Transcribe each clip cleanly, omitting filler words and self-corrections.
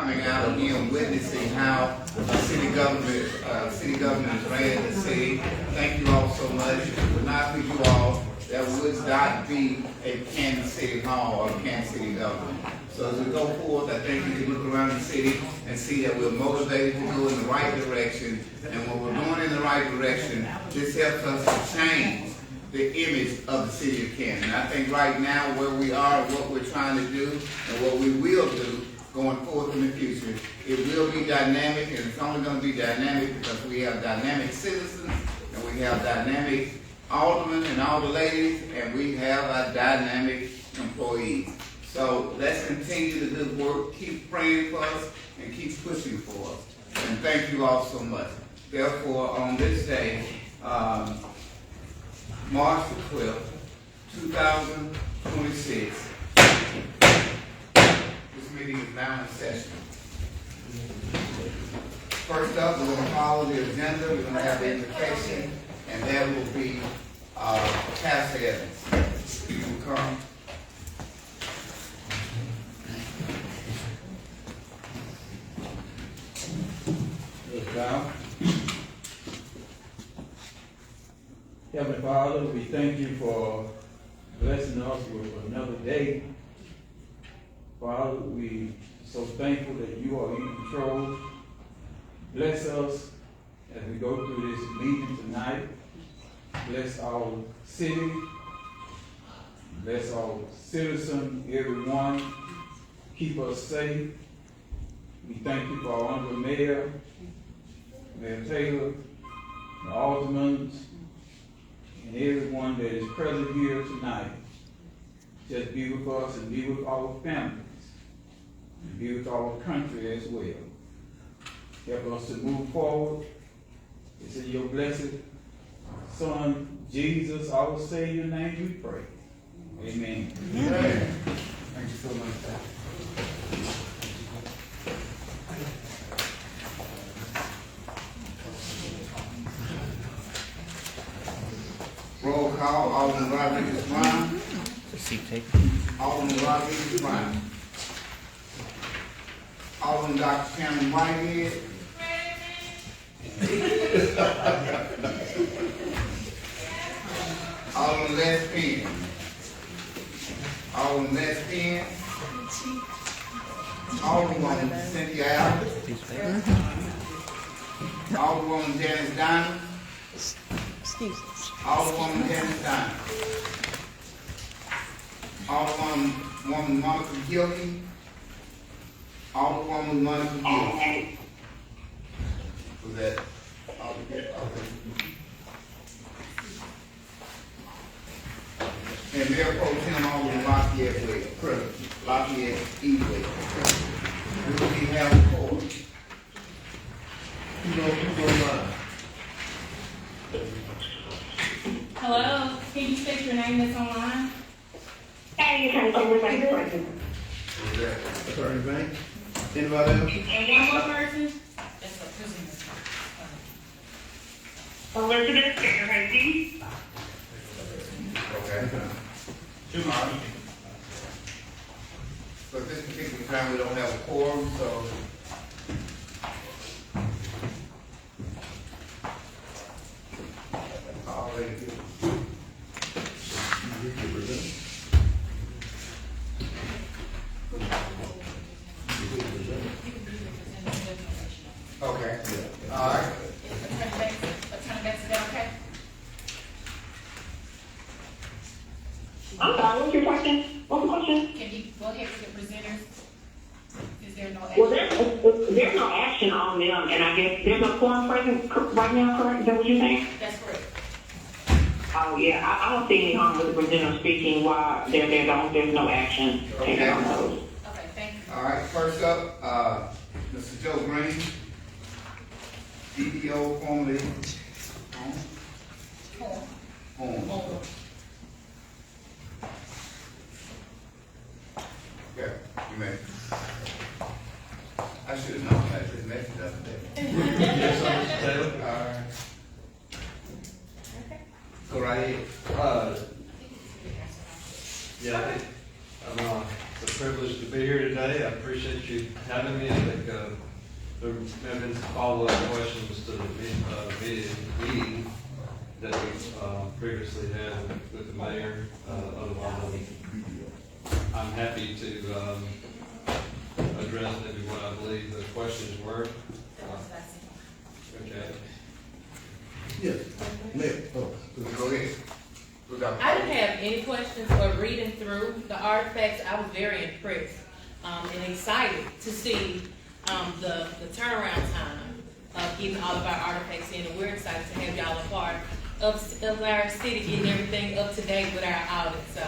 Coming out again, witnessing how city government is ran the city. Thank you all so much. If it would not be you all, there would not be a Canton City Hall or Canton City government. So as we go forth, I think you can look around the city and see that we're motivated to go in the right direction. And when we're going in the right direction, this helps us to change the image of the city of Canton. And I think right now where we are, what we're trying to do, and what we will do, going forth in the future, it will be dynamic, and it's only going to be dynamic because we have dynamic citizens, and we have dynamic aldermen and alder ladies, and we have our dynamic employees. So let's continue to do work, keep praying for us, and keep pushing for us. And thank you all so much. Therefore, on this day, March the 12th, 2026, meeting is now in session. First up, we're going to follow the agenda. We're going to have the invocation, and there will be Pastor Evans. You can come. Let's bow. Heavenly Father, we thank you for blessing us with another day. Father, we are so thankful that you are in control. Bless us as we go through this meeting tonight. Bless our city. Bless our citizens, everyone. Keep us safe. We thank you for our honorable mayor, Mayor Taylor, the aldermen, and everyone that is present here tonight. Just be with us and be with our families. And be with our country as well. Help us to move forward. It's in your blessed Son, Jesus, our Savior, name we pray. Amen. Amen. Thank you so much. Roll call, Alderman Rodriguez Brown. Alderman Rodriguez Brown. Alderman Dr. Cameron Whitehead. Alderman Les Penn. Alderman Les Penn. Alderwoman Cynthia Allen. Alderwoman Janice Diamond. Alderwoman Janice Diamond. Alderwoman Monica Gilkey. Alderwoman Monica Gilkey. Was that Alderwoman? And Mayor Pro Tem Alderman Lafayette Wade, President Lafayette E. Wade. We have a board. Hello, can you state your name that's online? Hey, you can come with my person. Was that Attorney Banks? Anybody else? And one more person? Elizabeth, get your ID. Okay. Two more. So at this particular time, we don't have a quorum, so. Already good. Okay. All right. Attorney Banks, is that okay? I'm sorry, what's your question? What's the question? Can you go ahead with the presenters? Is there no Well, action? there's no action on them, and I guess there's a quorum present right now, correct? Is that what you're saying? That's correct. Oh, yeah, I don't see any harm with the presenter speaking while there's no action taken on those. Okay, thank you. All right, first up, Mr. Joe Green, DPO formerly Home. Yeah, you may. I should have known that. This message doesn't day. Yes, Mr. Taylor. All right. Go right ahead. Yeah, I'm the privilege to be here today. I appreciate you having me. I think there have been some follow-up questions to the meeting that we previously had with the mayor. Otherwise, I'm happy to address maybe what I believe the questions were. Okay. Yes, Mayor, Go ahead. We got- I didn't have any questions, but reading through the artifacts, I was very impressed and excited to see the turnaround time of getting all of our artifacts in, and we're excited to have y'all a part of our city getting everything up to date with our audits.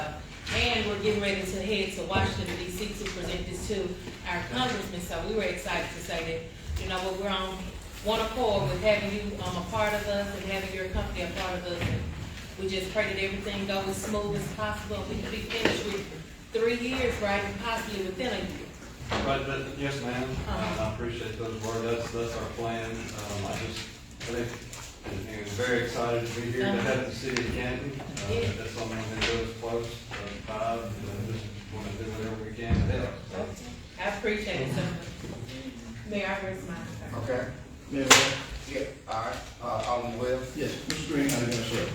And we're getting ready to head to Washington D.C. to present this to our congressman, so we were excited to say that, you know, we're on one accord with having you a part of us and having your company a part of us. And we just pray that everything goes as smooth as possible. We can be finished with 3 years, right, and possibly within a year. Right, yes, ma'am. I appreciate those words. That's our plan. I think, and very excited to be here to have the city of Canton. That's something that goes close, five, and just want to do whatever we can to help. So. I appreciate it so much. Mayor, I raise my. Okay. Mayor, Yeah, all right. Alderman Webb? yes, Mr. Green, how you doing, sir?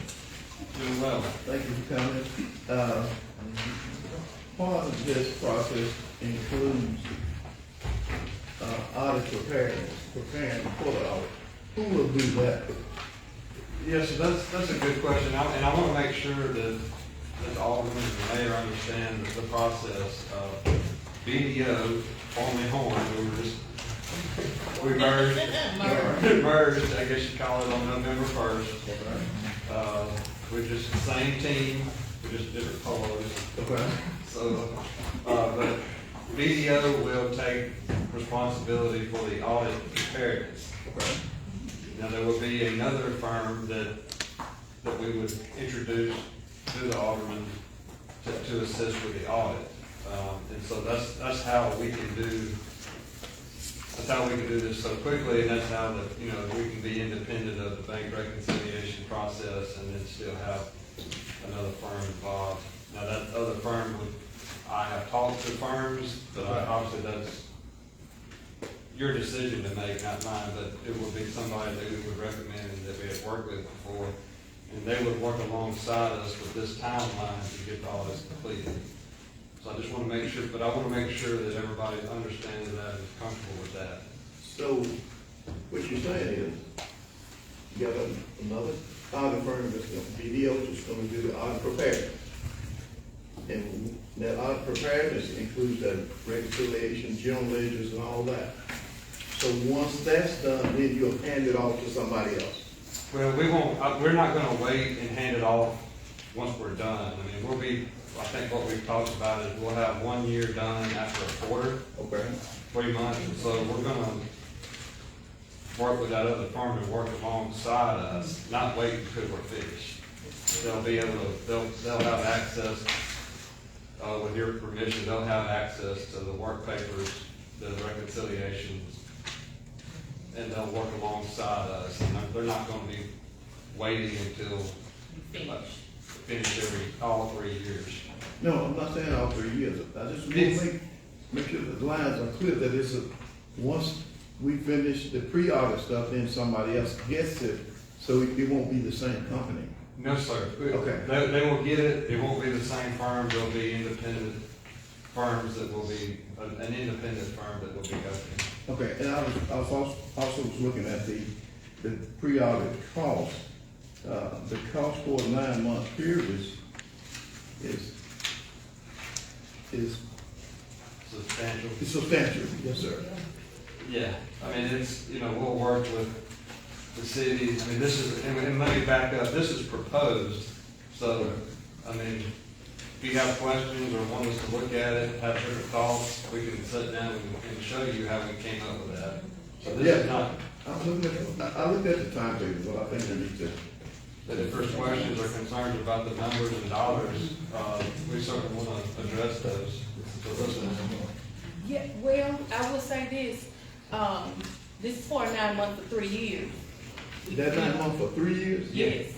Doing well. Thank you for coming. Part of this process includes audit preparing for the audit. Who will do that? Yes, that's a good question, and I want to make sure that all members of the mayor understand the process of BDO, formerly Horn, we merged, I guess you call it, on November 1st. We're just the same team, we're just different colors. Okay. So, but BDO will take responsibility for the audit preparedness. Okay. Now, there will be another firm that we would introduce to the alderman to assist with the audit. And so that's how we can do this so quickly, and that's how we can be independent of the bank reconciliation process and then still have another firm involved. Now, that other firm I have talked to firms, but obviously that's your decision to make, not mine, but it would be somebody that we would recommend and that we had worked with before, and they would work alongside us with this timeline to get all this completed. So I just want to make sure, but I want to make sure that everybody understands that and is comfortable with that. So, what you're saying is, you got another audit firm that's going to be BDO, that's going to do the audit preparedness. And that audit preparedness includes that reconciliation, general ledgers and all that. So once that's done, then you'll hand it off to somebody else. Well, we're not going to wait and hand it off once we're done. I mean, I think what we've talked about is we'll have 1 year done after a quarter. Okay. 3 months, and so we're going to work with that other firm and work alongside us, not wait until we're finished. They'll be able to, they'll have access, with your permission, they'll have access to the work papers, the reconciliations, and they'll work alongside us, and they're not going to be waiting until finish all 3 years. No, I'm not saying all 3 years. I just want to make sure the lines are clear that it's once we finish the pre-audit stuff, then somebody else gets it, so it won't be the same company. No, sir. Okay. They will get it. It won't be the same firm. There'll be independent firms that will be, an independent firm that will be governing. Okay, and I was also looking at the pre-audit cost. The cost for a 9-month period is Substantial. it's substantial. Yes, sir. Yeah, I mean, it's, we'll work with the city. I mean, this is, and let me back up, this is proposed. So, I mean, if you have questions or want us to look at it, have different thoughts, we can sit down and show you how we came up with that. So this is not, I looked at the timetable, but I think we need to. that if there's questions or concerns about the numbers and dollars, we certainly want to address those. So listen. Yeah, well, I will say this, this is for a 9 month for 3 years. That 9 months for 3 years? Yes.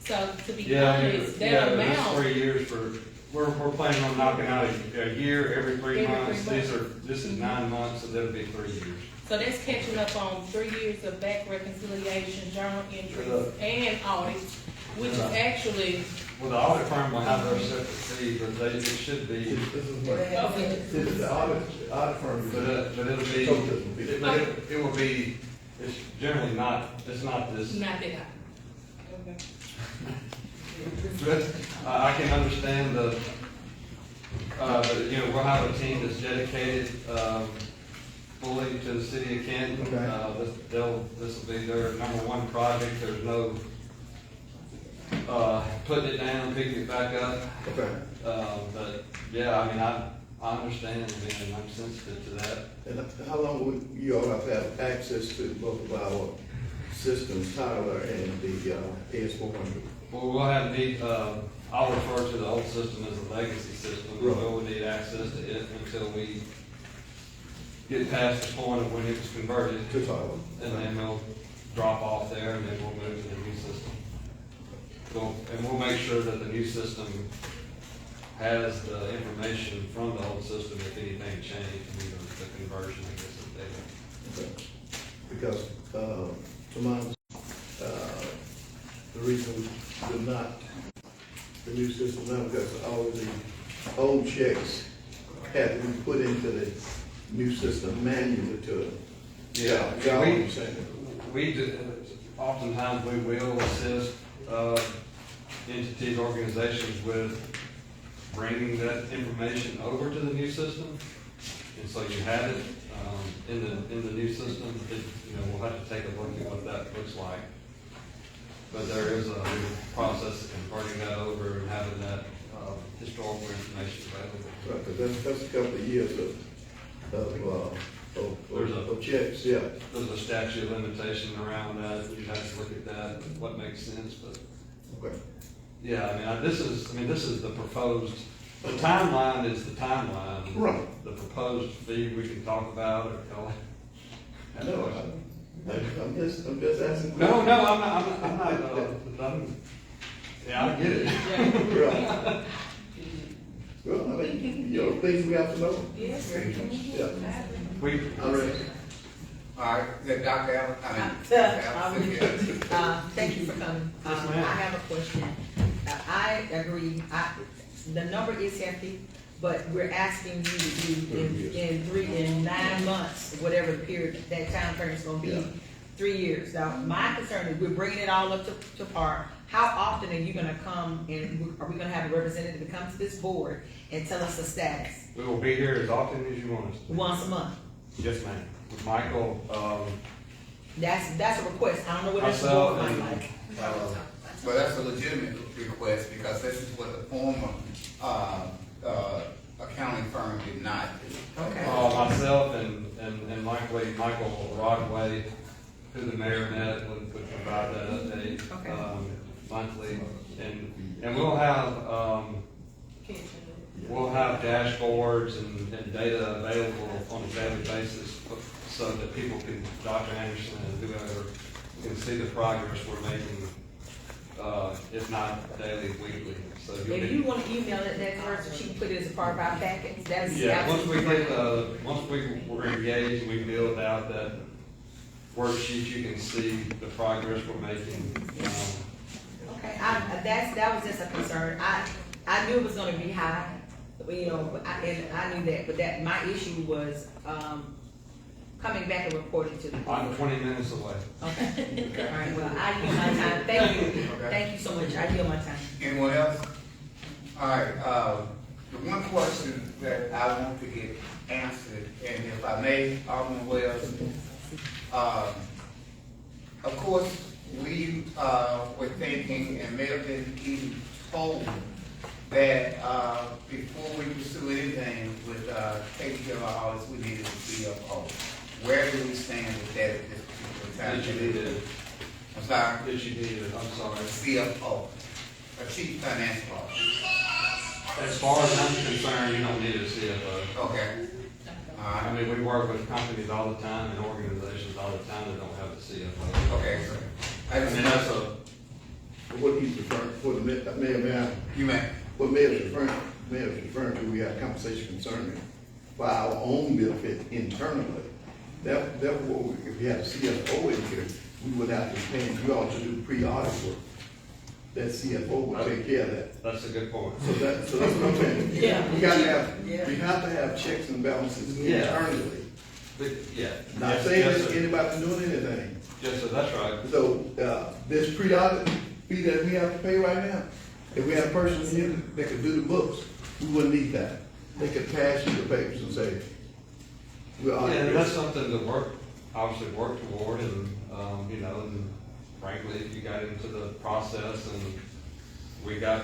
So to be Yeah, honest, yeah, that but it's amount, 3 years for we're planning on knocking out a year every 3 Every months. 3 months. This is 9 months, so that'll be 3 years. So that's catching up on 3 years of back reconciliation, journal entries, Yeah. and audits, which is Yeah. actually, Well, the audit firm will have their separate fee, but it should be, This is what, okay, this is the audit firm. but it'll be, it will be, it's generally not, it's not this. not that high. Okay. But I can understand but, you know, we'll have a team that's dedicated, fully to the city of Canton. Okay. This will be their number one project. There's no, putting it down, picking it back up. Okay. But, yeah, I mean, I understand, and I'm sensitive to that. And how long would you all have to have access to both of our systems, Tyler and the AS400? Well, we'll have I'll refer to the old system as a legacy system. Right. We'll need access to it until we get past the point of when it was converted. To Tyler. And then we'll drop off there, and then we'll move to the new system. And we'll make sure that the new system has the information from the old system if anything changed, you know, the conversion, I guess, of data. Okay. Because, to my, the reason we're not the new system now, because all of the old checks had to be put into the new system manually to. Yeah, Y'all we- understand? We do, oftentimes we will assist, entities, organizations with bringing that information over to the new system. And so you have it, in the new system. You know, we'll have to take a look at what that looks like. But there is a process of converting that over and having that, historical information available. Right, because that's a couple of years of checks, yeah. There's a statute of limitation around that. You have to look at that, what makes sense, but. Okay. Yeah, I mean, this is the proposed, the timeline is the timeline. Right. The proposed fee we can talk about or call it. No, I'm just asking. No, I'm not, yeah, I get it. Right. Well, I mean, you know, things we have to know. Yes. Yeah. I'm ready. All right, then Dr. Allen, Thank you for coming. Yes, I ma'am. have a question. I agree, the number is hefty, but we're asking you to do in 9 months, whatever the period, that time frame is gonna Yeah. be, 3 years. Now, my concern is we're bringing it all up to par. How often are you gonna come and are we gonna have a representative to come to this board and tell us the status? We will be here as often as you want us to. Once a month? Yes, ma'am. With Michael, That's a request. I don't know what this myself, board and, might like. well, that's a legitimate request, because this is what the former, accounting firm did not do. Okay. myself and Michael Rodway, who the mayor met, would provide that update, Okay. monthly. And we'll have dashboards and data available on a daily basis so that people can, Dr. Anderson and whoever, can see the progress we're making, if not daily, weekly. So you'll If be- you want to email it that person, she can put it as a part of our packet. That's Yeah, once we absolutely get, once we're engaged, we build out that worksheet, you can see the progress we're making. Okay, that was just a concern. I knew it was gonna be high, but, you know, and I knew that, but my issue was, coming back and reporting to the board. I'm 20 minutes away. Okay, all right, well, I yield my time. Thank you. Okay. Thank you so much. I yield my time. Anyone else? All right, the one question that I want to get answered, and if I may, Alderman Wells, of course, we, were thinking and may have been even told that, before we pursue anything with, taking care of our audits, we needed a CFO. Where do we stand with that at this particular time? Did you need it? I'm sorry? Did you need it? I'm sorry. CFO, a chief financial officer. As far as I'm concerned, you don't need a CFO. Okay. All I right. mean, we work with companies all the time and organizations all the time that don't have a CFO. Okay, sir. I mean, that's a, What he's referring, what the mayor, You may. what mayor's referring, Mayor was referring to, we had a conversation concerning for our own benefit internally. That what if we had a CFO in here, we would have to pay you all to do pre-audit work. That CFO would take care of that. That's a good point. So that's what I'm saying. Yeah. We gotta have, Yeah. we have to have checks and balances Yeah. internally. But, yeah. Not Yes, saying yes, that sir. anybody's doing anything. Yes, sir, that's right. So, this pre-audit fee that we have to pay right now, if we had a person here that could do the books, we wouldn't need that. They could pass you the papers and say, we're Yeah, and that's auditors. something to obviously work toward, and, you know, and frankly, if you got into the process and if we got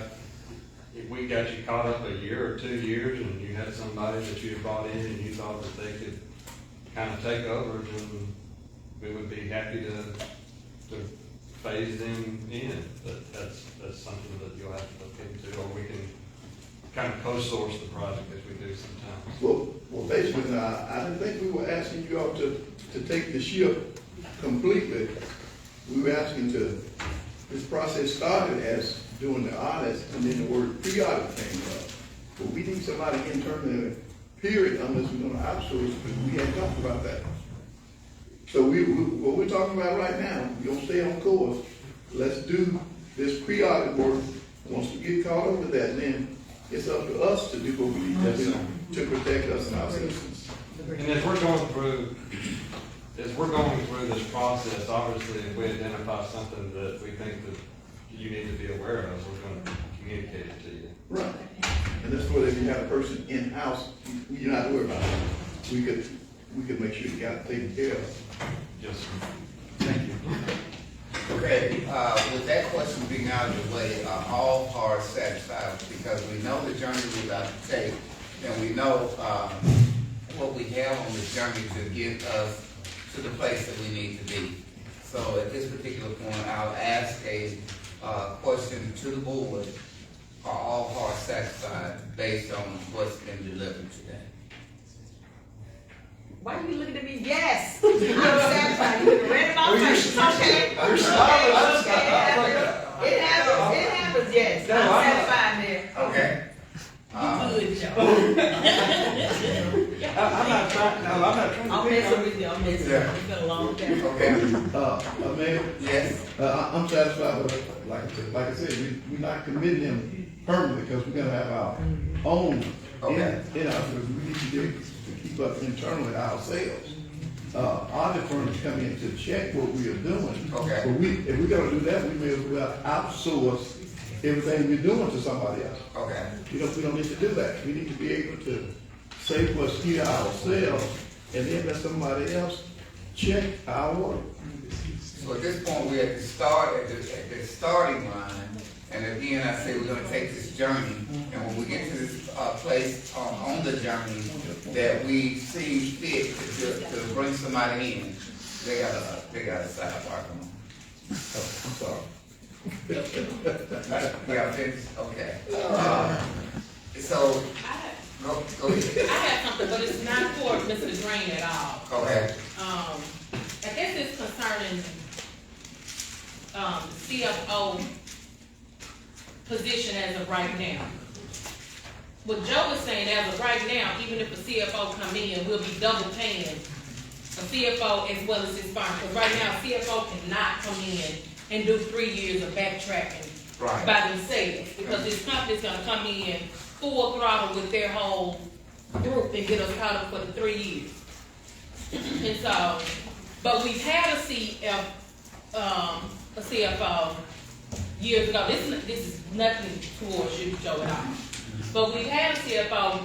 you caught up a year or 2 years and you had somebody that you had brought in and you thought that they could kind of take over, then we would be happy to phase them in. But that's something that you'll have to look into, or we can kind of co-source the project as we do sometimes. Well, basically, I didn't think we were asking you all to take the ship completely. We were asking this process started as doing the audits, and then the word pre-audit came up. But we need somebody internally, period, unless we're gonna outsource, because we ain't talked about that. So what we're talking about right now, we're gonna stay on course. Let's do this pre-audit work. Once we get caught up with that, then it's up to us to do what we need to do to protect us and our citizens. And as we're going through this process, obviously, if we identify something that we think that you need to be aware of, we're gonna communicate it to you. Right. And that's where if you have a person in-house, you're not worried about it. We could make sure you got it taken care of. Yes, sir. Thank you. Okay, with that question being out of the way, are all parties satisfied? Because we know the journey we're about to take, and we know, what we have on this journey to get us to the place that we need to be. So at this particular point, I'll ask a, question to the board. Are all parties satisfied based on what's been delivered today? Why are you looking at me? Yes, I'm satisfied. You looking right in my face. It's okay. You're smiling. It happens, yes. No, I'm I'm satisfied there. Okay. Good, Joe. I'm not trying I'm to pick messing on with you, I'm messing with you. Yeah. It's been a long day. Okay, Mayor, yes, I'm satisfied with it. Like I said, we're not committing him permanently because we're gonna have our own Okay. in our, we need to do to keep up internally ourselves. Audit firms come in to check what we are doing. Okay. But if we're gonna do that, we may as well outsource everything we're doing to somebody else. okay. We don't need to do that. We need to be able to say what's here ourselves and then let somebody else check our work. So at this point, we're at the starting line, and again, I say we're gonna take this journey, and when we get to this, place on the journey, that we see fit to bring somebody in, they got a sidewalk on. Oh, I'm sorry. Yeah, finished, okay. So, go I ahead. have something, but it's not for Mr. Drain at all. Okay, I guess it's concerning, CFO position as of right now. What Joe was saying, as of right now, even if a CFO come in, we'll be double paying a CFO as well as his firm. Because right now, CFO cannot come in and do 3 years of backtracking right. by themselves. Because this company's gonna come in full throttle with their whole group and get us caught up for the 3 years. And so, but we've had a CFO years ago. This is nothing towards you, Joe, at all. But we've had a CFO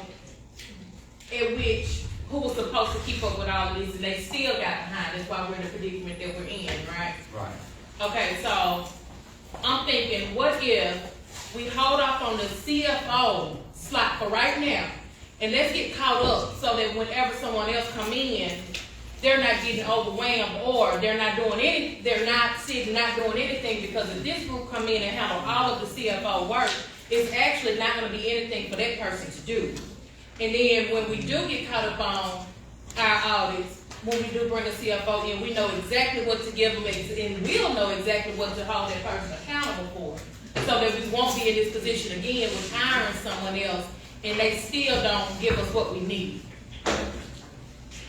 who was supposed to keep up with all of this, and they still got behind. That's why we're in the predicament that we're in, right? Right. Okay, so I'm thinking, what if we hold off on the CFO slot for right now, and let's get caught up so that whenever someone else come in, they're not getting overwhelmed, or they're not doing anything, because if this group come in and handle all of the CFO work, it's actually not gonna be anything for that person to do. And then when we do get caught up on our audits, when we do bring a CFO in, we know exactly what to give them, and we'll know exactly what to hold that person accountable for, so that we won't be in this position again with hiring someone else and they still don't give us what we need.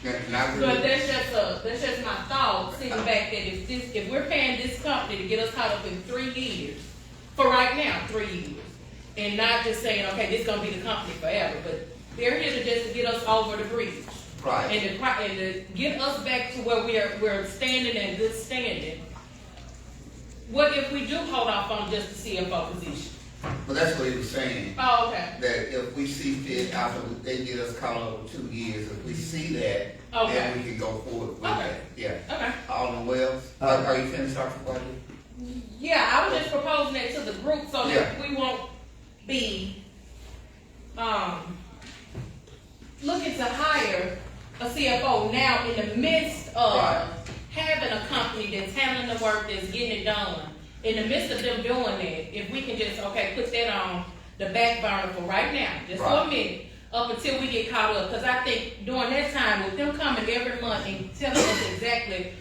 And I But really, that's just my thought, sitting back that if we're paying this company to get us caught up in 3 years, for right now, 3 years, and not just saying, okay, this is gonna be the company forever, but they're here to just to get us over the bridge. right, And to get us back to where we're standing in good standing. What if we do hold off on just the CFO position? but that's what he was saying. Oh, okay. That if we see fit after they get us caught up with 2 years, if we see that, Okay. then we can go forward with Okay. that. Yeah. Okay. Alderman Wells, are you finished, Dr. White? Yeah, I was just proposing that to the group so Yeah. that we won't be, looking to hire a CFO now in the midst of Right. having a company that's handling the work, that's getting it done. In the midst of them doing that, if we can just, okay, put that on the back burner for right now, just for a Right. minute, up until we get caught up. Cause I think during that time, with them coming every month and telling us exactly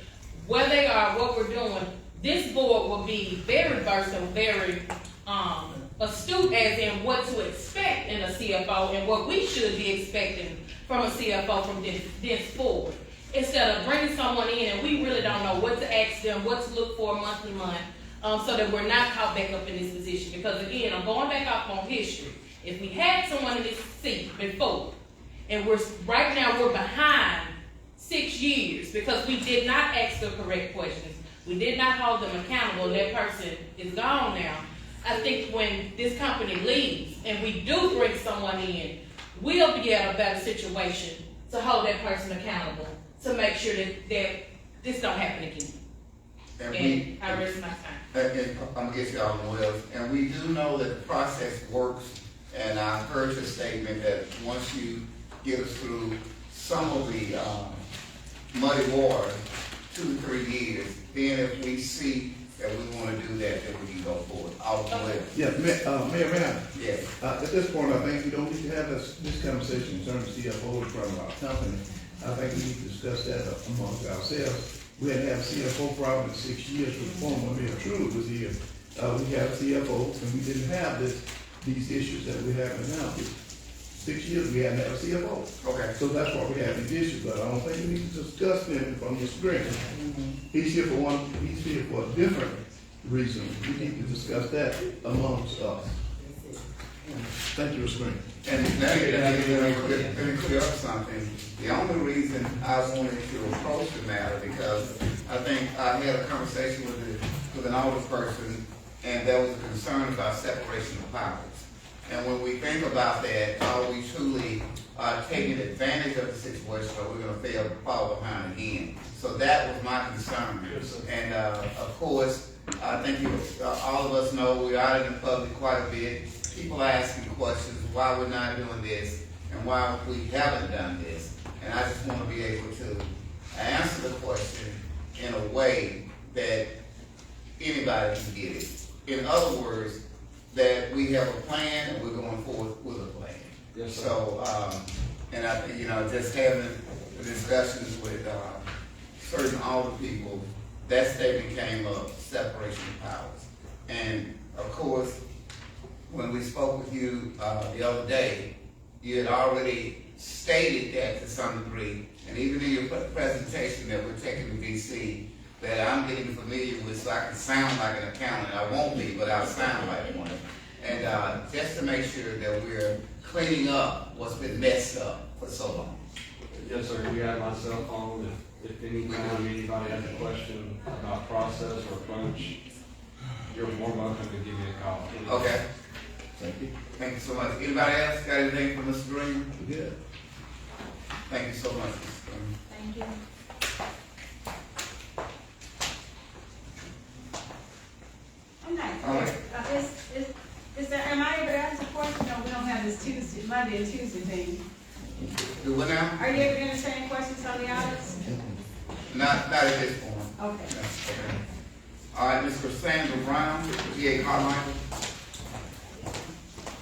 where they are, what we're doing, this board will be very versed and very, astute as in what to expect in a CFO and what we should be expecting from a CFO from this forward. Instead of bringing someone in and we really don't know what to ask them, what to look for month to month, so that we're not caught back up in this position. Because again, I'm going back off on history. If we had someone in this seat before, and right now we're behind 6 years because we did not ask the correct questions, we did not hold them accountable, and that person is gone now. I think when this company leaves and we do bring someone in, we'll be at a better situation to hold that person accountable, to make sure that this don't happen again. And I rest my time. And I'm gonna get you all in Wells, and we do know that the process works, and I heard your statement that once you get us through some of the, muddy water, 2 to 3 years, then if we see that we wanna do that, then we can go forward, all the way. Yeah, Mayor, Yes, at this point, I think we don't need to have this conversation in terms of CFO in front of our company. I think we need to discuss that amongst ourselves. We had to have a CFO problem in 6 years before when Mayor Trude was here. We had a CFO and we didn't have these issues that we have now. 6 years, we hadn't had a CFO. okay. So that's why we have these issues, but I don't think we need to discuss them from this grant. He's here for a different reason. We need to discuss that amongst us. Thank you, Mr. Green. And now, let me clear up something. The only reason I wanted to approach the matter, because I think I had a conversation with an older person, and there was a concern about separation of powers. And when we think about that, are we truly taking advantage of the situation, or we're gonna fall behind again? So that was my concern. And, of course, I think all of us know we're out in the public quite a bit. People are asking questions, why we're not doing this, and why we haven't done this. And I just want to be able to answer the question in a way that anybody can get it. In other words, that we have a plan and we're going forward with a plan. Yes, sir. So, and I think, just having the discussions with certain older people, that statement came up, separation of powers. And of course, when we spoke with you the other day, you had already stated that to some degree, and even in your presentation that we're taking to DC, that I'm getting familiar with, so I can sound like an accountant. I won't be, but I'll sound like one. And just to make sure that we're cleaning up what's been messed up for so long. Yes, sir, you have my cell phone, if anytime anybody has a question about process or approach, you're more welcome to give me a call. Okay, Thank you. thank you so much. Anybody else got anything for Mr. Green? We're good. Thank you so much, Mr. Green. Thank you. I'm not All right. clear. Is there, am I able to ask a question? No, we don't have this Tuesday, Monday and Tuesday thing. Do what now? Are you able to entertain questions on the audits? Not at this point. Okay. Okay. All right, Ms. Cassandra Brown, G.A. Carmichael.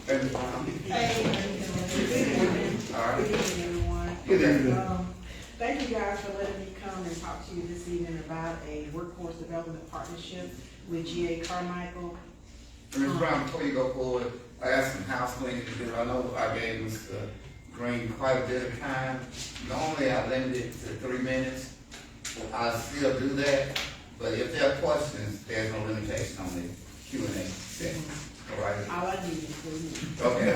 And Ms. Brown. All right. Everyone. Good evening. Thank you guys for letting me come and talk to you this evening about a workforce development partnership with G.A. Carmichael. Ms. Brown, before you go forward, I got some house cleaning to do. I know I gave Mr. Green quite a bit of time. Normally I limit it to 3 minutes. I still do that, but if there are questions, there's no limitation on the Q&A session. All right? All I need is 3 minutes. Okay.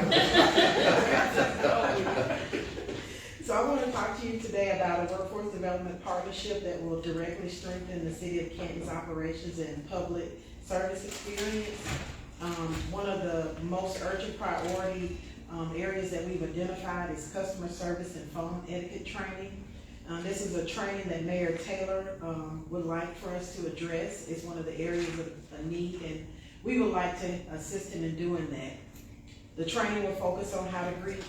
So I want to talk to you today about a workforce development partnership that will directly strengthen the city of Canton's operations and public service experience. One of the most urgent priority areas that we've identified is customer service and phone etiquette training. This is a training that Mayor Taylor would like for us to address. It's one of the areas of need, and we would like to assist him in doing that. The training will focus on how to greet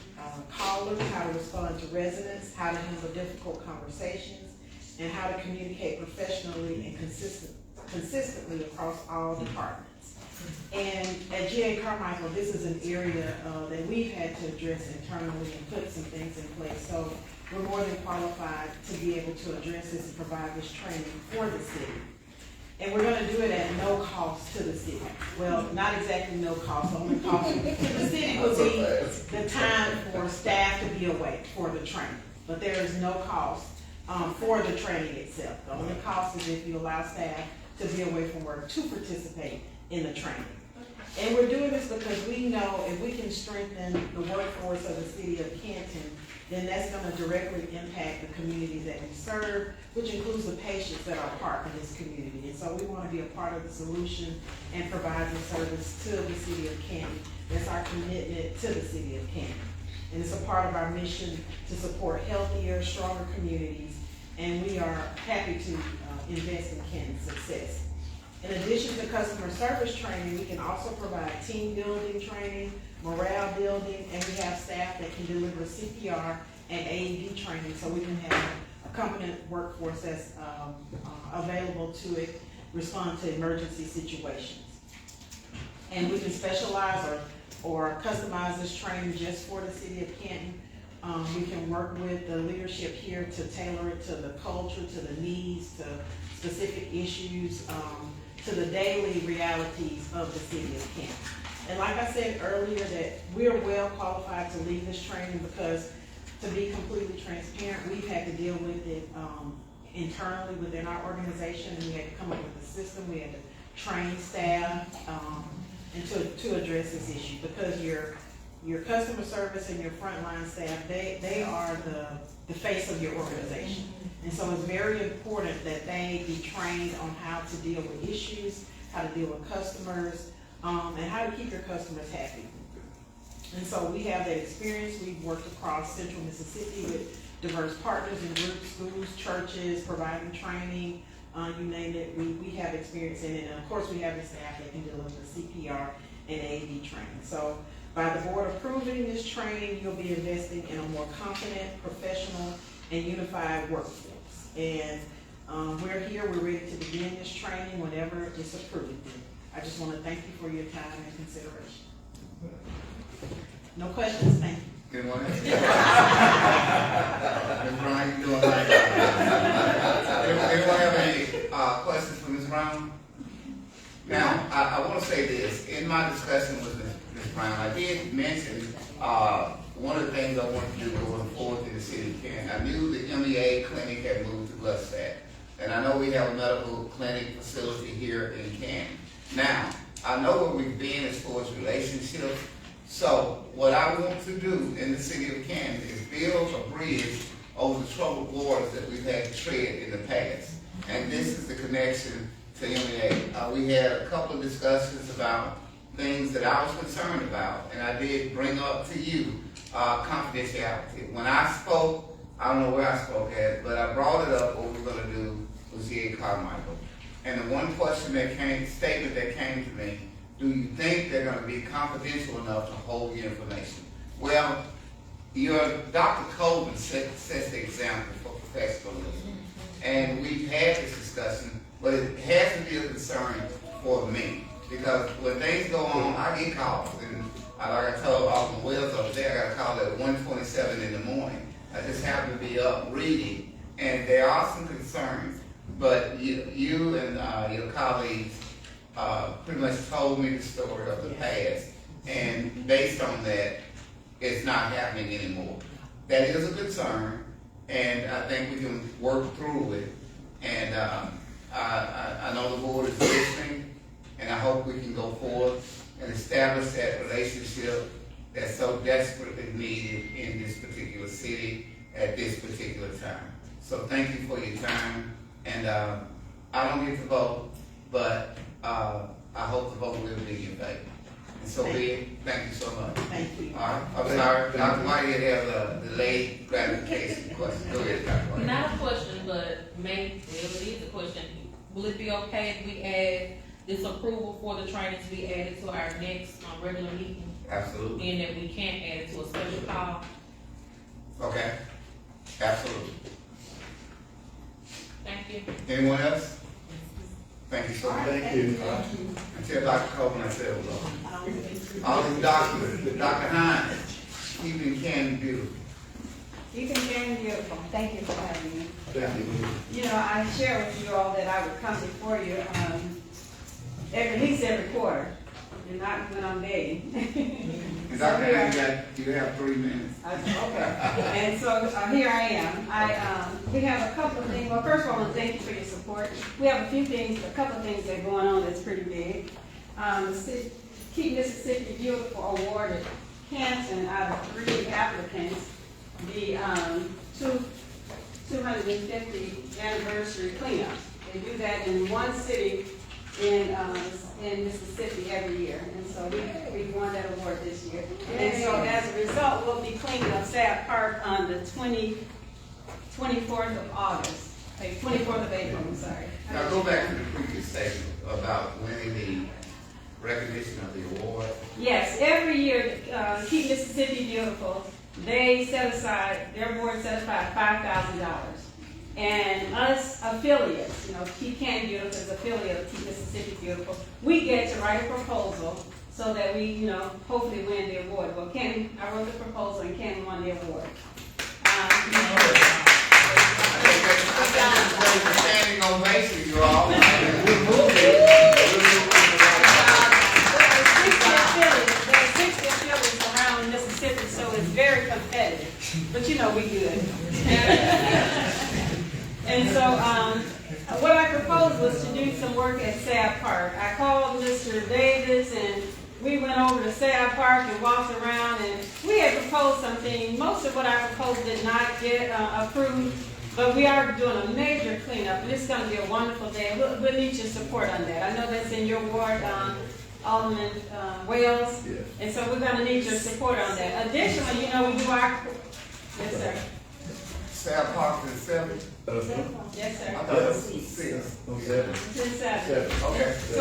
callers, how to respond to residents, how to handle difficult conversations, and how to communicate professionally and consistently across all departments. And at GA Carmichael, this is an area that we've had to address internally and put some things in place. So we're more than qualified to be able to address this and provide this training for the city. And we're gonna do it at no cost to the city. Well, not exactly no cost, the only cost to the city will be the time for staff to be awake for the training. But there is no cost for the training itself. The only cost is if you allow staff to be away from work to participate in the training. And we're doing this because we know if we can strengthen the workforce of the city of Canton, then that's going to directly impact the communities that we serve, which includes the patients that are part of this community. And so we want to be a part of the solution and provide the service to the city of Canton. That's our commitment to the city of Canton. And it's a part of our mission to support healthier, stronger communities, and we are happy to invest in Canton's success. In addition to customer service training, we can also provide team building training, morale building, and we have staff that can deliver CPR and AED training, so we can have a competent workforce that's available to respond to emergency situations. And we can specialize or customize this training just for the city of Canton. We can work with the leadership here to tailor it to the culture, to the needs, to specific issues, to the daily realities of the city of Canton. And like I said earlier, that we're well qualified to lead this training because, to be completely transparent, we've had to deal with it internally within our organization, and we had to come up with a system. We had to train staff and to address this issue, because your customer service and your frontline staff, they are the face of your organization. And so it's very important that they be trained on how to deal with issues, how to deal with customers, and how to keep your customers happy. And so we have that experience. We've worked across central Mississippi with diverse partners and groups, schools, churches, providing training, you name it. We have experience in it. And of course, we have the staff that can deliver CPR and AED training. So by the board approving this training, you'll be investing in a more confident, professional, and unified workforce. And we're here, we're ready to begin this training whenever it's approved. I just want to thank you for your time and consideration. No questions? Thank you. Anyone else? Ms. Brown, you doing right? Anyone have any questions for Ms. Brown? Now, I want to say this. In my discussion with Ms. Brown, I did mention one of the things I wanted to do going forward in the city of Canton. I knew the MEA clinic had moved to Gluckstadt, and I know we have a medical clinic facility here in Canton. Now, I know where we've been as far as relationships. So what I want to do in the city of Canton is build a bridge over the troubled waters that we've had to tread in the past. And this is the connection to MEA. We had a couple of discussions about things that I was concerned about, and I did bring up to you confidentiality. When I spoke, I don't know where I spoke at, but I brought it up what we were going to do with GA Carmichael. And the one statement that came to me, do you think they're going to be confidential enough to hold your information? Well, Dr. Colvin sets the example for professionalism. And we've had this discussion, but it has to be a concern for me. Because when things go on, I get calls. And like I told Alton Wells over there, I got a call at 1:27 in the morning. I just happened to be up reading, and there are some concerns. But you and your colleagues pretty much told me the story of the past. and based on that, it's not happening anymore. That is a concern, and I think we can work through it. And I know the board is listening, and I hope we can go forward and establish that relationship that's so desperately needed in this particular city at this particular time. So thank you for your time, and I don't get to vote, but I hope the vote will be in favor. And so be it. Thank you so much. Thank you. All right, I'm sorry, Dr. Whitehead has a delayed gratification question. Go ahead, Dr. Whitehead. Not a question, but maybe it is a question. Will it be okay if we add this approval for the training to be added to our next regular meeting? Absolutely. And that we can't add it to a special call? Okay, absolutely. Thank you. Anyone else? Thank you so much. Thank you. Until Dr. Copeland said hello. All the doctors, Dr. Hines, keeping Canton beautiful. You can get beautiful. Thank you for having me. Thank you. You know, I share with you all that I would come before you at least every quarter, and not when I'm begging. Dr. Hines, you have 3 minutes. Okay. And so here I am. We have a couple of things. Well, first of all, I want to thank you for your support. We have a couple of things that are going on that's pretty big. The Keep Mississippi Beautiful awarded Canton out of 3 applicants the 250th anniversary cleanup. They do that in one city in Mississippi every year, and so we won that award this year. And so as a result, we'll be cleaning up Sad Park on the 24th of August, 24th of April, I'm sorry. Now go back to the previous statement about winning the recognition of the award. Yes, every year, Keep Mississippi Beautiful, they set aside, their board set aside $5,000. And us affiliates, you know, Keep Canton Beautiful is affiliate of Keep Mississippi Beautiful, we get to write a proposal so that we, you know, hopefully win the award. Well, Canton, I wrote the proposal and Canton won the award. Standing ovation, you all. There are 60 affiliates around Mississippi, so it's very competitive. But you know, we good. And so, what I proposed was to do some work at Sad Park. I called Mr. Davis and we went over to Sad Park and walked around, and we had proposed something. Most of what I proposed did not get approved, but we are doing a major cleanup, and it's going to be a wonderful day. We'll need your support on that. I know that's in your ward, Alderman Wells, Yes. and so we're going to need your support on that. Additionally, you know, we do our, yes, sir. Sad Park is 7. Yes, sir. I thought it was 6. Oh, 7. It's in 7. Okay. So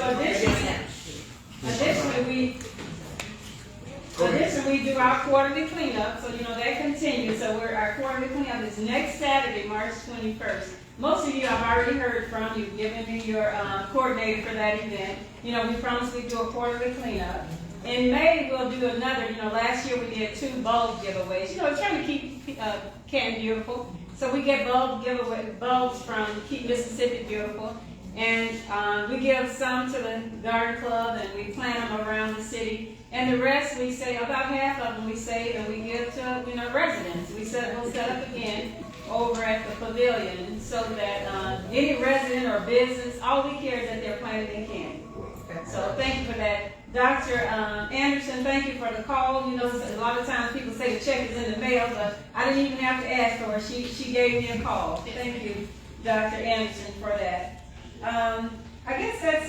additionally, we do our quarterly cleanup, so you know that continues. So our quarterly cleanup is next Saturday, March 21st. Most of you I've already heard from. You've given me your coordinator for that event. You know, we promised we'd do a quarterly cleanup. In May, we'll do another. You know, last year we did 2 bulb giveaways. You know, trying to keep Canton beautiful. So we get bulbs from Keep Mississippi Beautiful. And we give some to the garden club, and we plant them around the city. And the rest, we say, about half of them we save, and we give to, you know, residents. We'll set up again over at the pavilion so that any resident or business, all we care is that they're planted in Canton. So thank you for that. Dr. Anderson, thank you for the call. You know, a lot of times people say the check is in the mail, but I didn't even have to ask for it. She gave me a call. Thank you, Dr. Anderson, for that. I guess that's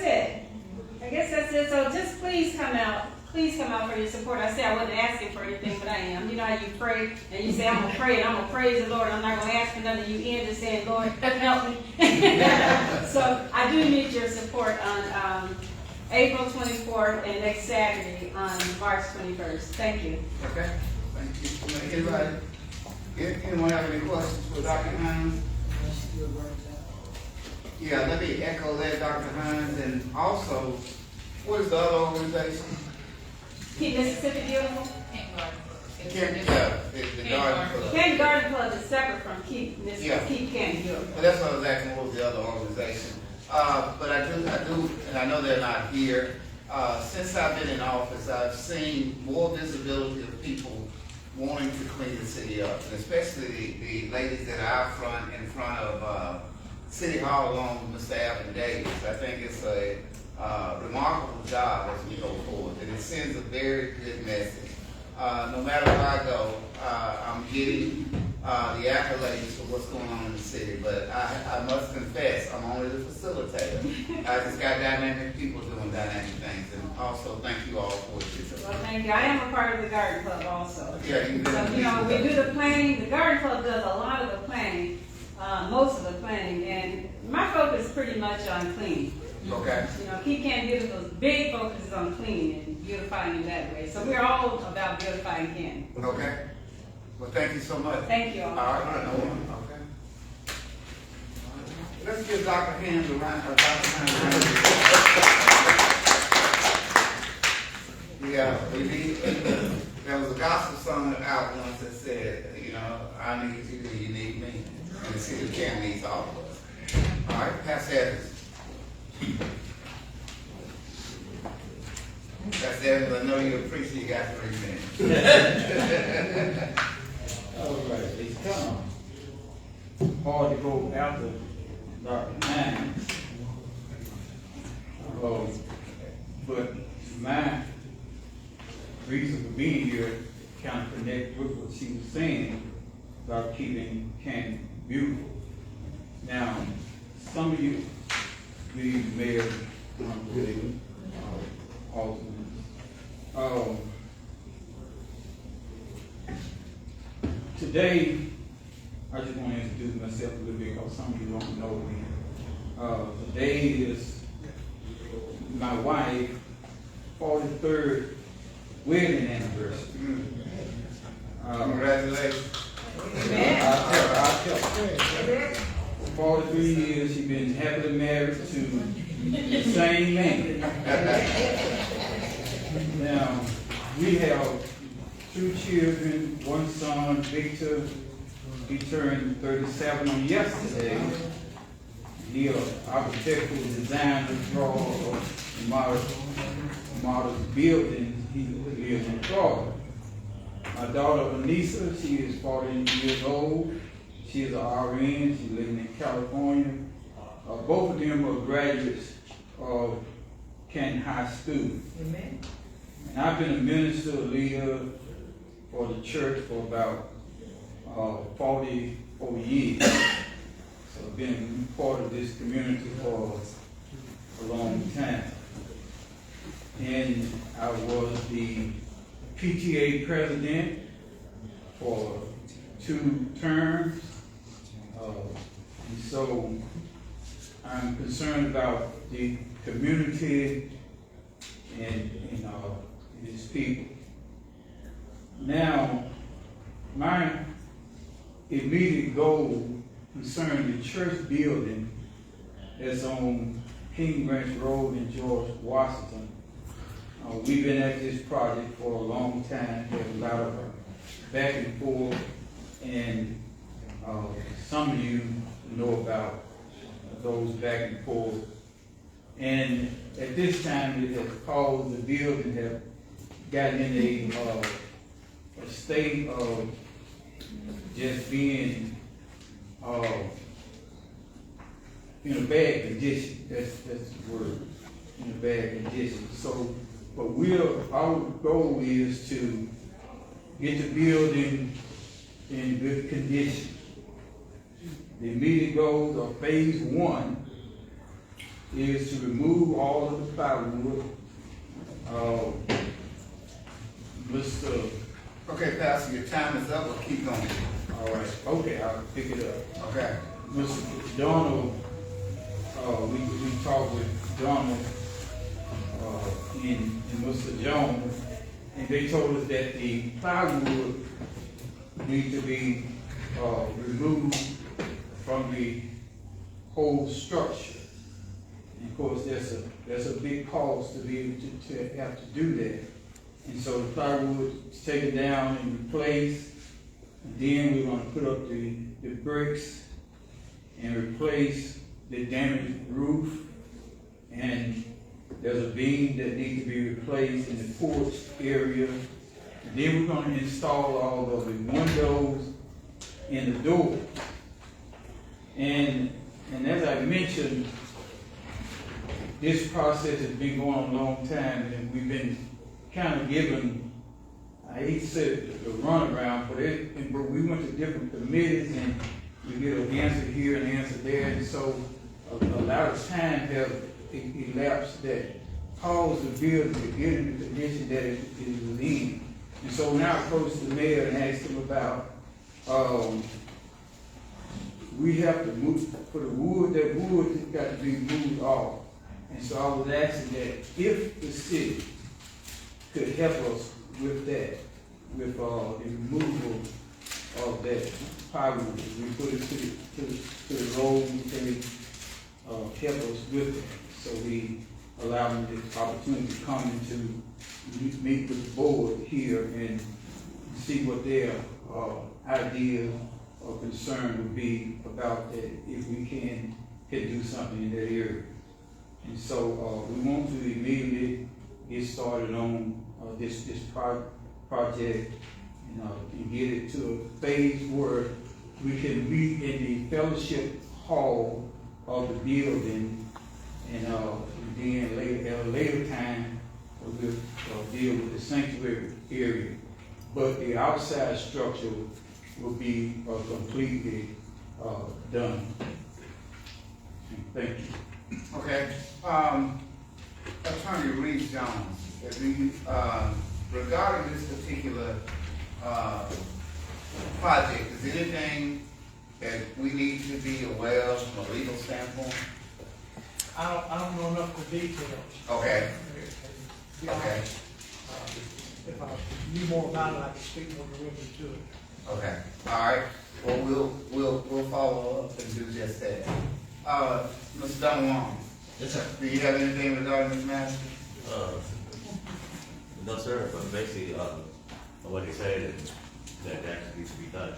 it. So just please come out. Please come out for your support. I said I wasn't asking for anything, but I am. You know how you pray and you say, I'm going to pray and I'm going to praise the Lord. I'm not going to ask for nothing. You end up saying, Lord, help me. So I do need your support on April 24th and next Saturday on March 21st. Thank you. Okay. Thank you. Anybody? Anyone have any questions for Dr. Hines? Yeah, let me echo that, Dr. Hines, and also, what is the other organization? Keep Mississippi Beautiful. The Garden Club. Canton Garden Club is separate from Keep Yeah. Keep Canton Beautiful. Well, that's what I was asking, what was the other organization? But I do, and I know they're not here, since I've been in office, I've seen more visibility of people wanting to clean the city up, and especially the ladies that are out front, in front of City Hall along with Mr. Alvin Davis. I think it's a remarkable job as we go forward, and it sends a very good message. No matter where I go, I'm getting the accolades for what's going on in the city, but I must confess, I'm only the facilitator. I just got dynamic people doing dynamic things, and also thank you all for what you're doing. Well, thank you. I am a part of the garden club also. Yeah, you So, you know, we do the planning, the garden club does a lot of the planning, most of the planning, and my focus is pretty much on cleaning. Okay. You know, Keith Canton gives us big focuses on cleaning and beautifying in that way. So we're all about beautifying Canton. Okay. Well, thank you so much. Thank you all. All right. Okay. Let's give Dr. Hands a round. Yeah, there was a gospel song out once that said, you know, I need you, you need me. And the city of Canton needs all of us. All right, Pastor Evans. Pastor Evans, I know you appreciate you got 3 minutes. All right, it's kind of hard to go after Dr. Hines. But my reason for being here kind of connect with what she was saying about keeping Canton beautiful. Now, some of you, the mayor, today, I just want to introduce myself a little bit because some of you don't know me. Today is my wife's 43rd wedding anniversary. Congratulations. I'll tell her. 43 years she's been happily married to the same man. Now, we have 2 children, 1 son, Victor. He turned 37 on yesterday. He is an architectural designer, drawer, models buildings. He lives in Florida. My daughter, Anissa, she is 14 years old. She is an RN. She's living in California. Both of them are graduates of Canton High School. Amen. And I've been a minister, leader for the church for about 44 years. So I've been part of this community for a long time. And I was the PTA president for 2 terms. And so I'm concerned about the community and its people. Now, my immediate goal concerns the church building that's on King Branch Road in George Washington. We've been at this project for a long time. There's a lot of back and forth, and some of you know about those back and forth. And at this time, it has caused the building have gotten in a state of just being in a bad condition. That's the word, in a bad condition. So, but our goal is to get the building in good condition. The immediate goals of phase 1 is to remove all of the plywood. Okay, Pastor, your time is up, but keep going. All right, okay, I'll pick it up. Okay. Mr. Donald, we talked with Donald and Mr. Jones, and they told us that the plywood need to be removed from the whole structure. And of course, that's a big cost to be able to have to do that. And so the plywood is taken down and replaced. And then we're going to put up the bricks and replace the damaged roof and There's a beam that needs to be replaced in the porch area. And then we're gonna install all of the windows in the door. And as I mentioned, this process has been going on a long time, and we've been kind of given, I hate to say it, the runaround, but we went to different committees, and we get an answer here and an answer there, and so a lot of time have elapsed that caused the building to get in the condition that it was in. And so now I approached the mayor and asked him about, we have to move, for the wood has got to be moved off. And so I was asking that if the city could help us with that, with the removal of that plywood, we put it to the road, they help us with it. So we allow them this opportunity to come and to meet with the board here and see what their idea or concern would be about that, if we can do something in that area. And so we want to immediately get started on this project and get it to a phase where we can meet in the fellowship hall of the building, and then later, at a later time, we'll deal with the sanctuary area. But the outside structure will be completely done. Thank you. Okay, Attorney Reeves Jones, regarding this particular project, is there anything that we need to be aware of from a legal standpoint? I don't know enough of the details. Okay. Okay. If I knew more about it, I could speak more directly to it. Okay, all right, well, we'll follow up and do just that. Mr. Don Wong. Yes, sir. Do you have anything regarding this matter? No, sir, but basically, what they said is that actually needs to be done.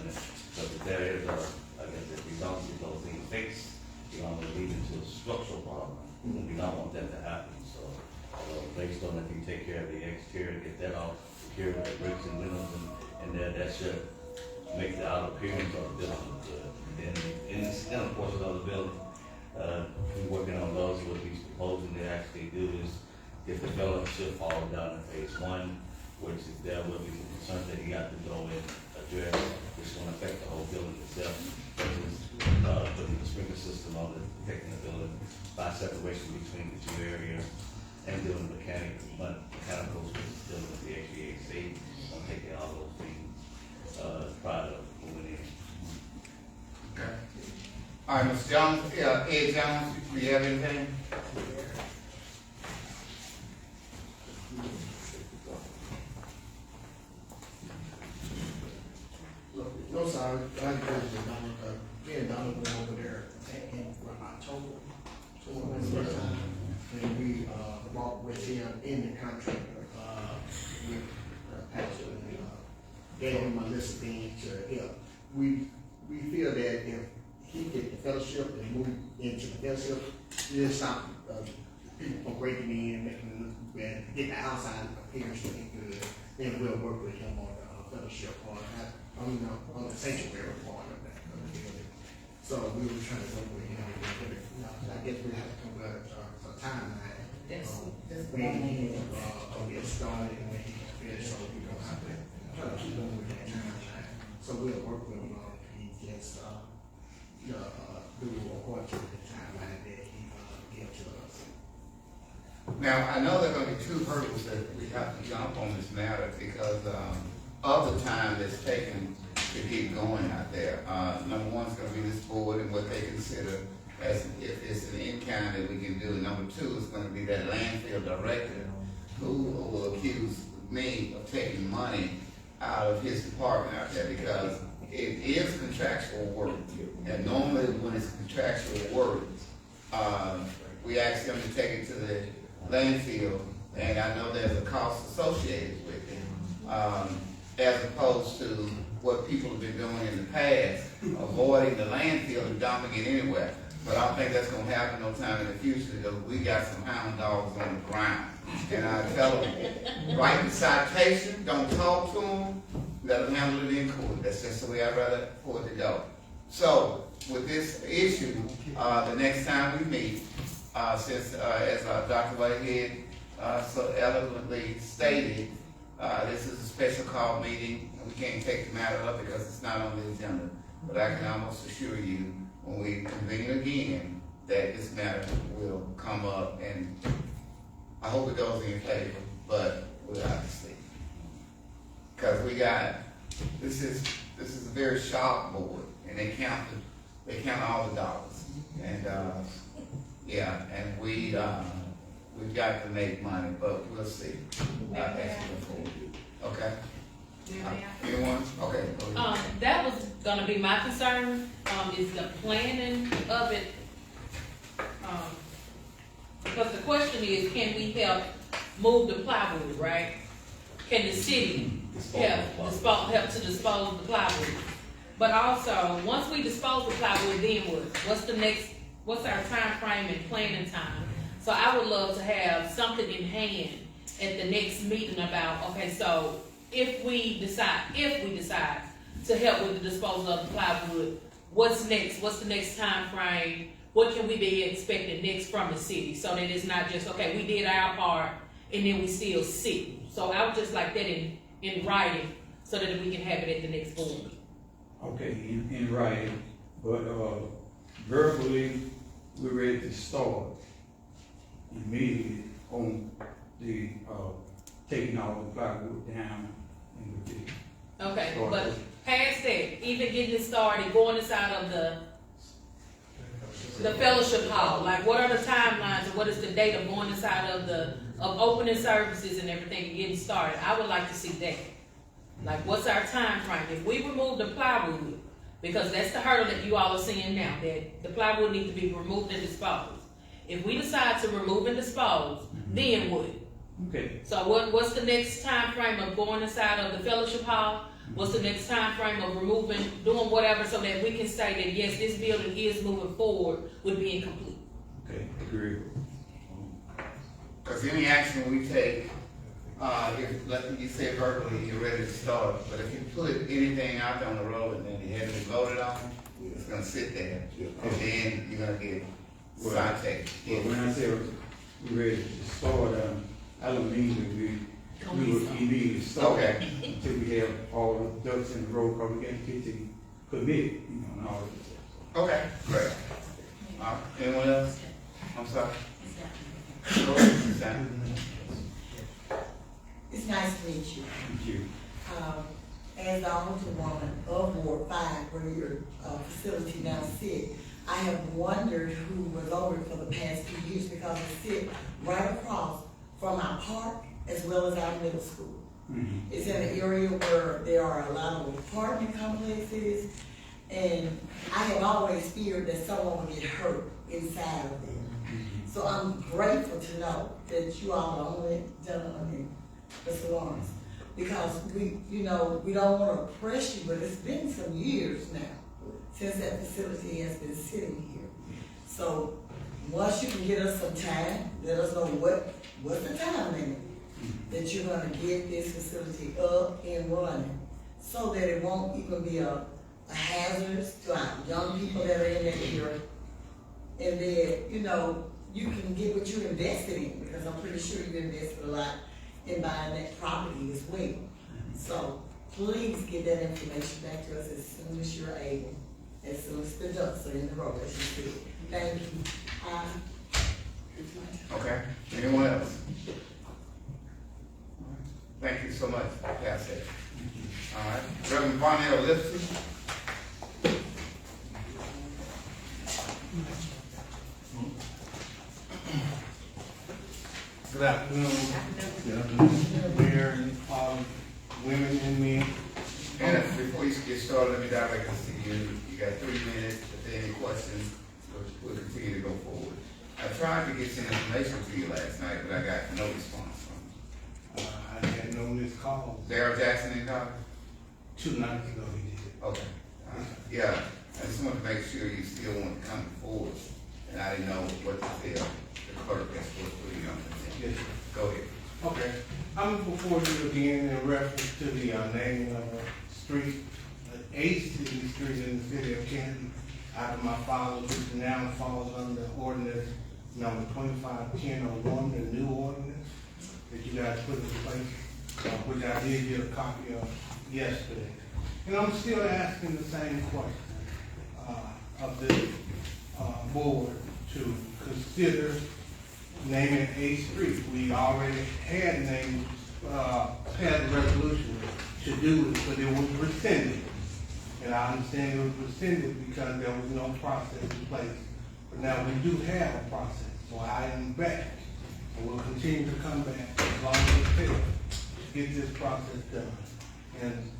So if there is, I guess if we don't get those things fixed, you know, it'll lead into a structural problem. We don't want that to happen, so, based on if you take care of the exterior, get that all secured with the bricks and windows and that should make the outer appearance of the building good. And then, in the portion of the building, we're working on those. What he's proposing to actually do is, if the fellowship falls down in phase one, which is there will be some concerns that he got to go and address, which is going to affect the whole building itself, such as putting the sprinkler system on the protecting the building by separation between the two areas, and doing mechanicals with dealing with the HVAC, I'm taking all those things prior to moving in. Okay. All right, Mr. Jones, Ed Jones, do you have anything? No, sorry, I agree with Donald, me and Donald went over there in October, and we, walked with him in the contract, with, Pastor, and, gave him a list of things to help. We feel that if he get the fellowship and move into the fellowship, it'll stop, people from breaking in, making it look bad, get the outside appearance looking good, then we'll work with him on the fellowship part, on the sanctuary part of that. So we were trying to work with him, I guess we have to come up with a timeline. When he will get started and when he can finish, so we don't have to try to keep on with that timeline. So we'll work with him on he gets, do according to the timeline that he gives to us. Now, I know there are going to be two hurdles that we have to jump on this matter because of the time that's taken to get going out there. Number one is going to be this board and what they consider as if it's an in-kind that we can do. Number two is going to be that landfill director who will accuse me of taking money out of his department out there because it is contractual work. And normally when it's contractual work, we ask them to take it to the landfill, and I know there's a cost associated with it, as opposed to what people have been doing in the past, avoiding the landfill and dumping it anywhere. But I don't think that's gonna happen no time in the future, because we got some hound dogs on the ground. And I tell them, write the citation, don't talk to them, let them handle it in court. That's just the way I'd rather for it to go. So, with this issue, the next time we meet, since, as Dr. Whitehead so eloquently stated, this is a special call meeting, and we can't take the matter up because it's not on the agenda. But I can almost assure you, when we convene again, that this matter will come up, and I hope it goes in favor, but we'll have to see. Because this is a very sharp board, and they count all the dollars. And, yeah, and we've got to make money, but we'll see. Okay? Anyone? Okay. That was gonna be my concern, is the planning of it. Because the question is, can we help move the plywood, right? Can the city help to dispose of the plywood? But also, once we dispose of plywood, then what? What's our time frame and planning time? So I would love to have something in hand at the next meeting about, okay, so if we decide to help with the disposal of the plywood, what's next? What's the next time frame? What can we be expecting next from the city? So that it's not just, okay, we did our part and then we still sit. So I would just like that in writing so that we can have it at the next board. Okay, in writing, but, verbally, we're ready to start immediately on the, taking all the plywood down and with the. Okay, but past that, even getting it started, going inside of the fellowship hall, like what are the timelines and what is the date of going inside of opening services and everything and getting started? I would like to see that. Like, what's our time frame? If we remove the plywood, because that's the hurdle that you all are seeing now, that the plywood needs to be removed and disposed. If we decide to remove and dispose, then what? Okay. So what's the next time frame of going inside of the fellowship hall? What's the next time frame of removing, doing whatever, so that we can say that yes, this building is moving forward with being complete? Okay, agreeable. Because any action we take, if, like you said verbally, you're ready to start, but if you put anything out there on the road and then it hasn't been voted on, it's gonna sit there, and then you're gonna get cited. Well, when I say we're ready to start, I don't mean that we will immediately start until we have all the ducks in the row, because we got to get to commit, you know, and all of that. Okay, great. Anyone else? I'm sorry. Go ahead, Suzanne. It's nice to meet you. Thank you. As the Alderwoman of Ward 5, where your facility now sits, I have wondered who was over it for the past 2 years, because it sits right across from our park as well as our middle school. Mm-hmm. It's in an area where there are a lot of apartment complexes, and I have always feared that someone would get hurt inside of them. Mm-hmm. So I'm grateful to know that you all are only gentlemen in Mr. Lawrence, because we don't want to press you, but it's been some years now since that facility has been sitting here. So once you can get us some time, let us know what's the time limit that you're gonna get this facility up and running, so that it won't even be a hazard to our young people that are in that area. And then, you can get what you invested in, because I'm pretty sure you invested a lot in buying that property as well. So please get that information back to us as soon as you're able, as soon as the ducks are in the row, as you said. Thank you. Okay, anyone else? Thank you so much, Pastor. All right, Reverend Barnell Lipsy. Good afternoon. Mayor and women and men. And before you get started, let me direct this to you. You got 3 minutes. If there are any questions, we'll continue to go forward. I tried to get some information to you last night, but I got no response from you. I had no missed calls. Darryl Jackson and Doctor? 2 nights ago he did. Okay. Yeah, I just want to make sure you still want to come forward and I didn't know what to tell the clerk that's supposed to put it on the Yes, agenda. sir. Go ahead. Okay, I'm before you again in reference to the naming of a street, a city street in the city of Canton, after my father, which now falls under ordinance number 251001, the new ordinance that you guys put in place, which I did get a copy of yesterday. And I'm still asking the same question of the board to consider naming a street. We already had named, had a resolution to do it, but it was rescinded. And I understand it was rescinded because there was no process in place. But now we do have a process, so I am back. And we'll continue to come back as long as it takes to get this process done. And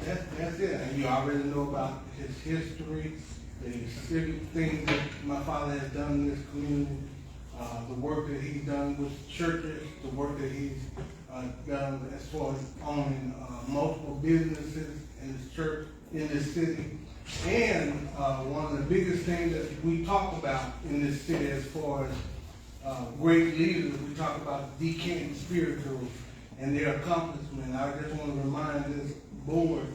that's it. And you already know about his history, the civic things that my father has done in this community, the work that he's done with churches, the work that he's done as far as owning multiple businesses in this church, in this city. And one of the biggest things that we talk about in this city as far as great leaders, we talk about the Canton spirituals and their accomplishment. I just want to remind this board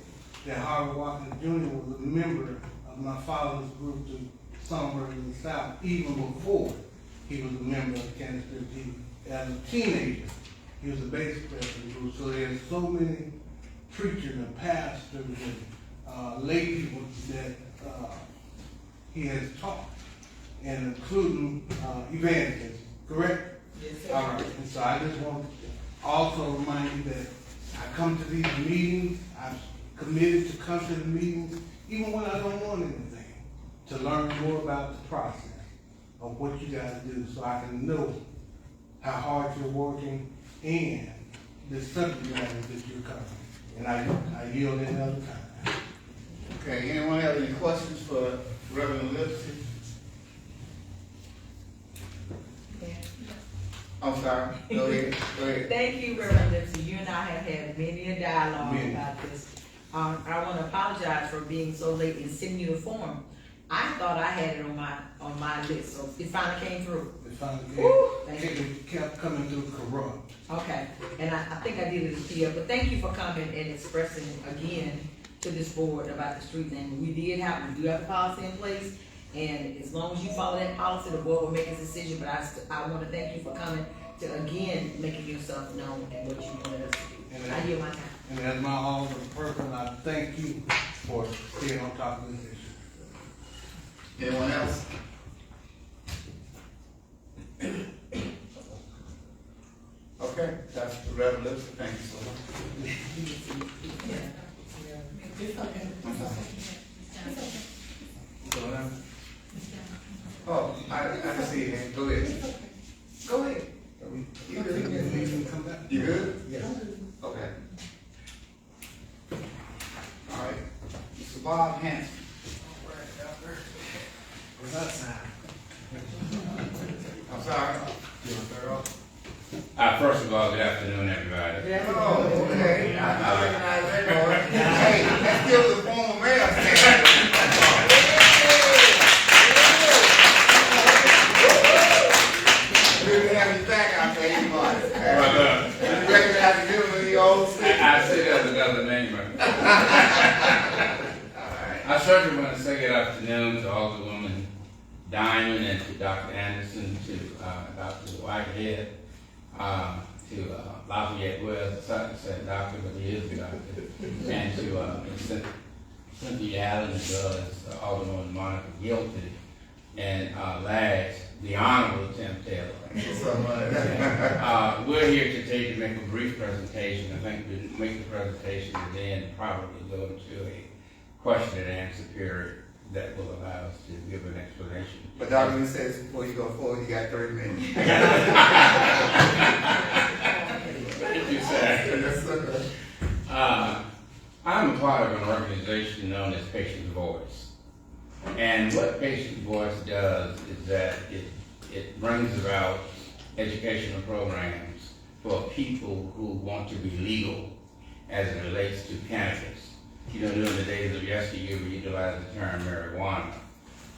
that Harvey Walker Jr. was a member of my father's group to somewhere in the South, even before he was a member of the Canton Spiritual Team. As a teenager, he was a bass player for the group. So there's so many preachers and pastors and lay people that he has taught, and including evangelists, correct? Yes, sir. All right, and so I just want to also remind you that I come to these meetings, I've committed to come to the meetings, even when I don't want anything, to learn more about the process of what you guys do, so I can know how hard you're working and the subject matter that you're covering. And I yield any other time. Okay, anyone have any questions for Reverend Lipsy? I'm sorry, go ahead, go ahead. Thank you, Reverend Lipsy. You and I have had many a dialogue Many. about this. I want to apologize for being so late in sending you the form. I thought I had it on my list, so it finally came through. It finally Woo, thank you. it kept coming through corrupt. Okay, and I think I did it in PDF, but thank you for coming and expressing again to this board about the street name. We do have the policy in place, and as long as you follow that policy, the board will make its decision, but I want to thank you for coming to again, making yourself known and what you wanted us to do. I yield my time. And as my alder person, I thank you for staying on top of this issue. Anyone else? Okay, that's the Reverend Lipsy, thank you so much. Oh, I see it, go ahead. Go ahead. You good? You good? Yes. Okay. All right, Mr. Bob Hanson. I'm sorry. First of all, good afternoon, everybody. Oh, okay. I recognize that, Lord. Hey, that's still the former mayor standing. Good to have you back out there, anybody. You recognize the gentleman in the old city? I see that as another name. I certainly want to say good afternoon to all the women, Diamond, and to Dr. Anderson, to Dr. Whitehead, to Lafayette Wells, I said doctor, but he is a doctor, and to Cynthia Allen, as well as Alderman Monica Guilty, and last, the Honorable Tim Taylor. Thank you so much. We're here today to make a brief presentation. I think we'll make the presentation and then probably go into a question and answer period that will allow us to give an explanation. But Dr. Lee says before you go forward, you got 30 minutes. Thank you, sir. I'm a part of an organization known as Patient Voice. And what Patient Voice does is that it brings about educational programs for people who want to be legal as it relates to cannabis. You know, during the days of yesteryear, we utilized the term marijuana.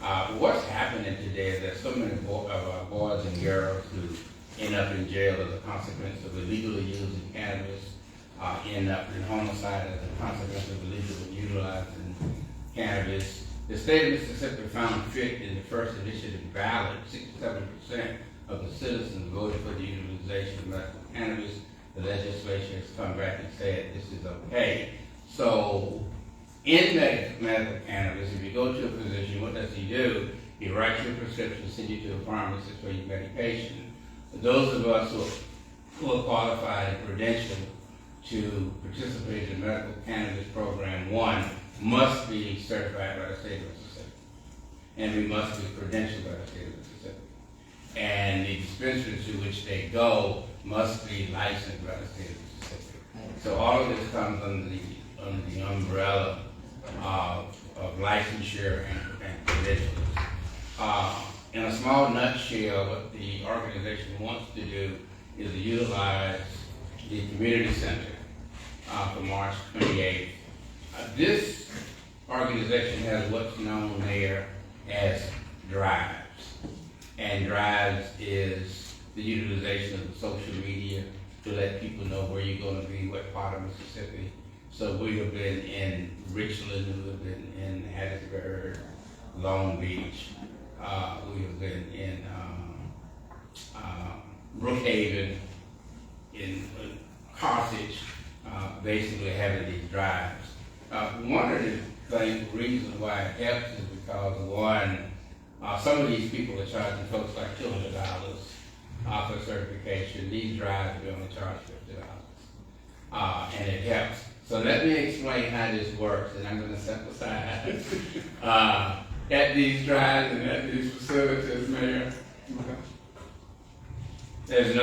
What's happening today is that so many boys and girls who end up in jail as a consequence of illegally using cannabis, end up in homicide as a consequence of illegally utilizing cannabis. The state of Mississippi found fit in the first initiative ballot, 67% of the citizens voted for the utilization of medical cannabis. The legislature has come back and said this is okay. So in medical cannabis, if you go to a physician, what does he do? He writes you a prescription, sends you to a pharmacist for your medication. Those of us who are qualified and credentialed to participate in the medical cannabis program, one, must be certified by the state of Mississippi. And we must be credentialed by the state of Mississippi. And the dispensaries to which they go must be licensed by the state of Mississippi. So all of this comes under the umbrella of licensure and credentials. In a small nutshell, what the organization wants to do is to utilize the community center for March 28th. This organization has what's known there as drives. And drives is the utilization of the social media to let people know where you're going to be, what part of Mississippi. So we have been in Richland, we have been in Hattiesburg, Long Beach. We have been in Brookhaven, in Carthage, basically having these drives. One of the reasons why it helps is because, one, some of these people are charging folks like $200 for certification. These drives we only charge $50, and it helps. So let me explain how this works, and I'm going to step aside. At these drives and at these facilities, Mayor, there's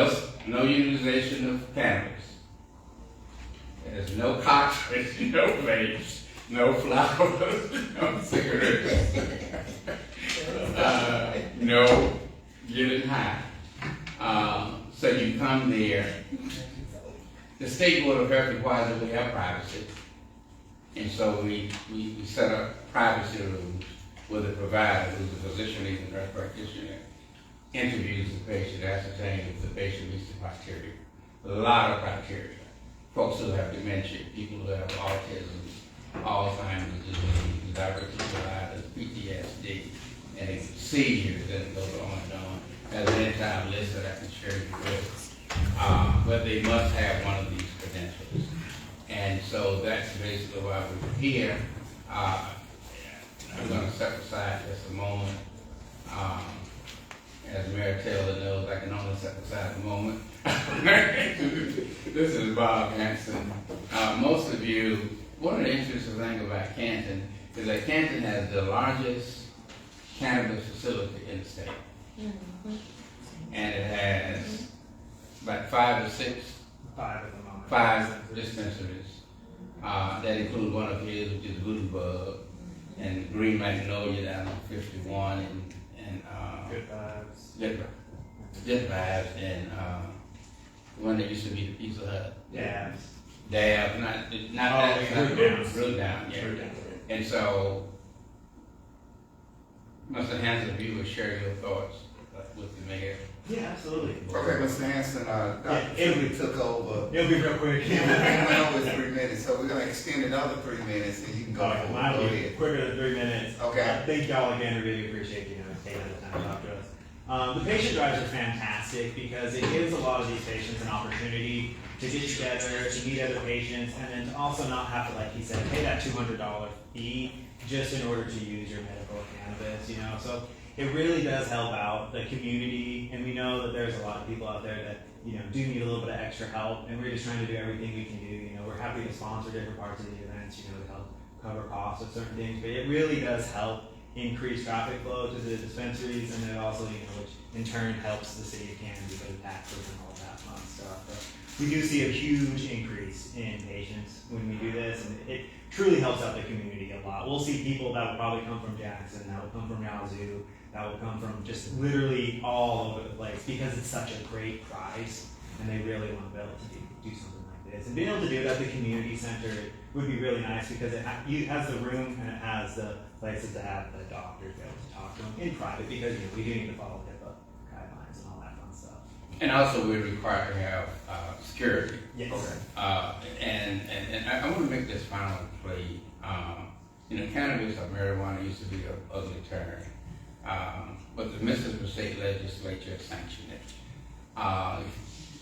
no utilization of cannabis. There's no cartridge, no vapes, no flowers, no cigarettes, no getting high. So you come there. The State Board of Health requires that we have privacy. And so we set up privacy rules where the provider, who's a physician, even a nurse practitioner, interviews the patient, ascertains if the patient meets the criteria. A lot of criteria. Folks who have dementia, people who have autism, Alzheimer's disease, diverticulitis, PTSD, and seizures, and it goes on and on. There's an entire list that I can share you with. But they must have one of these credentials. And so that's basically why we're here. I'm going to step aside just a moment. As Mayor Taylor knows, I can only step aside a moment. This is Bob Hanson. Most of you, one of the interesting things about Canton is that Canton has the largest cannabis facility in the state. Mm-hmm. And it has about 5 or 6 dispensaries. That include one of his, which is Voodoo Bug, and Green Magnolia down on 51, and Good Vibes, and one that used to be the Pizza Hut. Dabs, not Root Down, yeah. And so, Mr. Hanson, if you would share your thoughts with the mayor. Yeah, absolutely. Okay, Mr. Hanson, Dr. It'll took over. It'll be real quick. It went over 3 minutes, so we're gonna extend another 3 minutes, and you can go. Mine will be quicker than 3 minutes. Okay. Thank y'all again. I really appreciate taking the time to talk to us. The patient drives are fantastic because it gives a lot of these patients an opportunity to get together, to meet other patients, and then to also not have to, like he said, pay that $200 fee just in order to use your medical cannabis, So it really does help out the community, and we know that there's a lot of people out there that, do need a little bit of extra help, and we're just trying to do everything we can do. We're happy to sponsor different parts of the events, to help cover costs of certain things, but it really does help increase traffic flow to the dispensaries, and it also, which in turn helps the city of Canton because of taxes and all that fun stuff. But we do see a huge increase in patients when we do this, and it truly helps out the community a lot. We'll see people that will probably come from Jackson, that will come from Yazoo, that will come from just literally all over the place because it's such a great prize, and they really want to be able to do something like is. And being able to do it at the community center would be really nice because it has the room and it has the places to have the doctors be able to talk to them in private because we do need to follow HIPAA guidelines and all that fun stuff. And also we're required to have security. Yes. And I want to make this final plea. Cannabis or marijuana used to be an ugly term, but the Mississippi State Legislature sanctioned it.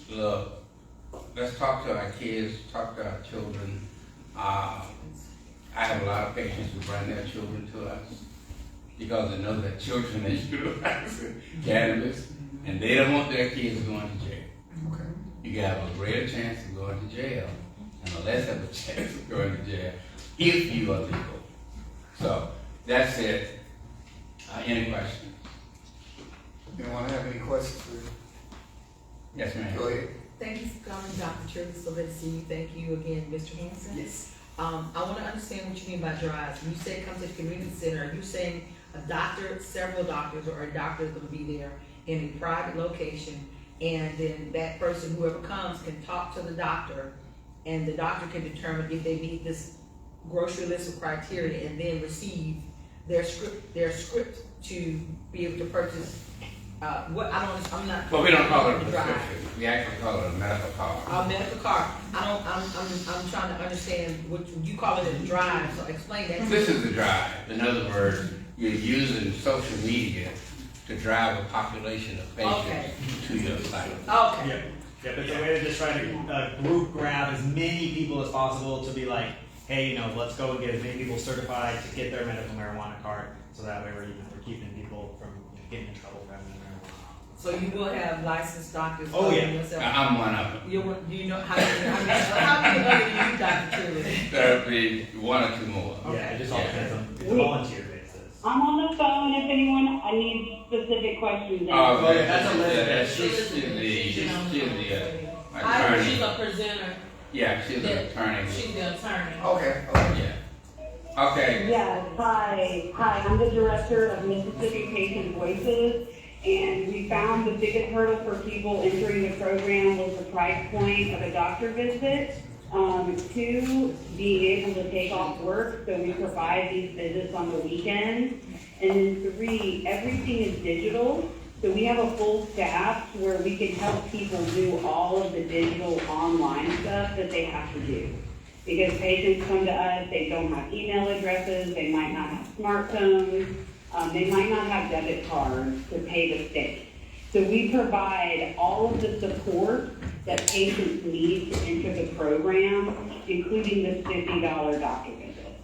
Look, let's talk to our kids, talk to our children. I have a lot of patients who bring their children to us because they know that children are utilizing cannabis and they don't want their kids going to jail. Okay. You can have a greater chance of going to jail and a less of a chance of going to jail if you are legal. So that's it. Any questions? Anyone have any questions for you? Yes, ma'am. Go ahead. Thank you for coming, Dr. Tripp. So let's see. Thank you again, Mr. Hanson. Yes. I want to understand what you mean by drives. When you say come to the community center, are you saying a doctor, several doctors, or a doctor is going to be there in a private location, and then that person, whoever comes, can talk to the doctor, and the doctor can determine if they meet this grocery list of criteria, and then receive their script to be able to purchase. I'm not. But we don't call it a drive. prescription. We actually call it a medical card. A medical card. I'm trying to understand what you call it a drive. So explain that. This is the drive. In other words, you're using social media to drive a population of patients to your site. Okay. Yep, it's a way to just try to group grab as many people as possible to be like, hey, let's go and get as many people certified to get their medical marijuana card, so that way we're keeping people from getting in trouble for having marijuana. So you will have licensed doctors. Oh, yeah. Yourself. I'm one of them. Do you know how many other you, Dr. Truly? There'll be one or two more. Yeah, it just all depends on it's a volunteer basis. I'm on the phone if anyone, I need specific questions. Oh, yeah, that's Elizabeth. She's the She's attorney. a presenter. Yeah, she's an attorney. She's the attorney. Okay. Yeah. Okay. Yes, hi, I'm the director of Mississippi Patient Voices, and we found the biggest hurdle for people entering the program was the price point of a doctor visit. 2, being able to take off work, so we provide these visits on the weekend. And then 3, everything is digital, so we have a full staff where we can help people do all of the digital online stuff that they have to do. Because patients come to us, they don't have email addresses, they might not have smartphones, they might not have debit cards to pay the state. So we provide all of the support that patients need to enter the program, including this $50 doctor visit.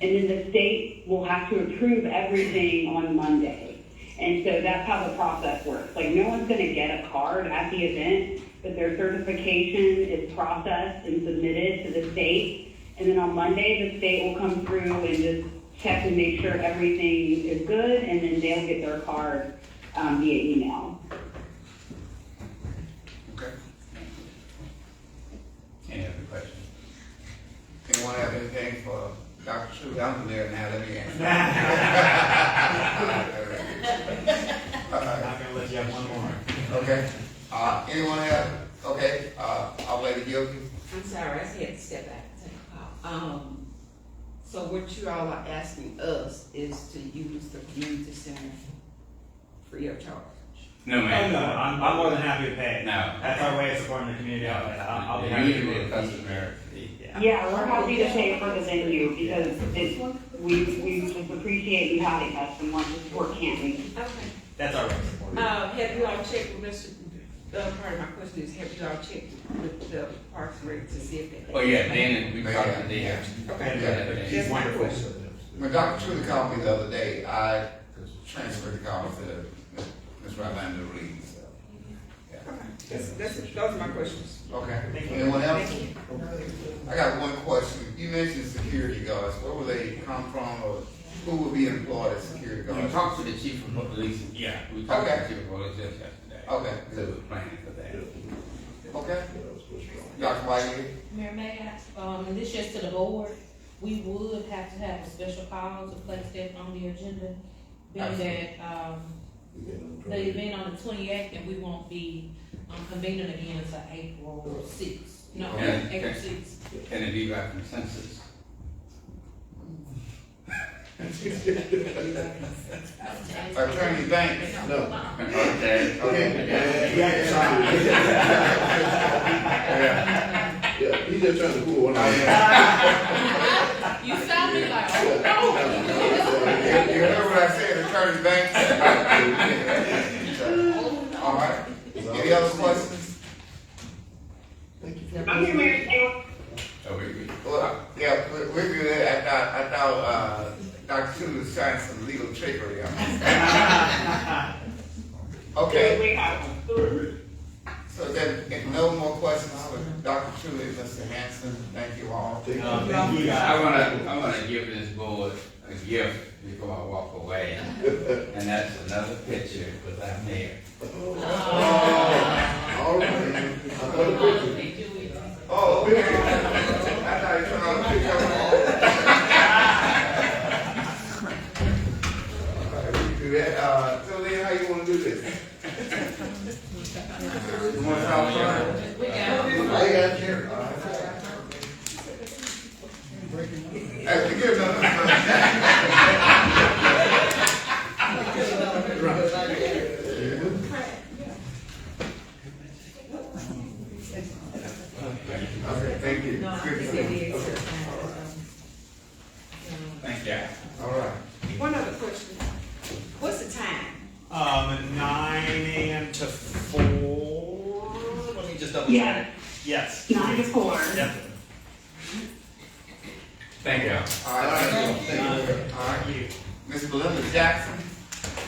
And then the state will have to approve everything on Monday. And so that's how the process works. Like, no one's gonna get a card at the event, but their certification is processed and submitted to the state. And then on Monday, the state will come through and just check and make sure everything is good, and then they'll get their card via email. Okay. Any other questions? Anyone have anything for Dr. True? I'm there now, let me answer. I'm not gonna let you have one more. Okay. Anyone have, I'll let it give you. I'm sorry, I just had to step back and take a call. So what you all are asking us is to use the community center free of charge? No, ma'am. Oh, no, I'm more than happy to pay. No. That's our way of supporting the community outlet. I'll be happy to Usually do a it. customer fee. Yeah, we're happy to pay for the venue because we just appreciate you having us and want to support Canton. Okay. That's our way of supporting. Have you all checked with Mr., part of my question is, have you all checked with the Parks and Rec to see if they? Oh, yeah, Dan, we talked to Dan. Okay. She's wonderful. When Dr. True called me the other day, I transferred the call to Ms. Rolanda Reed. Those are my questions. Okay. Anyone else? I got one question. You mentioned security guards. Where will they come from, or who will be employed as security We guards? talked to the chief of police. Yeah, we talked to the chief of police just yesterday. Okay. So we're planning for that. Okay. Dr. Whiteley? Mayor, may I ask, and this just to the board, we would have to have a special call to place that on the agenda, being that, the event on the 28th, and we won't be convening again until April 6th. No, Can- take your can- seats. Can it be by consensus? Attorney Banks? No. Okay. Yeah, he's just trying to pull one out. You sounded like, oh, You heard what I said, Attorney Banks? All right. Any other questions? I'm here, Mayor Taylor. Oh, we, Well, yeah, we're good. I thought, Dr. Sue was trying some legal trickery on us. Okay. So then, if no more questions for Dr. Truly, Mr. Hanson, thank you all. Thank you. I wanna give this board a gift before I walk away, and that's another picture with our mayor. All right. Oh, okay. I thought you were going to pick up. All right, we can do that. So then, how you want to do this? You want to talk first? we got I got you. Hey, give them Okay, thank you. No, I Good think to they see you. did. Thank you. All right. One other question. What's the time? 9 a.m. to 4. Let me just double Yeah. check. Yes. 9 to 4. Yep. Thank you. All right, thank you. All right. Ms. Belinda Jackson.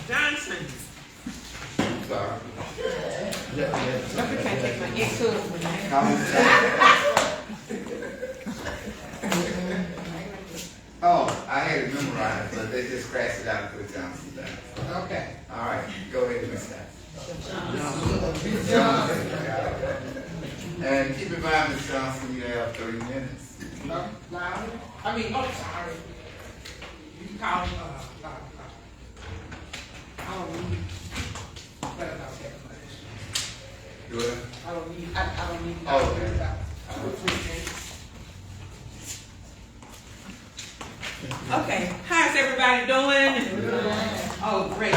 Johnson. Sorry. Look, I can't take my ex-husband. Oh, I had it memorized, but they just scratched it out and put Johnson down. Okay. All right, go ahead, Ms. Jackson. And keep in mind, Ms. Johnson, you have 3 minutes. Loud. I mean, oh, sorry. You can call, I don't need, what about that much? Do it. I don't need, I don't need. Oh, okay. About 2 or 3 minutes. Okay, how's everybody doing? Oh, great.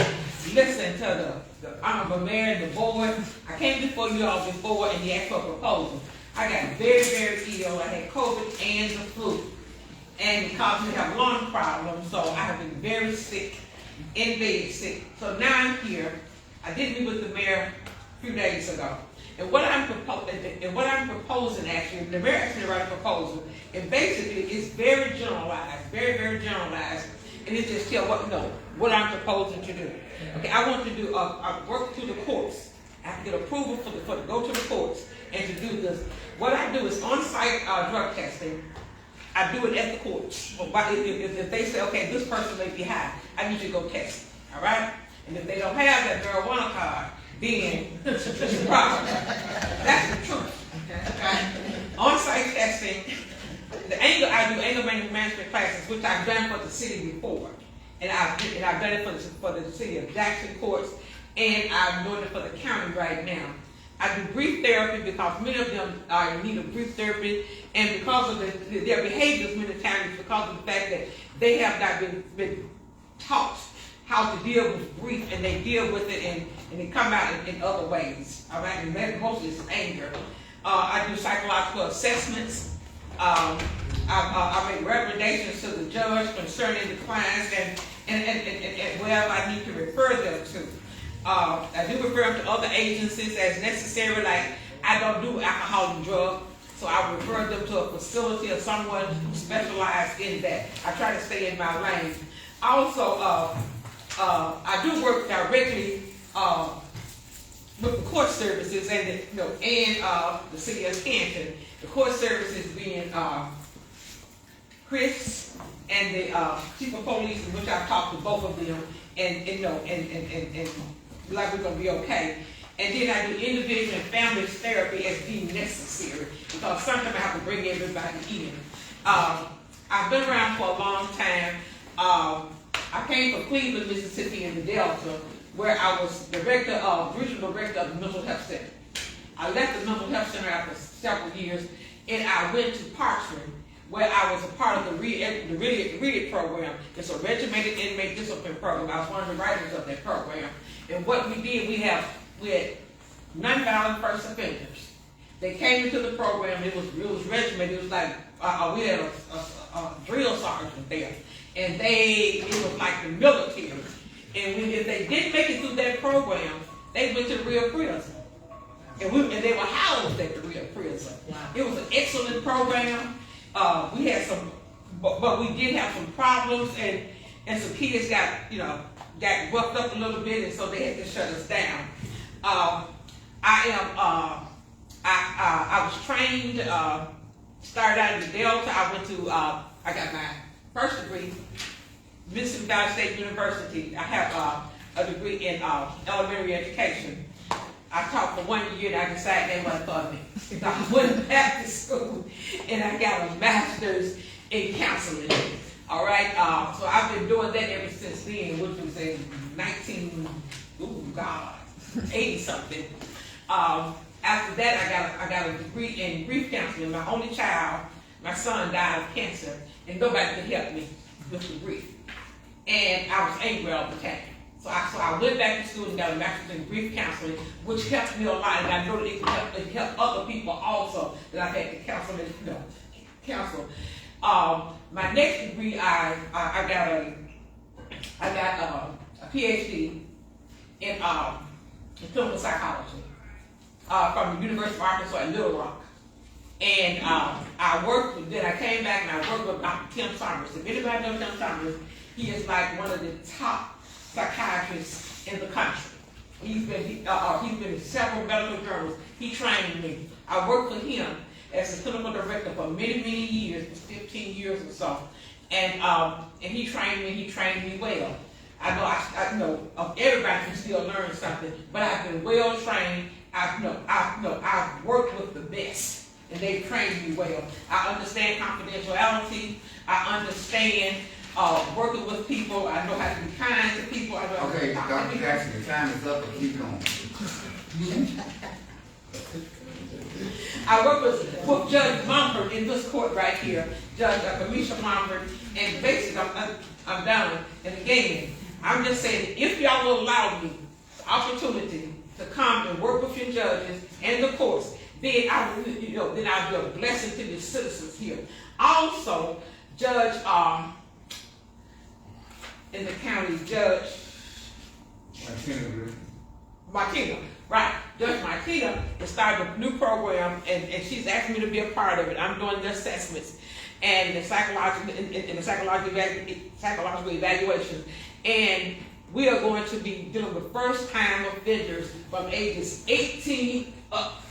Listen to the honorable mayor and the board. I came before you all before and you asked for a proposal. I got very, very ill. I had COVID and the flu. And it caused me to have lung problems, so I have been very sick, in bed sick. So now I'm here. I did meet with the mayor a few days ago. And what I'm proposing actually, the mayor asked me to write a proposal, and basically it's very generalized, very, very generalized, and it just tells what I'm proposing to do. Okay, I want to do work through the courts. I have to get approval to go to the courts and to do this. What I do is on-site drug testing. I do it at the courts. If they say, okay, this person may be high, I need you to go test it, all right? And if they don't have that marijuana card, then it's a problem. That's the truth. Okay? On-site testing, I do anger management classes, which I've done for the city before. And I've done it for the city of Jackson courts, and I'm doing it for the county right now. I do brief therapy because many of them are in need of brief therapy, and because of their behaviors many times, because of the fact that they have not been taught how to deal with grief, and they deal with it and they come out in other ways. All right, and that mostly is anger. I do psychological assessments. I make recommendations to the judge concerning the clients and wherever I need to refer them to. I do refer them to other agencies as necessary, like I don't do alcohol and drugs, so I refer them to a facility or someone who specializes in that. I try to stay in my lane. Also, I do work directly with the court services and the city of Canton. The court services being Chris and the chief of police, in which I've talked to both of them, and like we're gonna be okay. And then I do individual and family therapy as being necessary, because sometimes I have to bring everybody in. I've been around for a long time. I came from Cleveland, Mississippi in the Delta, where I was regional director of the mental health center. I left the mental health center after several years, and I went to Parchman, where I was a part of the READ program. It's a regimented inmate discipline program. I was one of the writers of that program. And what we did, we had nonviolent first offenders. They came into the program. It was regimented. It was like we had a drill sergeant there, and it was like the military. And if they didn't make it through that program, they went to the real prison. And they were housed at the real prison. Wow. It was an excellent program. We had some, but we did have some problems, and some kids got roughed up a little bit, and so they had to shut us down. I was trained, started out in the Delta. I went to, I got my first degree, Mississippi Valley State University. I have a degree in elementary education. I taught for 1 year, and I decided they wasn't for me. So I went back to school, and I got a master's in counseling. All right, so I've been doing that ever since then, which was in 80 something. After that, I got a degree in grief counseling. My only child, my son, died of cancer, and nobody could help me with the grief. And I was angry all the time. So I went back to school and got a master's in grief counseling, which helped me a lot, and I know that it can help other people also that I've had to counsel. My next degree, I got a PhD in clinical psychology from the University of Arkansas in Little Rock. And then I came back and I worked with Dr. Tim Summers. If anybody knows Tim Summers, he is like one of the top psychiatrists in the country. He's been in several medical journals. He trained me. I worked with him as a clinical director for many, many years, 15 years or so. And he trained me well. I know everybody can still learn something, but I've been well trained. I've worked with the best, and they've trained me well. I understand confidentiality. I understand working with people. I know how to be kind to people. Okay, Dr. Jackson, the time is up, but keep going. I work with Judge Mumford in this court right here, Judge Kamisha Mumford, and basically I'm done. And again, I'm just saying, if y'all will allow me the opportunity to come and work with your judges and the courts, then I'll be a blessing to the citizens here. Also, Judge in the county, Judge Martina, right? Judge Martina has started a new program, and she's asked me to be a part of it. I'm doing the assessments and the psychological evaluations, and we are going to be dealing with first-time offenders from ages 18 up.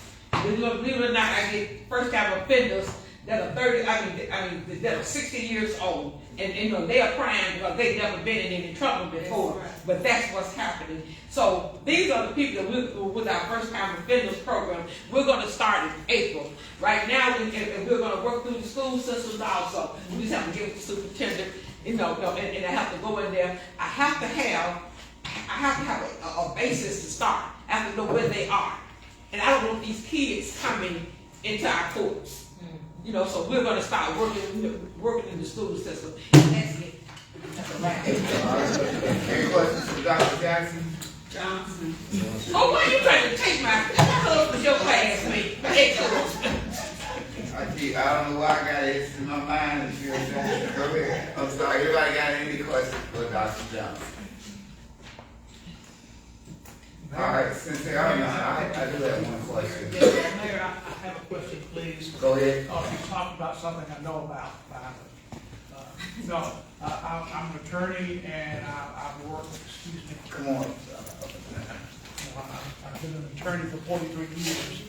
Believe it or not, I get first-time offenders that are that are 60 years old, and they are crying because they've never been in any trouble before. But that's what's happening. So these are the people that with our first-time offenders program. We're going to start in April. Right now, and we're going to work through the school systems also. We just have to get with the superintendent, and I have to go in there. I have to have a basis to start. I have to know where they are, and I don't want these kids coming into our courts. So we're going to start working in the school system. And that's it. That's a wrap. Any questions for Dr. Jackson? Johnson. Oh, why are you trying to take my husband, your classmate? I don't know why I got it in my mind. Go ahead. I'm sorry. Everybody got any questions for Dr. Johnson? All right, since they are not, I do have one question. Mayor, I have a question, please. Go ahead. You talked about something I know about. I'm an attorney, and I've worked, Come on. I've been an attorney for 43 years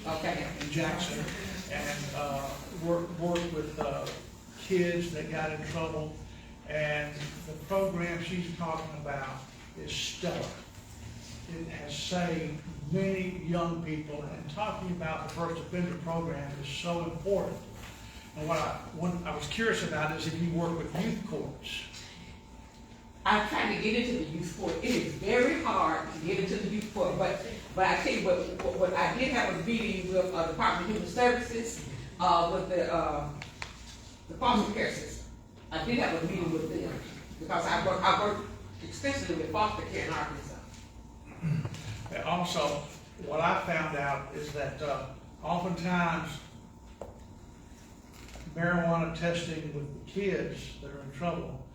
in Jackson, and worked with kids that got in trouble, and the program she's talking about is stellar. It has saved many young people, and talking about the first offender program is so important. And what I was curious about is if you work with youth courts. I'm trying to get into the youth sport. It is very hard to get into the youth sport, but I tell you what I did have a meeting with Department of Human Services, with the foster care system. I did have a meeting with them because I work extensively with foster care in Arkansas. And also, what I found out is that oftentimes marijuana testing with the kids that are in trouble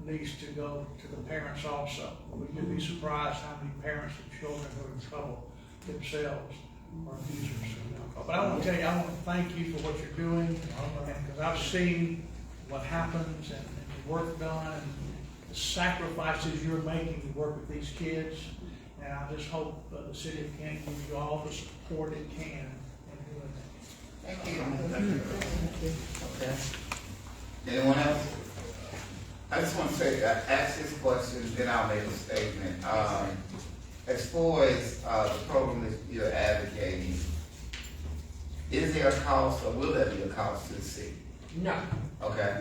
needs to go to the parents also. You'd be surprised how many parents of children who are in trouble themselves are abusers of alcohol. But I want to tell you, I want to thank you for what you're doing, because I've seen what happens and the work done and the sacrifices you're making to work with these kids. And I just hope the city of Canton gives you all the support it can in doing that. Thank you. Okay. Anyone else? I just want to say, ask this question, then I'll make a statement. As far as the program that you're advocating, is there a cost or will there be a cost to the city? No. Okay.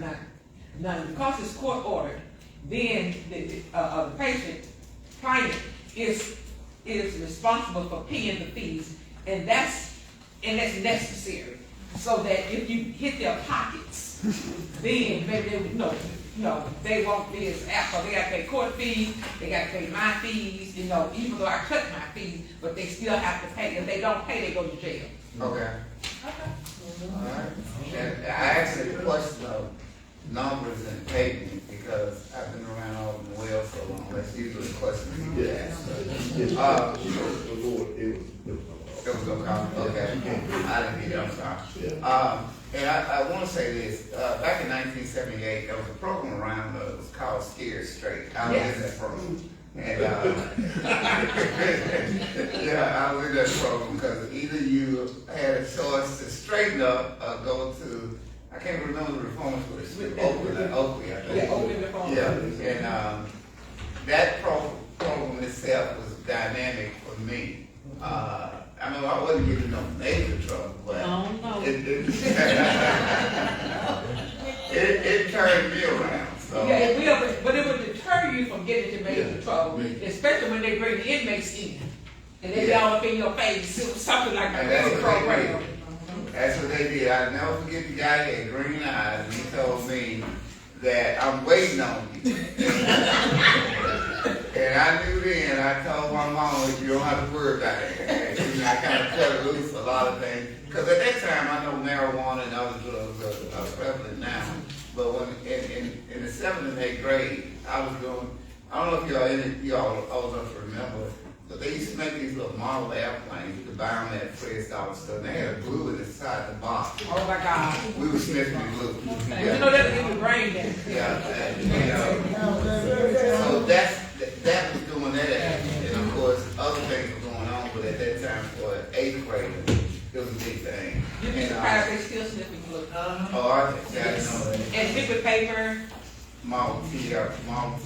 None. Because it's court ordered, then the patient, client is responsible for paying the fees, and that's necessary, so that if you hit their pockets, then maybe they would they won't be as apt, they got to pay court fees, they got to pay my fees, even though I cut my fees, but they still have to pay. If they don't pay, they go to jail. Okay. All right. And I asked the question of numbers and payment because I've been around all the well so long. That's usually the question you get asked. It was no comment. Okay. I didn't get it. I'm sorry. And I want to say this. Back in 1978, there was a program around that was called Scared Straight. I was in that program. And yeah, I was in that program because either you had a choice to straighten up or go to, I can't remember the reformers, but it's Oakley, I think. Yeah, Oakley reformers. Yeah, and that program itself was dynamic for me. I mean, I wasn't getting no major trouble, but it turned me around. So. Yeah, it will, but it would deter you from getting into major trouble, especially when they bring the inmates in and they be all up in your face, something like a real program. That's what they did. I'll never forget the guy that had green eyes, and he told me that I'm waiting on you. And I knew then, I told my mom, you don't have to worry about it. And I kind of cut loose a lot of things. Because at that time, I know marijuana and other drugs are prevalent now. But when in the 7th and 8th grade, I was doing, I don't know if y'all old enough to remember, but they used to make these little model airplanes. You could buy them at Fred's Dollar Store. And they had glue inside the box. Oh my God. We were sniffing the glue. Yeah. You know that'll give you brain damage. Yeah. So that was doing that. And of course, other things were going on. But at that time, for an 8th grader, it was a big thing. You'd be surprised they still sniffing glue. Oh, I think that's and liquid paper. Model T cards and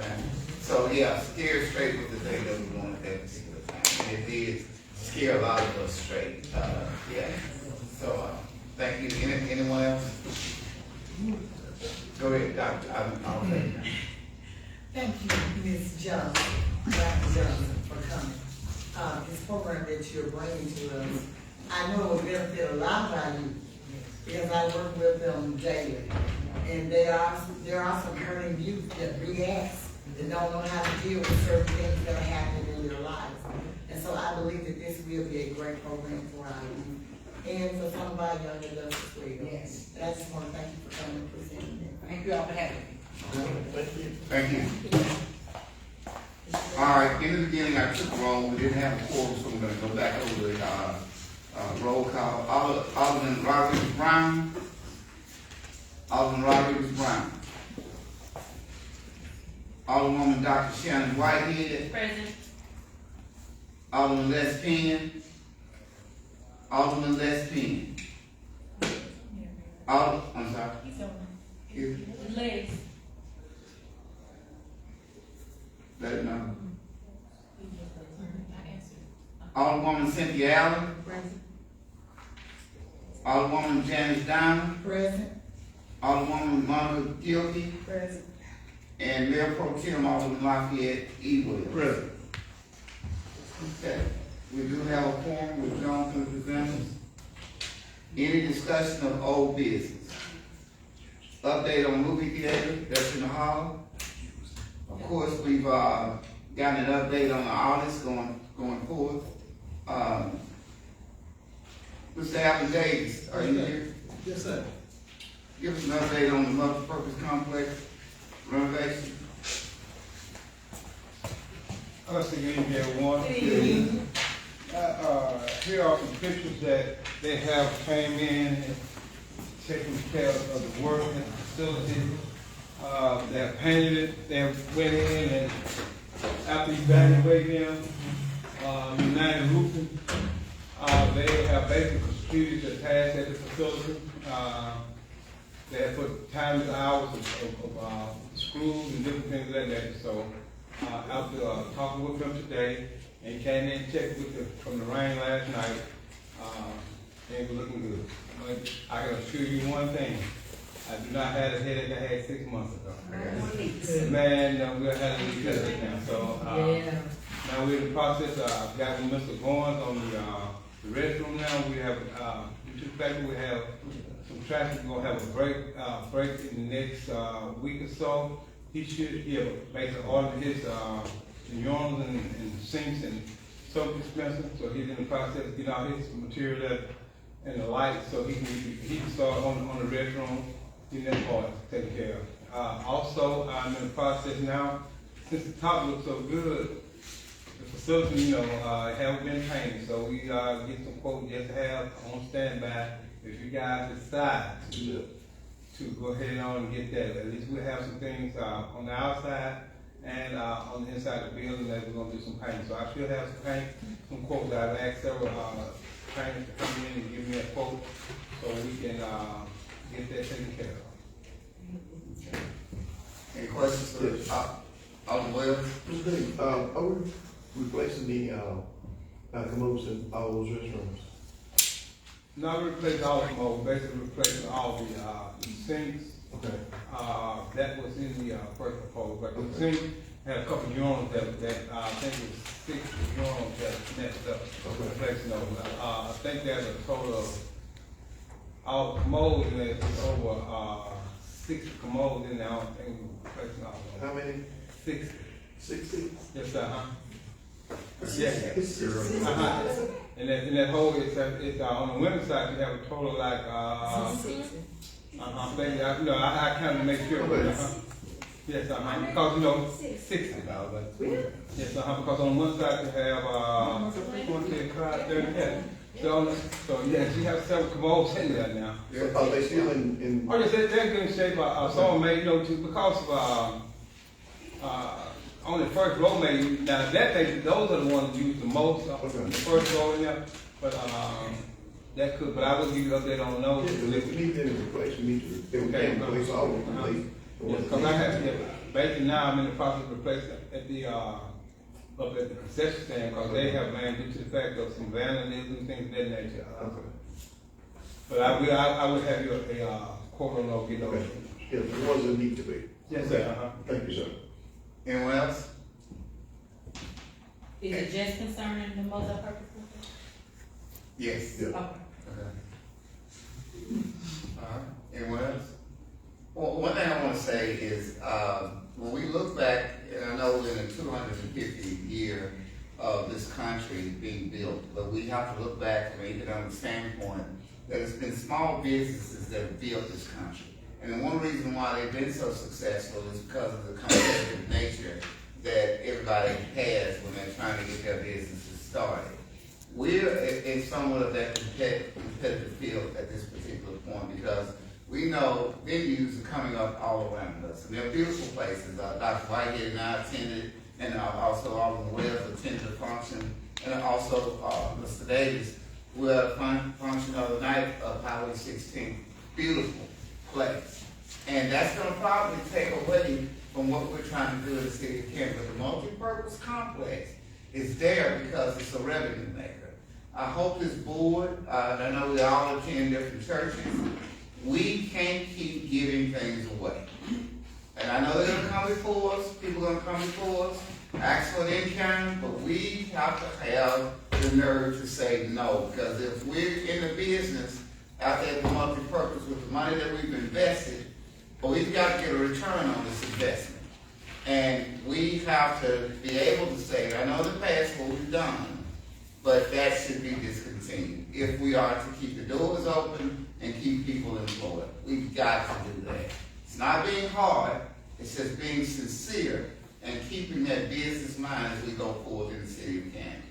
things. So yeah, Scared Straight was the thing that we wanted at that particular time. And it did scare a lot of us straight. Yeah. So thank you. Anyone else? Go ahead, Doctor. I'll take that. Thank you, Ms. Johnson, Dr. Johnson, for coming. This program that you're bringing to us, I know it will benefit a lot of our youth because I work with them daily. And there are some hurting youth that react and don't know how to deal with certain things that are happening in their lives. And so I believe that this will be a great program for our youth and for some of our young adults as well. Yes. And I just want to thank you for coming and presenting it. Thank you all for having me. Thank you. All right, in the beginning, I took wrong. We didn't have a quorum, so I'm going to go back over the roll call. Alderman Rodriguez Brown. Alderman Rodriguez Brown. Alderwoman Dr. Shannon Whitehead. Present. Alderman Les Penn. Alderman Les Penn. I'm sorry. He's on. Here. Legs. Let it know. Alderwoman Cynthia Allen. Present. Alderwoman Janice Diamond. Present. Alderwoman Monica Gilkey. Present. And Mayor Pro Tem Alderman Lafayette E. Williams. Present. Okay, we do have a quorum with John for the presenters. Any discussion of old business? Update on movie theater, that's in the hall. Of course, we've, gotten an update on the audits going forth. Mr. Alvin Davis, are you here? Yes, sir. Give us an update on the multipurpose complex renovation. Good evening, everyone. Here are some pictures that they have came in and taken care of the work in the facility. They have painted it, they went in and after evaluating them, United Roofing, they have basically completed the task at the facility. They have put time and hours of screws and different things like that. So after talking with them today and came in and checked with them from the rain last night, they were looking good. But I can assure you one thing. I do not have a headache I had 6 months ago. Man, we're having a headache now. So now we're in the process. I've got with Mr. Goins on the restroom now. We have, we have some traffic. We're gonna have a break in the next week or so. He should basically order his urinals and sinks and soap dispensers. So he's in the process of getting all his material and the lights, so he can start on the restroom. Getting that part taken care of. Also, I'm in the process now. Since the top looks so good, the facility, haven't been painted, so we get some quotes just to have on standby if you guys decide to go ahead on and get that. At least we'll have some things on the outside and on the inside of the building that we're gonna do some painting. So I should have some paint, some quotes. I've asked several painters to come in and give me a quote so we can get that taken care of. Any questions for Alderman Wells? Mr. Dave, are we replacing the commodes in all those restrooms? Not replace all of them, we're basically replacing all the sinks. Okay. That was in the first proposal, but the sink had a couple of urinals that I think it was 6 urinals that messed up. Okay. Replacing those. I think there's a total of all the commodes in there is over 60 commodes in there. I don't think we're replacing all of them. How many? 60. 60? Yes, sir. Yeah. And that whole it's on the women's side you have a total of like I kind of make sure. Yes, because 60. Yes, because on one side you have 30. So yes, you have several commodes in there now. Are they still in? Oh yes, they're in good shape. Someone made because of on the first row maybe, now that those are the ones used the most, the first row in there, but that could, but I would give you an update on those. If we need any replace, we need to replace all of them. Because I have, basically now I'm in the process of replacing at the, up at the concession stand, because they have ran due to the fact of some vandalism and things of that nature. But I would have you a quote on those, get those. Yeah, the ones that need to be. Yes, sir. Thank you, sir. Anyone else? Is it just concerning the multi-purpose? Yes. Yeah. Okay. Anyone else? Well, one thing I want to say is, when we look back, and I know in the 250th year of this country being built, but we have to look back from an economic standpoint that it's been small businesses that have built this country. And one reason why they've been so successful is because of the competitive nature that everybody has when they're trying to get their businesses started. We're in somewhat of that competitive field at this particular point because we know venues are coming up all around us. And they're beautiful places. Dr. Whitehead and I attended, and also Alderman Wells attended the function, and also Mr. Davis, who had a function the other night of Highway 16. Beautiful place. And that's going to probably take away from what we're trying to do in the city of Canton. But the multi-purpose complex is there because it's a revenue maker. I hope this board, and I know we all attend different churches, we can't keep giving things away. And I know they're gonna come before us, people are gonna come before us, ask for an in-kind, but we have to have the nerve to say no, because if we're in the business out there for multi-purpose with the money that we've invested, but we've got to get a return on this investment. And we have to be able to say, I know in the past what we've done, but that should be discontinued if we are to keep the doors open and keep people employed. We've got to do that. It's not being hard, it's just being sincere and keeping that business mind as we go forward in the city of Canton.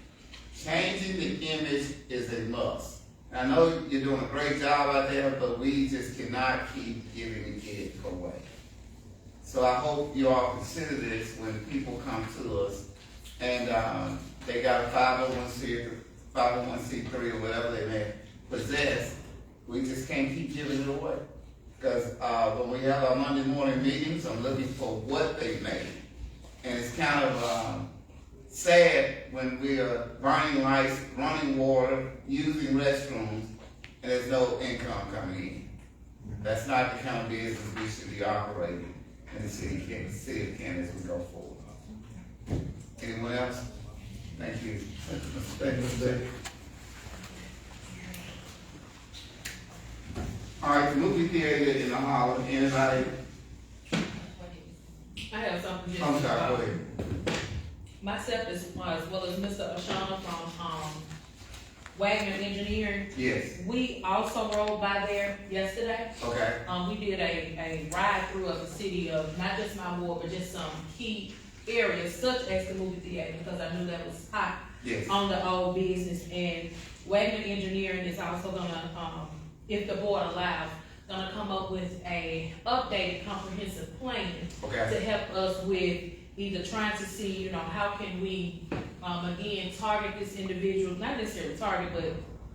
Changing the image is a must. And I know you're doing a great job out there, but we just cannot keep giving the kids away. So I hope you all consider this when people come to us and they got a 501c3 or whatever they may possess. We just can't keep giving it away. Because when we have our Monday morning meetings, I'm looking for what they made. And it's kind of sad when we are burning lights, running water, using restrooms, and there's no income coming in. That's not the kind of business we should be operating in the city of Canton as we go forward. Anyone else? Thank you. Thank you, Mr. Davis. All right, the movie theater in the hall, anybody? I have something just. I'm sorry, go ahead. Myself as well as Mr. Ashana from, Wagner Engineering. Yes. We also rode by there yesterday. Okay. We did a ride through of the city of not just my ward, but just some key areas such as the movie theater, because I knew that was hot. Yes. On the old business. And Wagner Engineering is also gonna, if the board allows, gonna come up with a updated comprehensive plan Okay. to help us with either trying to see, how can we, again, target this individual, not necessarily target, but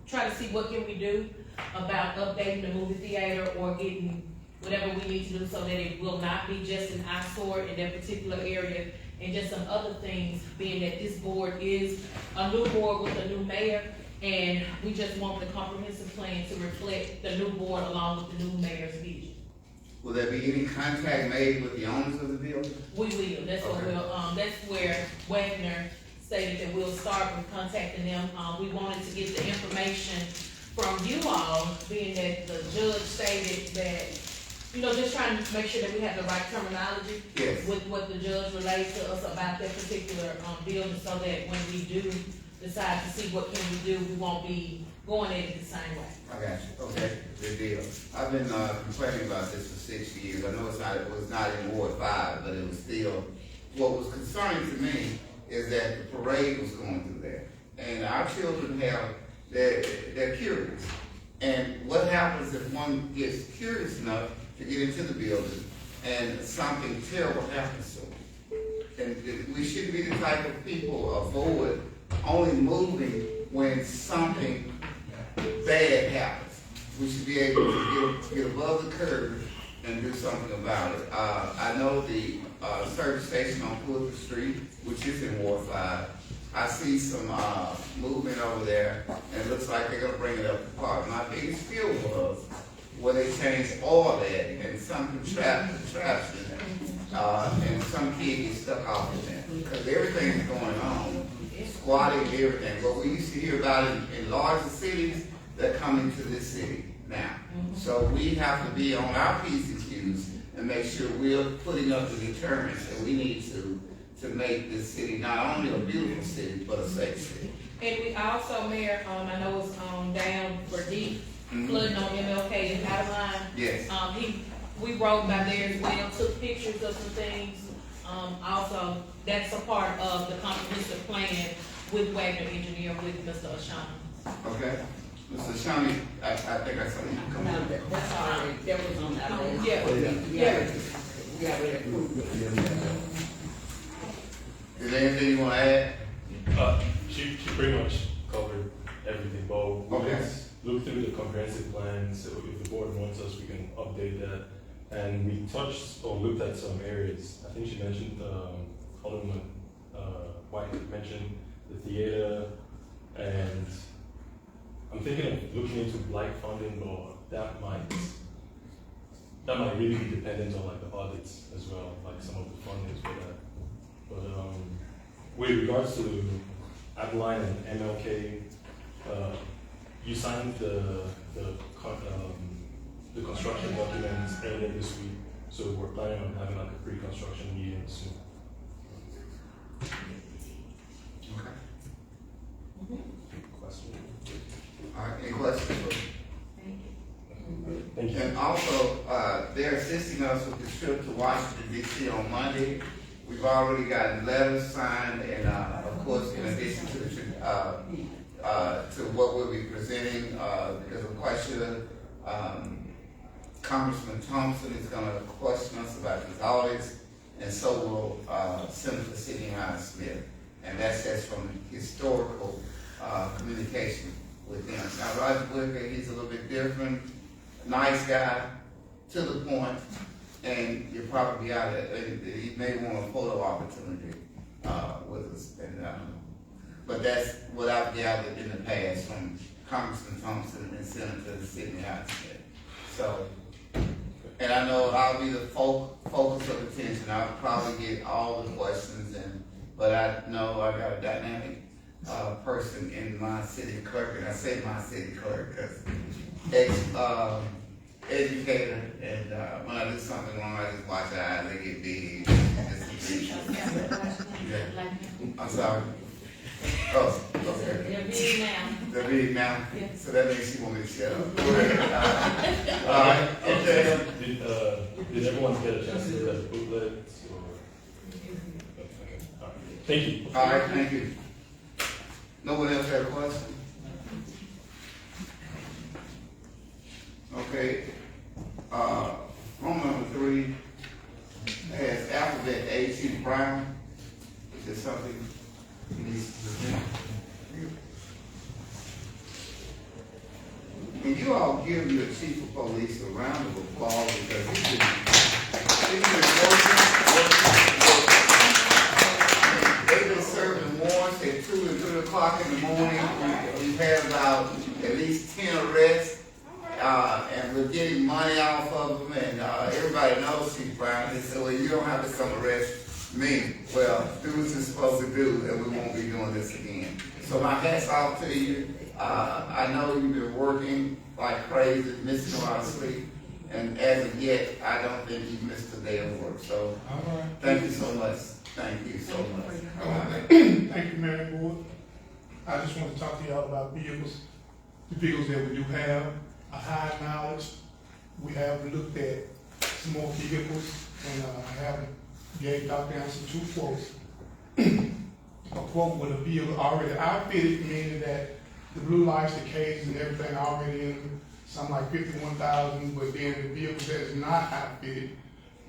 try to see what can we do about updating the movie theater or getting whatever we need to do so that it will not be just an eyesore in that particular area, and just some other things, being that this board is a new board with a new mayor, and we just want the comprehensive plan to reflect the new board along with the new mayor's vision. Will there be any contact made with the owners of the building? We will, that's what Okay. that's where Wagner stated that we'll start with contacting them. We wanted to get the information from you all, being that the judge stated that, just trying to make sure that we have the right terminology. Yes. With what the judge relayed to us about that particular, building, so that when we do decide to see what can we do, we won't be going at it the same way. I got you. Okay, good deal. I've been complaining about this for 6 years. I know it was not in Ward 5, but it was still, what was concerning to me is that the parade was going through there. And our children they're curious. And what happens if one gets curious enough to get into the building and something terrible happens to them? And we shouldn't be the type of people avoid only moving when something bad happens. We should be able to get above the curve and do something about it. I know the service station on Fulton Street, which is in Ward 5, I see some movement over there, and it looks like they're gonna bring it up to park. My biggest fear was where they changed all that, and some contraption, and some kid gets stuck off of that. Because everything is going on, squatting and everything. But we used to hear about it in larger cities that come into this city now. So we have to be on our P's and Q's and make sure we're putting up the deterrents that we need to make this city not only a beautiful city, but a safe city. And we also, Mayor, I know it's down for deep flooding on MLK and Adeline. Yes. We rode by there as well, took pictures of some things. Also, that's a part of the comprehensive plan with Wagner Engineer with Mr. Ashana. Okay. Mr. Shani, I think I saw you come No, in. that's already, that was on that list. Yeah. We already approved it. Is there anything you want to add? She pretty much covered everything, but we'll Okay. look through the comprehensive plan, so if the board wants us, we can update that. And we touched or looked at some areas. I think she mentioned, Alderman White mentioned the theater, and I'm thinking of looking into blight funding, but that that might really be dependent on like the audits as well, like some of the fundings for that. But with regards to Adeline and MLK, you signed the construction documents earlier this week, so we're planning on having like a pre-construction meeting soon. Okay. Question? All right, any questions? Thank you. And also, they're assisting us with the trip to Washington DC on Monday. We've already gotten letters signed, and of course, in addition to what we'll be presenting, because I'm quite sure Congressman Thompson is going to question us about these audits, and so will Senator Sidney Ryan Smith, and that's just from historical communication with them. Now, Roger Wicker, he's a little bit different. Nice guy, to the point, and you'll probably be out of it. He may want a photo opportunity with us. And, but that's what I've gathered in the past from Congressman Thompson and Senator Sidney Smith. So, and I know I'll be the focus of attention. I'll probably get all the questions, but I know I got a dynamic person in my city clerk, and I say my city clerk because educator, and when I do something wrong, I just watch the eyes, they get big. Yeah. I'm sorry. Oh, okay. They're big now. They're big now? Yeah. So that means she want me to shut up. All right, okay. Did everyone get a chance to look at the booklets? Okay. All right. Thank you. All right, thank you. No one else had a question? Okay. Room number 3 has alphabet A, Chief Brown. Is there something he needs to present? Can you all give your chief of police a round of applause because he's been working. They've been serving warrants at 2 and 3 o'clock in the morning. We've had about at least 10 arrests. And we're getting money off of them, and everybody knows Chief Brown. They said, well, you don't have to come arrest me. Well, do what you're supposed to do, and we won't be doing this again. So my hat's off to you. I know you've been working like crazy, missing a lot of sleep, and as of yet, I don't think you've missed a day of work. So thank you so much. Thank you so much. Thank you, Mayor and Board. I just want to talk to y'all about vehicles, the vehicles that we do have. A high knowledge. We have looked at some more vehicles, and I have gave Dr. Anderson 2 quotes. A quote with a vehicle already outfitted, meaning that the blue lights, the cages, and everything already in them, something like $51,000. But then the vehicle that is not outfitted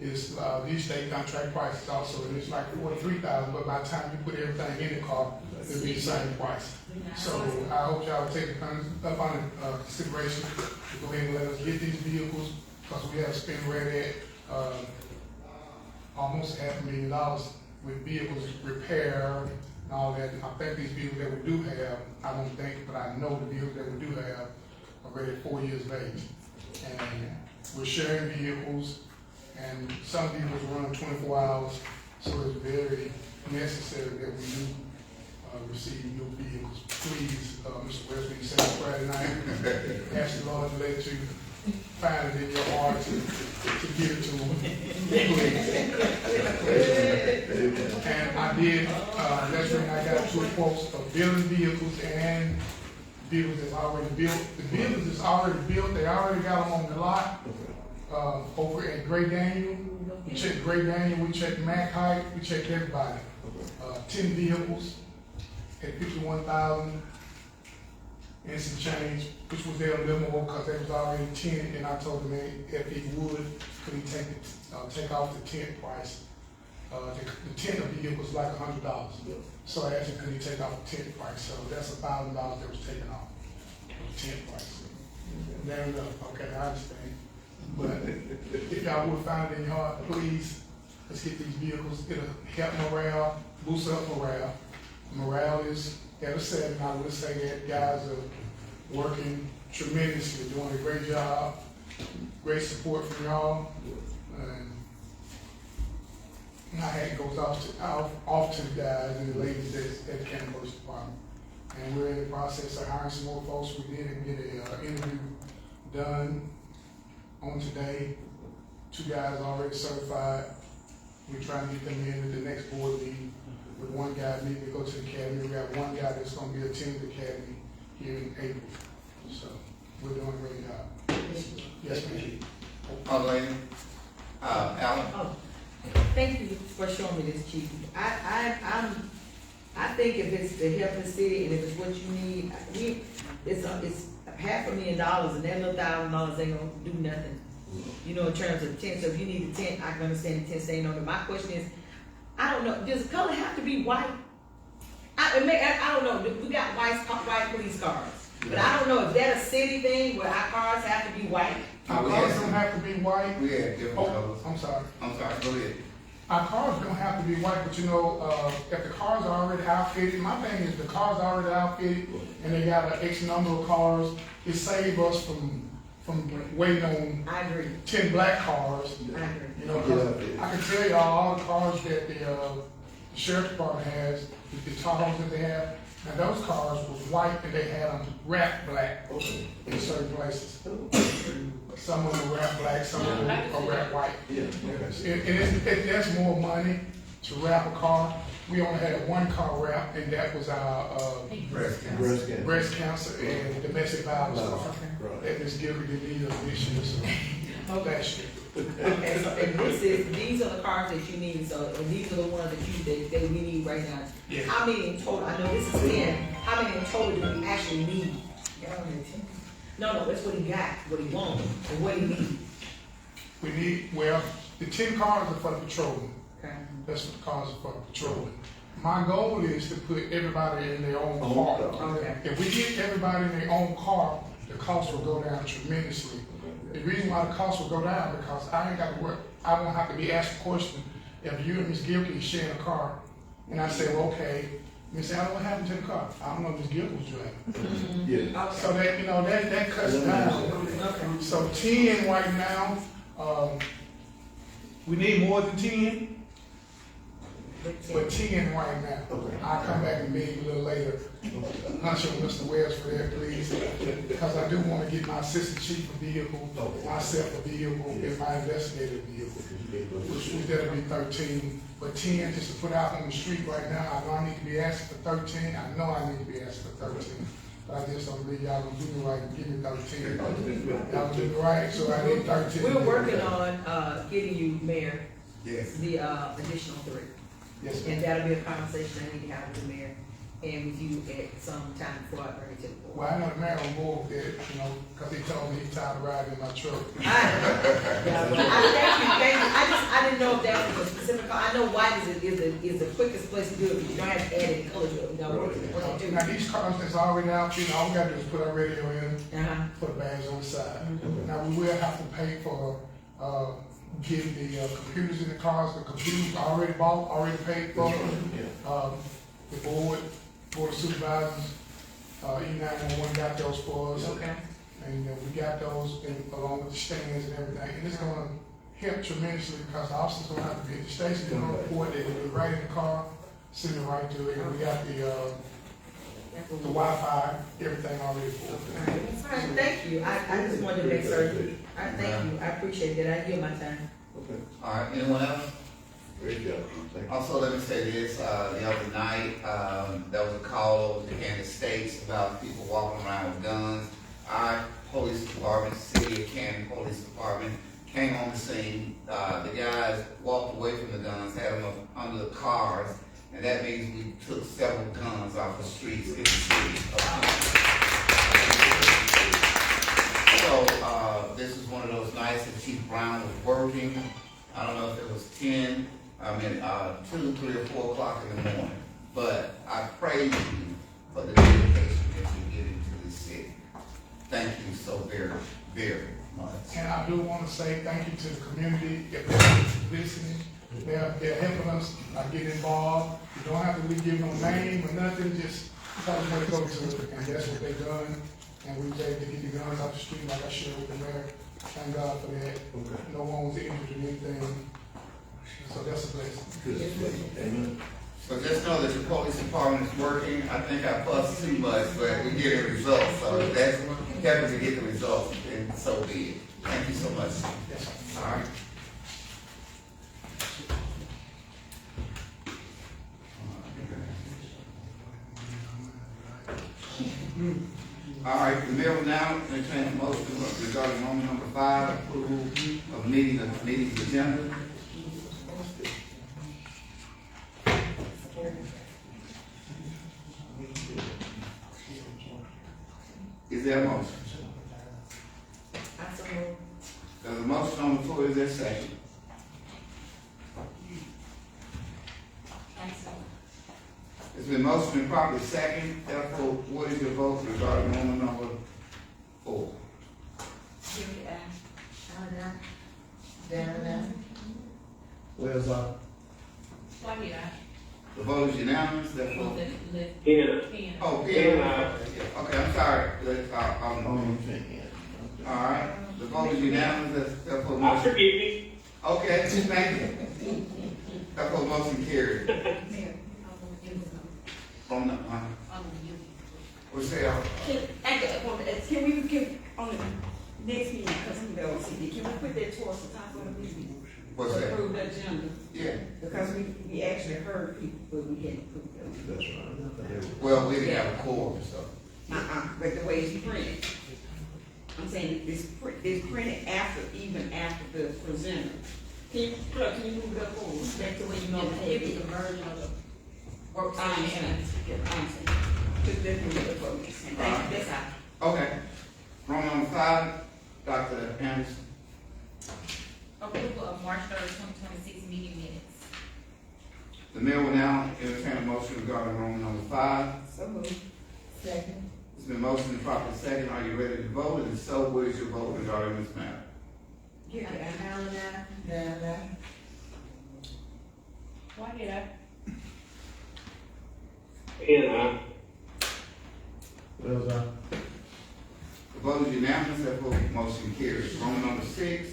is these state contract prices also, and it's like $43,000. But by the time you put everything in the car, it'll be the same price. So I hope y'all take it up on consideration to go ahead and let us get these vehicles, because we have spent right at almost $500,000 with vehicles repair and all that. I think these vehicles that we do have, I don't think, but I know the vehicles that we do have are already 4 years of age. And we're sharing vehicles, and some vehicles run 24 hours, so it's very necessary that we do receive new vehicles. Please, Mr. West, when you say Friday night, ask the Lord to let you find it in your heart to give it to them. And I did, yesterday I got 2 quotes of building vehicles and vehicles that's already built. The vehicles that's already built, they already got them on the lot. Over at Great Daniel, we checked Great Daniel, we checked Mac Height, we checked everybody. 10 vehicles at $51,000 and some change, which was there a little more because there was already 10, and I told him if he would, could he take off the tent price. The tent of the vehicle was like $100. So I asked him, could he take off the tent price? So that's $1,000 that was taken off the tent price. There we go. Okay, I understand. But if y'all would find it in your heart, please, let's get these vehicles. It'll help morale, boost up morale. Morale is at a 7. I would say that guys are working tremendously, doing a great job. great support from y'all. And my hat goes off to the guys and the ladies at the Canton Police Department. And we're in the process of hiring some more folks. We did get an interview done on today. 2 guys already certified. We're trying to get them in at the next board meeting. With 1 guy needing to go to the academy. We got 1 guy that's going to be attending the academy here in April. So we're doing a great job. Yes, ma'am. All right. Alan? Oh, thank you for showing me this, Chief. I think if it's to help the city and if it's what you need, it's $500,000 and that little $1,000 ain't gonna do nothing. You know, in terms of tent. So if you need a tent, I can understand the tent staying on it. My question is, I don't know, does the color have to be white? I don't know. We got white police cars, but I don't know, is that a city thing where our cars have to be white? Our cars don't have to be white. We have different colors. I'm sorry. Go ahead. Our cars don't have to be white, but you know, if the cars are already outfitted, my thing is the cars are already outfitted and they got an X number of cars, it saves us from waiting on 10 black cars. I agree. You know, 'cause I can tell you all the cars that the sheriff's department has, the Tahoes that they have, and those cars was white and they had them wrapped black in certain places. Some of them are wrapped black, some of them are wrapped white. And that's more money to wrap a car. We only had 1 car wrap, and that was our breast cancer and domestic violence car. That Ms. Gilbert did need a mission last year. Okay, so, and these are the cars that you need, so, and these are the ones that we need right now. Yeah. How many in total? I know this is 10. How many in total do we actually need? No, that's what he got, what he wants, and what he needs. We need, well, the 10 cars are for the patrolling. Okay. That's what the cars are for, patrolling. My goal is to put everybody in their own car. Okay. If we get everybody in their own car, the cost will go down tremendously. The reason why the cost will go down because I ain't got to work. I won't have to be asked a question if you and Ms. Gilkey is sharing a car, and I say, well, okay, Ms. Allen, what happened to the car? I don't know, Ms. Gilkey was driving. Yeah. So that, you know, that cuts down. So 10 right now, we need more than 10, but 10 right now. I'll come back and beg a little later. Hush on Mr. Wells for that, please, because I do want to get my assistant chief a vehicle, myself a vehicle, and my investigator a vehicle, which that'll be 13. But 10 just to put out on the street right now, I know I need to be asking for 13. I know I need to be asking for 13. But I just don't believe y'all gonna do me right and give me 13. Y'all gonna do me right, so I need 13. We're working on getting you, Mayor, Yes. the additional 3. Yes, and that'll be a conversation I need to have with the mayor and with you at some time before I bring it to the board. Well, I know the mayor on board with that, you know, because he told me he's tired of riding in my truck. Yeah, well, thank you. I didn't know if that was a specific, I know white is the quickest place to do it, because you don't have to add any color to it, you know what to do. Now, these cars that's already out, you know, all we gotta do is put our radio in, Uh-huh. put the bags on the side. Now, we will have to pay for, getting the computers in the cars. The computers are already bought, already paid for. The board of supervisors, E911 got those for us. Okay. And we got those along with the stands and everything. And it's gonna help tremendously because the officers don't have to be at the station. They're gonna report, they can be right in the car, send it right to it. And we got the Wi-Fi, everything already for it. All right, thank you. I just wanted to make certain. All right, thank you. I appreciate that. I give my time. Okay. All right, anyone else? Great job. Thank you. Also, let me say this, the other night, there was a call over to Kansas States about people walking around with guns. Our police department, City of Canton Police Department, came on the scene. The guys walked away from the guns, had them up under the cars, and that means we took several guns off the streets in the city of Canton. So, this is one of those nights that Chief Brown was working. I don't know if it was 2, 3, or 4 o'clock in the morning. But I praise you for the dedication that you get into this city. Thank you so very, very much. And I do want to say thank you to the community, if they're listening. They're helping us get involved. You don't have to give no name or nothing, just tell them where to go to. And that's what they've done. And we were able to get the guns off the street like I shared with the mayor. Thank God for that. No one was injured or anything, so that's a blessing. Amen. So just know that the police department is working. I think I fussed too much, but we get a result. So if that's happy to get the results, and so be it. Thank you so much. All right. All right, the mayor will now entertain a motion regarding Roman number 5, approval of meeting agenda. Is there a motion? There's a motion on the floor. Is there a second? It's been motioned and properly second. Therefore, what is your vote regarding Roman number 4? Where's Why did I? The vote is unanimous. Therefore, Pen. oh, Pen. Okay, I'm sorry. All right. The vote is unanimous. Therefore, motion. Forgive me. Okay, thank you. Therefore, motion carried. On the, what's that? Can we get on the next meeting, because we don't see it, can we put that towards the top of the meeting? What's that? Approve the agenda, Yeah. because we actually heard people, but we hadn't approved them. That's right. Well, we didn't have a quorum, so. But the way it's printed, I'm saying this printed even after the presenter. Can you move it up forward, back to where you know It was the version of the work I session. understand. Just let me move it forward. Thank you, that's all. Okay. Roman number 5, Dr. Anderson. Approval of March 3rd, 2026 meeting minutes. The mayor will now entertain a motion regarding Roman number 5. So moved. Second. It's been motioned and properly second. Are you ready to vote? And if so, what is your vote regarding this matter? Why did I? Pen. Where's The vote is unanimous. Therefore, motion carries. Roman number 6.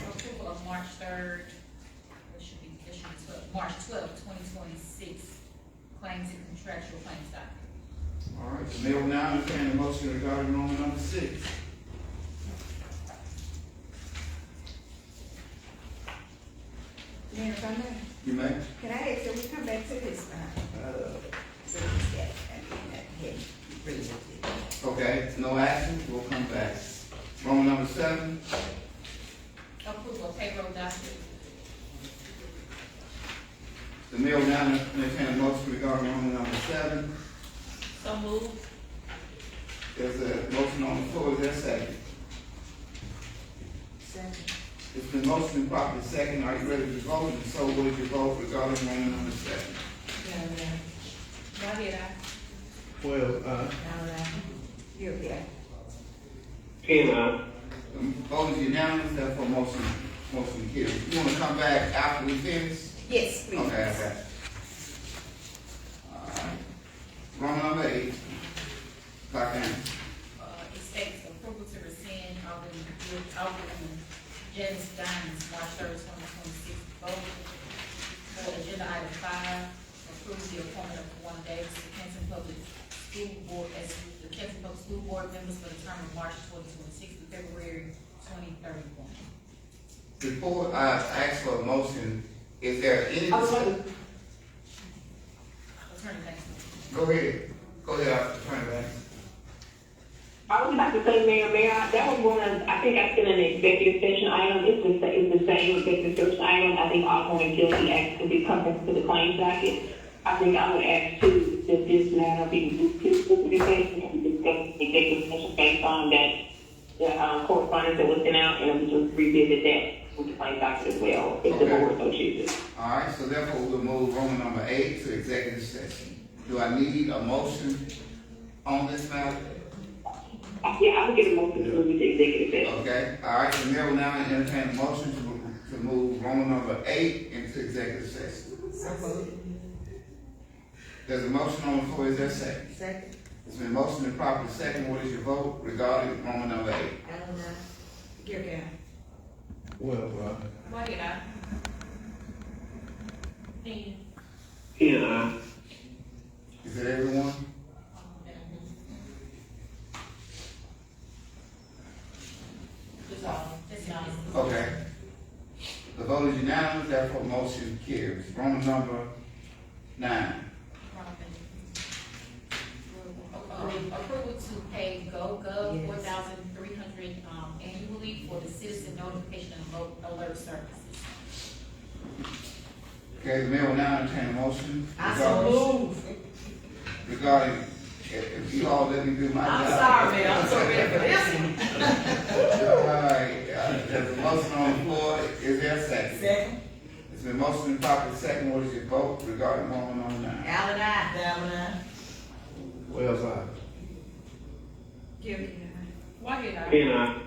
Approval of March 3rd, March 12th, 2026, claims and contractual claims document. All right. The mayor will now entertain a motion regarding Roman number 6. Mayor, if I may, You may. can I ask that we come back to this, Okay. No action. We'll come back. Roman number 7. Approval of payroll document. The mayor will now entertain a motion regarding Roman number 7. So moved. There's a motion on the floor. Is there a second? Second. It's been motioned and properly second. Are you ready to vote? And so what is your vote regarding Roman number 7? Why did I? Well, You're there. Pen. The vote is unanimous. Therefore, motion carries. You want to come back after we finish? Yes, please. Okay. All right. Roman number 8. Dr. Anderson. It states approval to rescind Alderman Janice Diamond's March 3rd, 2026 vote for agenda item 5, approve the appointment of Juan Davis to Canton Public School Board as the Canton Public School Board members for the term of March 2026 to February 2031. Before I ask for a motion, is there any? Attorney Banks. Go ahead, Attorney Banks. I would like to say, Mayor, that was one of, I think I said an executive session item. It's the same executive session item. I think Alderman Gilby asked to be coupled to the claims docket. I think I would ask too that this matter be executive session and discuss executive session based on that correspondence that was sent out, and we just revisit that with the claims docket as well, if the board so chooses. All right, so therefore we'll move Roman number 8 to executive session. Do I need a motion on this matter? Yeah, I would get a motion to move to executive session. Okay, all right, the mayor will now entertain a motion to move Roman number 8 into executive session. There's a motion on the floor. Is there a second? Second. It's been motioned and properly second. What is your vote regarding Roman number 8? Allen, Gilligan. Well, Whitehead, aye. Dean. Kent, aye. Is it everyone? That's all. That's not. Okay. The vote is unanimous, therefore motion carries. Roman number 9. Approval to pay GoGov $4,300 annually for the citizen notification and alert services. Okay, the mayor will now entertain a motion. I so move. Regarding, if you all let me do my job. I'm sorry, man, I'm so ready for this one. All right, there's a motion on the floor. Is there a second? Second. It's been motioned and properly second. What is your vote regarding Roman number 9? Allen, aye. Wells, aye. Gilligan. Whitehead, aye. Kent, aye.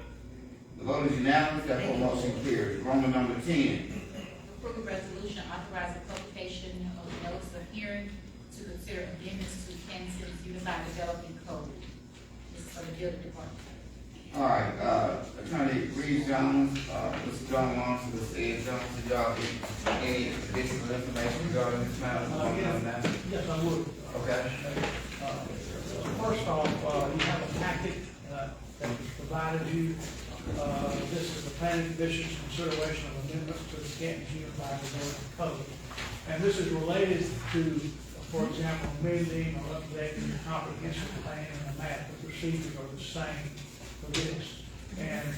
The vote is unanimous, therefore motion carries. Roman number 10. Approve a resolution authorizing publication of notice of hearing to consider amendments to Canton's Unified Development Code. This is for the building department. All right, Attorney Reeves Jones, Mr. John Lawson, Mr. Ed Jones, did y'all get any additional information regarding this matter? Yes, I would. Okay. First off, you have a packet that was provided you. This is the planning commission's consideration of amendments to the Canton Unified Development Code. And this is related to, for example, amending or updating your comprehensive plan and the map. The procedures are the same for this. And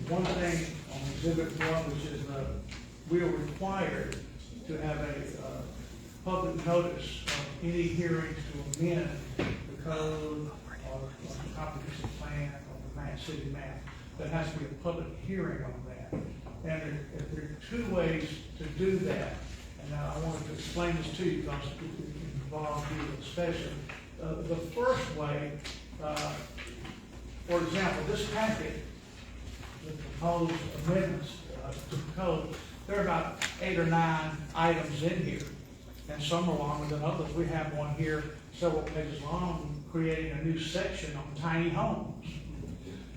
one thing on Exhibit 1, which is we are required to have a public notice of any hearings to amend the code or the comprehensive plan or the map, city map. There has to be a public hearing on that. And there are two ways to do that. And I wanted to explain this to you because it involves you especially. The first way, for example, this packet, the proposed amendments to the code, there are about 8 or 9 items in here. And some are longer than others. We have one here several pages long, creating a new section on tiny homes.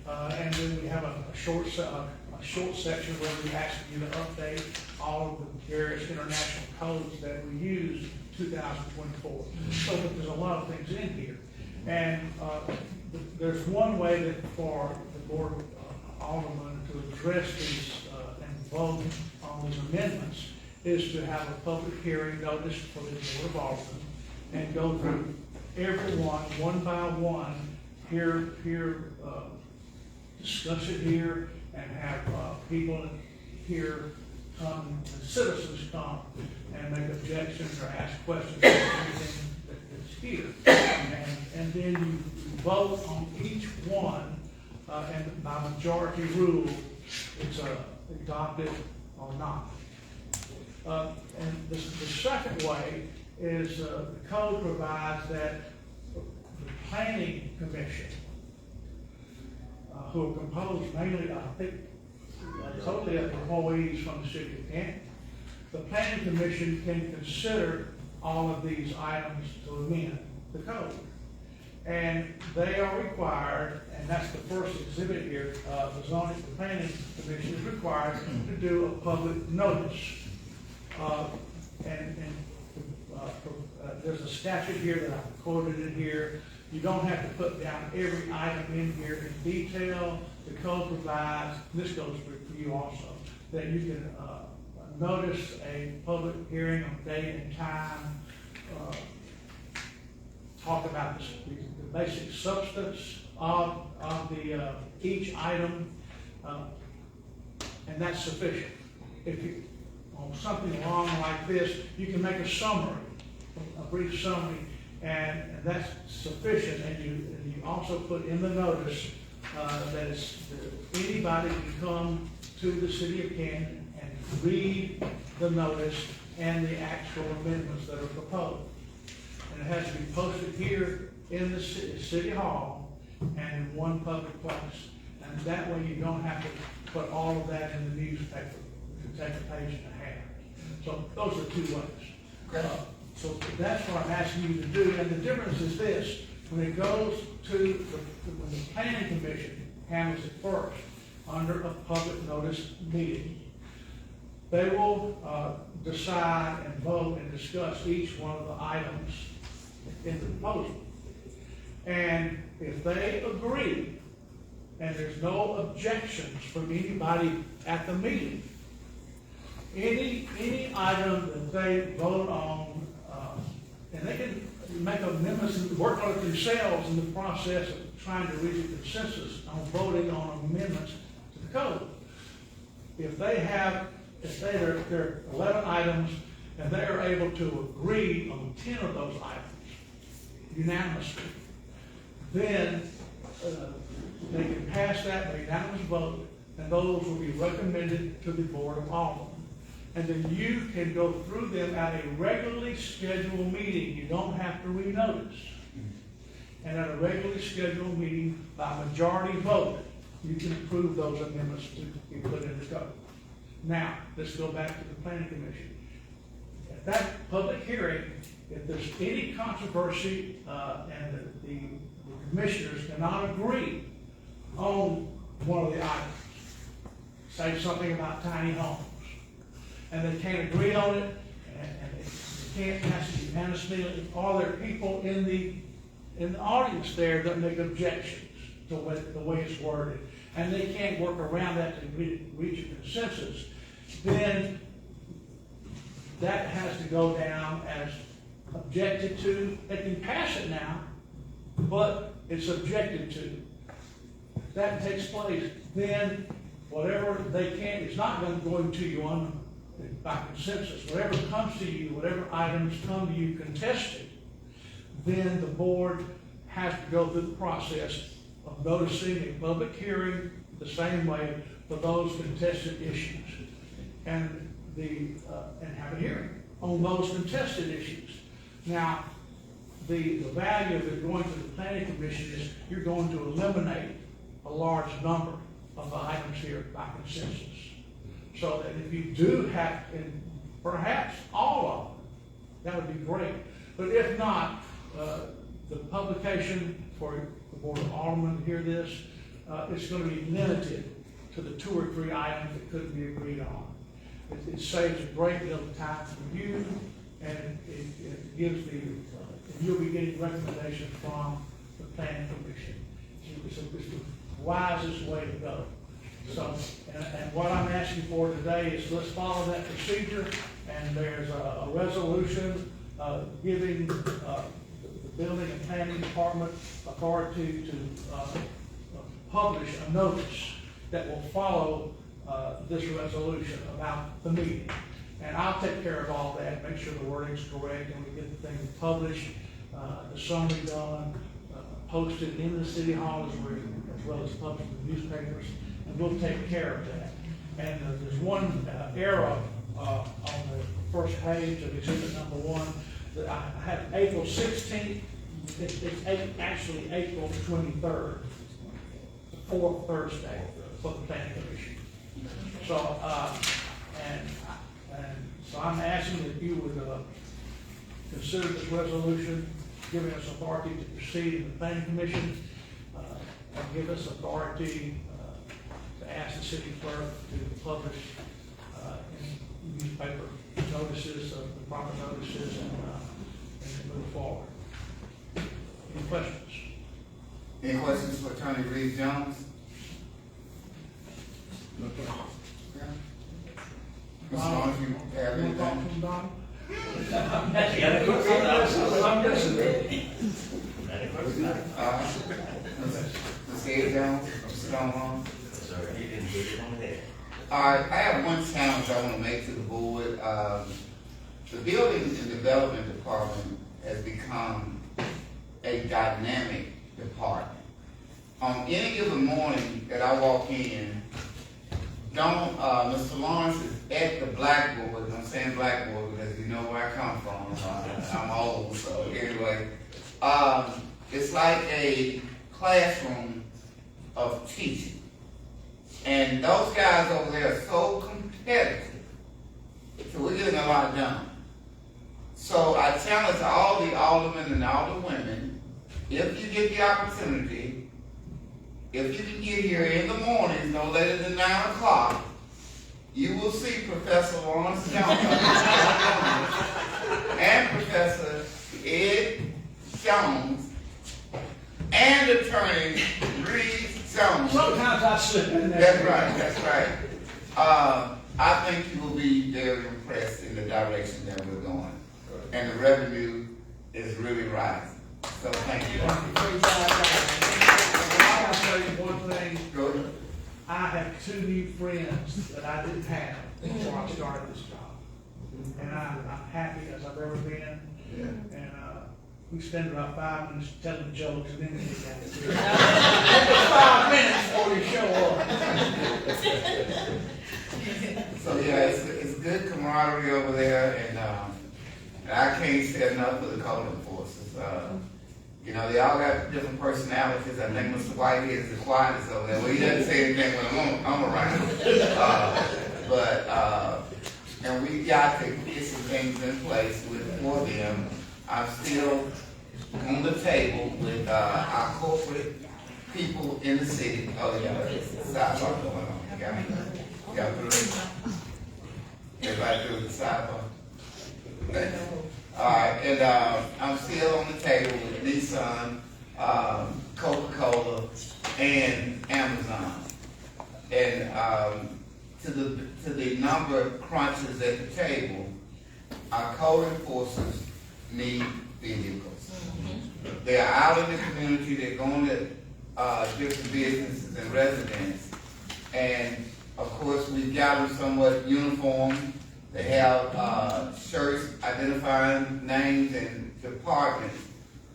And then we have a short section where we ask you to update all of the various international codes that we use in 2024. So there's a lot of things in here. And there's one way that for the Board of Aldermen to address these and vote on these amendments is to have a public hearing notice for the Board of Aldermen and go through one by one, discuss it here, and have people here come, citizens come and make objections or ask questions about anything that's here. And then you vote on each one, and by majority rule, it's adopted or not. And the second way is the code provides that the planning commission, who are composed mainly, I think, totally of employees from the city of Canton, the planning commission can consider all of these items to amend the code. And they are required, and that's the first exhibit here, the planning commission is required to do a public notice. There's a statute here that I've quoted in here. You don't have to put down every item in here in detail. The code provides, this goes for you also, that you can notice a public hearing on date and time, talk about the basic substance of each item, and that's sufficient. If you, on something long like this, you can make a summary, a brief summary, and that's sufficient. And you also put in the notice that anybody can come to the city of Canton and read the notice and the actual amendments that are proposed. And it has to be posted here in the city hall and in one public place. And that way you don't have to put all of that in the newspaper. It can take a page and a half. So those are two ways. So that's what I'm asking you to do. And the difference is this. When it goes to when the planning commission handles it first, under a public notice meeting, they will decide and vote and discuss each one of the items in the proposal. And if they agree, and there's no objections from anybody at the meeting, any item that they vote on, and they can make amendments and work on it themselves in the process of trying to reach a consensus on voting on amendments to the code. If there are 11 items and they are able to agree on 10 of those items unanimously, then they can pass that by unanimous vote, and those will be recommended to the Board of Aldermen. And then you can go through them at a regularly scheduled meeting. You don't have to renotice. And at a regularly scheduled meeting, by majority vote, you can approve those amendments to be put in the code. Now, let's go back to the Planning Commission. At that public hearing, if there's any controversy and the commissioners cannot agree on one of the items, say something about tiny homes, and they can't agree on it, and they can't pass it unanimously, or there are people in the audience there that make objections to the way it's worded, and they can't work around that to reach a consensus, then that has to go down as objected to. They can pass it now, but it's objected to. If that takes place, then whatever they can, it's not going to you by consensus. Whatever comes to you, whatever items come to you contested, then the board has to go through the process of noticing a public hearing the same way for those contested issues, and have a hearing on those contested issues. Now, the value of it going to the Planning Commission is you're going to eliminate a large number of the items here by consensus. So that if you do have, and perhaps all of them, that would be great. But if not, the publication for the Board of Aldermen to hear this, it's going to be limited to the 2 or 3 items that couldn't be agreed on. It saves a great deal of time for you, and it gives and you'll be getting recommendations from the Planning Commission. It's the wisest way to go. So, and what I'm asking for today is let's follow that procedure, and there's a resolution giving the Building and Planning Department authority to publish a notice that will follow this resolution about the meeting. And I'll take care of all that, make sure the wording's correct, and we get the thing published, the summary done, posted in the City Hall as well as published in the newspapers, and we'll take care of that. And there's one error on the first page of exhibit number 1 that I have April 16th. It's actually April 23rd, the 4th Thursday for the Planning Commission. So, so I'm asking that you would consider this resolution, giving us authority to proceed in the Planning Commission, and give us authority to ask the city clerk to publish in newspaper notices, the proper notices, and move forward. Any questions? Any questions for Attorney Reeves Jones? No question. Mr. Lawrence, you have anything? Ms. Ed Jones, Mr. Stonewall? Sir, you didn't get it on there. All right, I have one challenge I want to make to the board. The Building and Development Department has become a dynamic department. On any given morning that I walk in, Mr. Lawrence is at the blackboard, and I'm saying blackboard because you know where I come from. I'm old, so anyway. It's like a classroom of teaching. And those guys over there are so competitive, so we're getting a lot done. So I challenge all the aldermen and all the women if you get the opportunity, if you can get here in the morning, no later than 9 o'clock, you will see Professor Lawrence Johnson and Professor Ed Jones and Attorney Reed Jones. Sometimes I slip in there. That's right. I think you will be very impressed in the direction that we're going. And the revenue is really rising. So thank you. I want to tell you one thing. Go ahead. I have 2 new friends that I didn't have before I started this job. And I'm happy as I've ever been. Yeah. And we spend about 5 minutes telling jokes and then we get out of here. 5 minutes before you show up. So yeah, it's good camaraderie over there, and I can't say enough for the code enforcers. You know, they all got different personalities. I think Mr. Whitehead is the quietest over there. Well, he doesn't say anything when I'm around. And we got to get some things in place for them. I'm still on the table with our corporate people in the city. Oh, yeah, there's a sidebar going on. Got through. Everybody through the sidebar. All right, and I'm still on the table with Nissan, Coca-Cola, and Amazon. And to the number of crunches at the table, our code enforcers need vehicles. They're out in the community, they're going to different businesses and residents, and of course we've got them somewhat uniform. They have shirts identifying names and departments.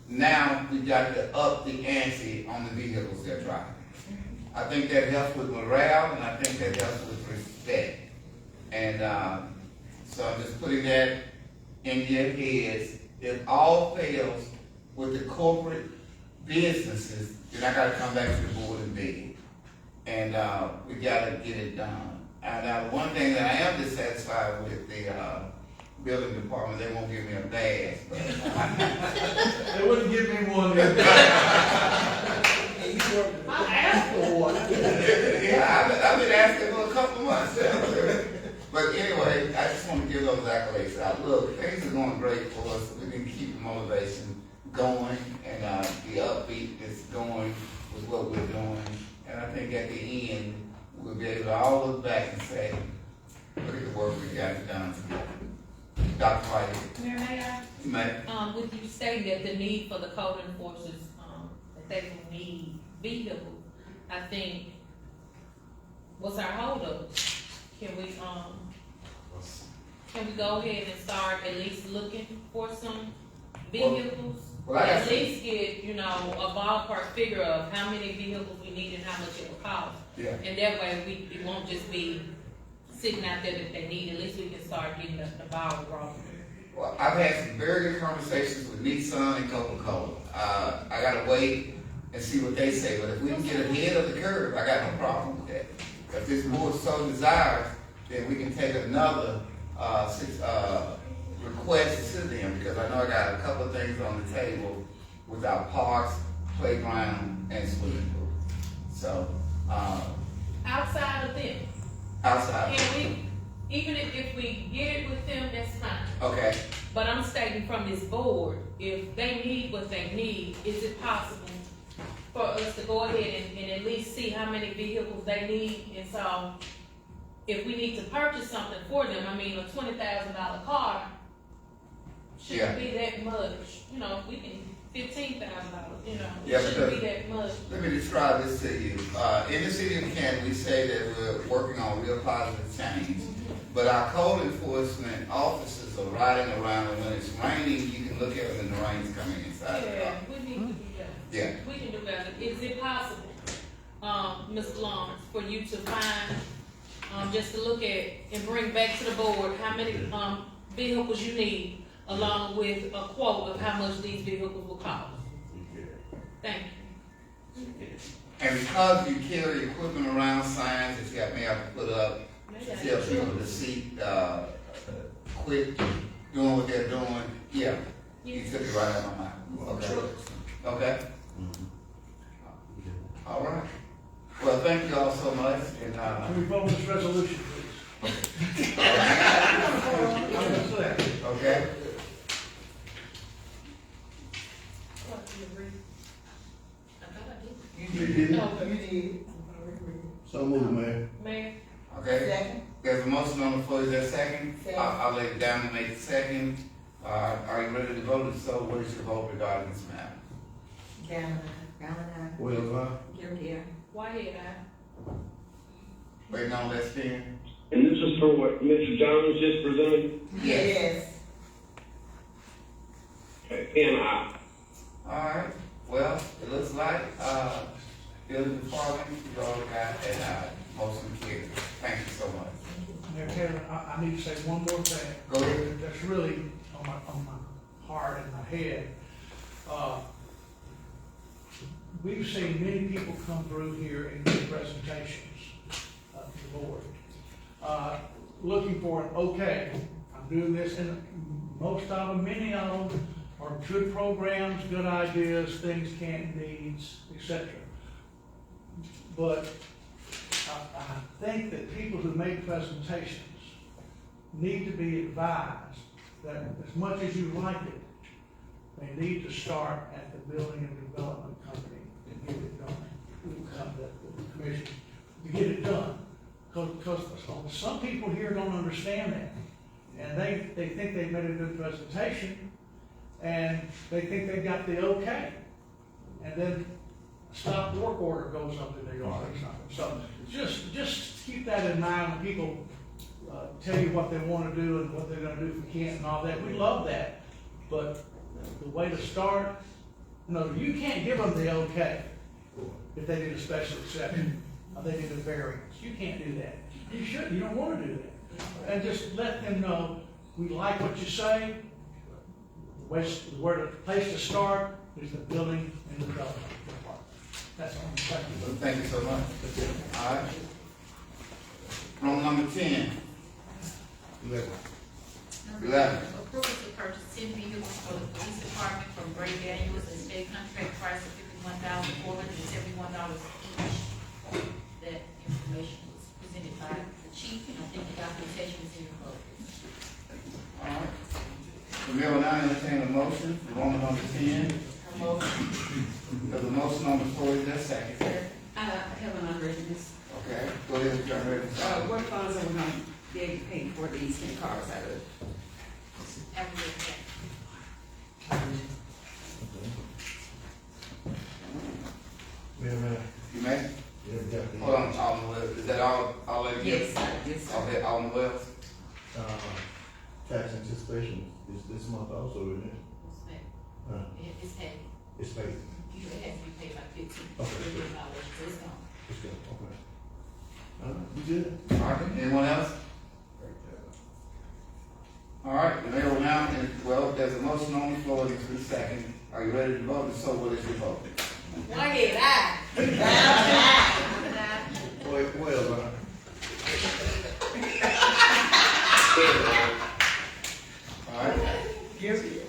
Now we've got to up the ante on the vehicles they're driving. I think that helps with morale, and I think that helps with respect. And so I'm just putting that in your heads. If all fails with the corporate businesses, then I got to come back to the board and beg. And we got to get it done. And one thing that I am dissatisfied with the building department, they won't give me a badge. They wouldn't give me one. I asked for one. Yeah, I've been asking for a couple months now. But anyway, I just want to give those accolades out. Look, things are going great for us. We can keep the motivation going, and the upbeat is going with what we're doing. And I think at the end, we'll be able to all look back and say, look at the work we got done together. Dr. White. Mayor, may I? With you stating that the need for the code enforcers, that they will need vehicles, I think, what's our holdup? Can we go ahead and start at least looking for some vehicles? Well, at least get, a ballpark figure of how many vehicles we need and how much it will cost. Yeah. And that way it won't just be sitting out there that they need. At least we can start getting the ball rolling. Well, I've had some very good conversations with Nissan and Coca-Cola. I gotta wait and see what they say, but if we can get ahead of the curve, I got no problem with that. If this board so desires, then we can take another request to them, because I know I got a couple of things on the table with our parks, playground, and swimming pool. So, outside of them. Outside. Can we, even if we get it with them, that's fine. Okay. But I'm stating from this board, if they need what they need, is it possible for us to go ahead and at least see how many vehicles they need? And so, if we need to purchase something for them, a $20,000 car shouldn't be that much. If we can, $15,000, shouldn't be that much. Let me describe this to you. In the city of Canton, we say that we're working on real positive change, but our code enforcement officers are riding around, and when it's raining, you can look at them and the rain's coming inside the car. We need to do that. Yeah. We can do better. Is it possible, Mr. Lawrence, for you to find, just to look at and bring back to the board how many vehicles you need, along with a quote of how much these vehicles will cost? Thank you. And because you carry equipment around, signs that you may have to put up to tell people to see, quit doing what they're doing, yeah, you took it right out of my mouth. Okay. Okay? All right. Well, thank you all so much, and, Can we vote on this resolution, please? okay? You did. So move, man. Mayor? Okay? Second. There's a motion on the floor, is there a second? Second. I'll lay it down and make a second. Are you ready to vote? If so, what is your vote regarding this matter? Well, Whitehead, aye. Waiting on that spin? And this is for what Mr. Jones just presented? Yes. And I. All right, well, it looks like, building department, you all got a, motion carried. Thank you so much. Mayor Taylor, I need to say one more thing. Go ahead. That's really on my heart and my head. We've seen many people come through here and give presentations to the board, looking for an okay. I'm doing this, and most of them, many of them are good programs, good ideas, things Canton needs, etc. But I think that people who make presentations need to be advised that as much as you like it, they need to start at the building and development company and get it done. The commission, to get it done. Because some people here don't understand that. And they think they've made a good presentation, and they think they got the okay. And then a stop work order goes up and they don't say something. So just keep that in mind when people tell you what they want to do and what they're going to do for Canton and all that. We love that. But the way to start, you can't give them the okay if they need a special exception or they need a variance. You can't do that. You shouldn't. You don't want to do that. And just let them know we like what you say. Where the place to start is the building and development department. That's all. Thank you. Thank you so much. All right. Room number 10. 11. Approval to purchase 10 vehicles for the police department from Gray Daniels and state contract price of $51,471 each. That information was presented by the chief, and I think the documentation is in your book. All right. The mayor will now entertain a motion for room number 10. There's a motion on the floor, is there a second? I haven't unwritten this. Okay, go ahead and turn ready. What funds are we going to be able to pay for these 10 cars out of? You may? Hold on, Alderman Wells. Is that all that you? Yes, sir. Okay, Alderman Wells. Tax anticipation is this month also, isn't it? It's paid. It's paid. You have to be paid by $15. Okay. So it's gone. It's good, okay. All right, you good? All right, anyone else? All right, the mayor will now, well, there's a motion on the floor, it's been second. Are you ready to vote? If so, what is your vote? Whitehead, aye. Well, All right. Guilty.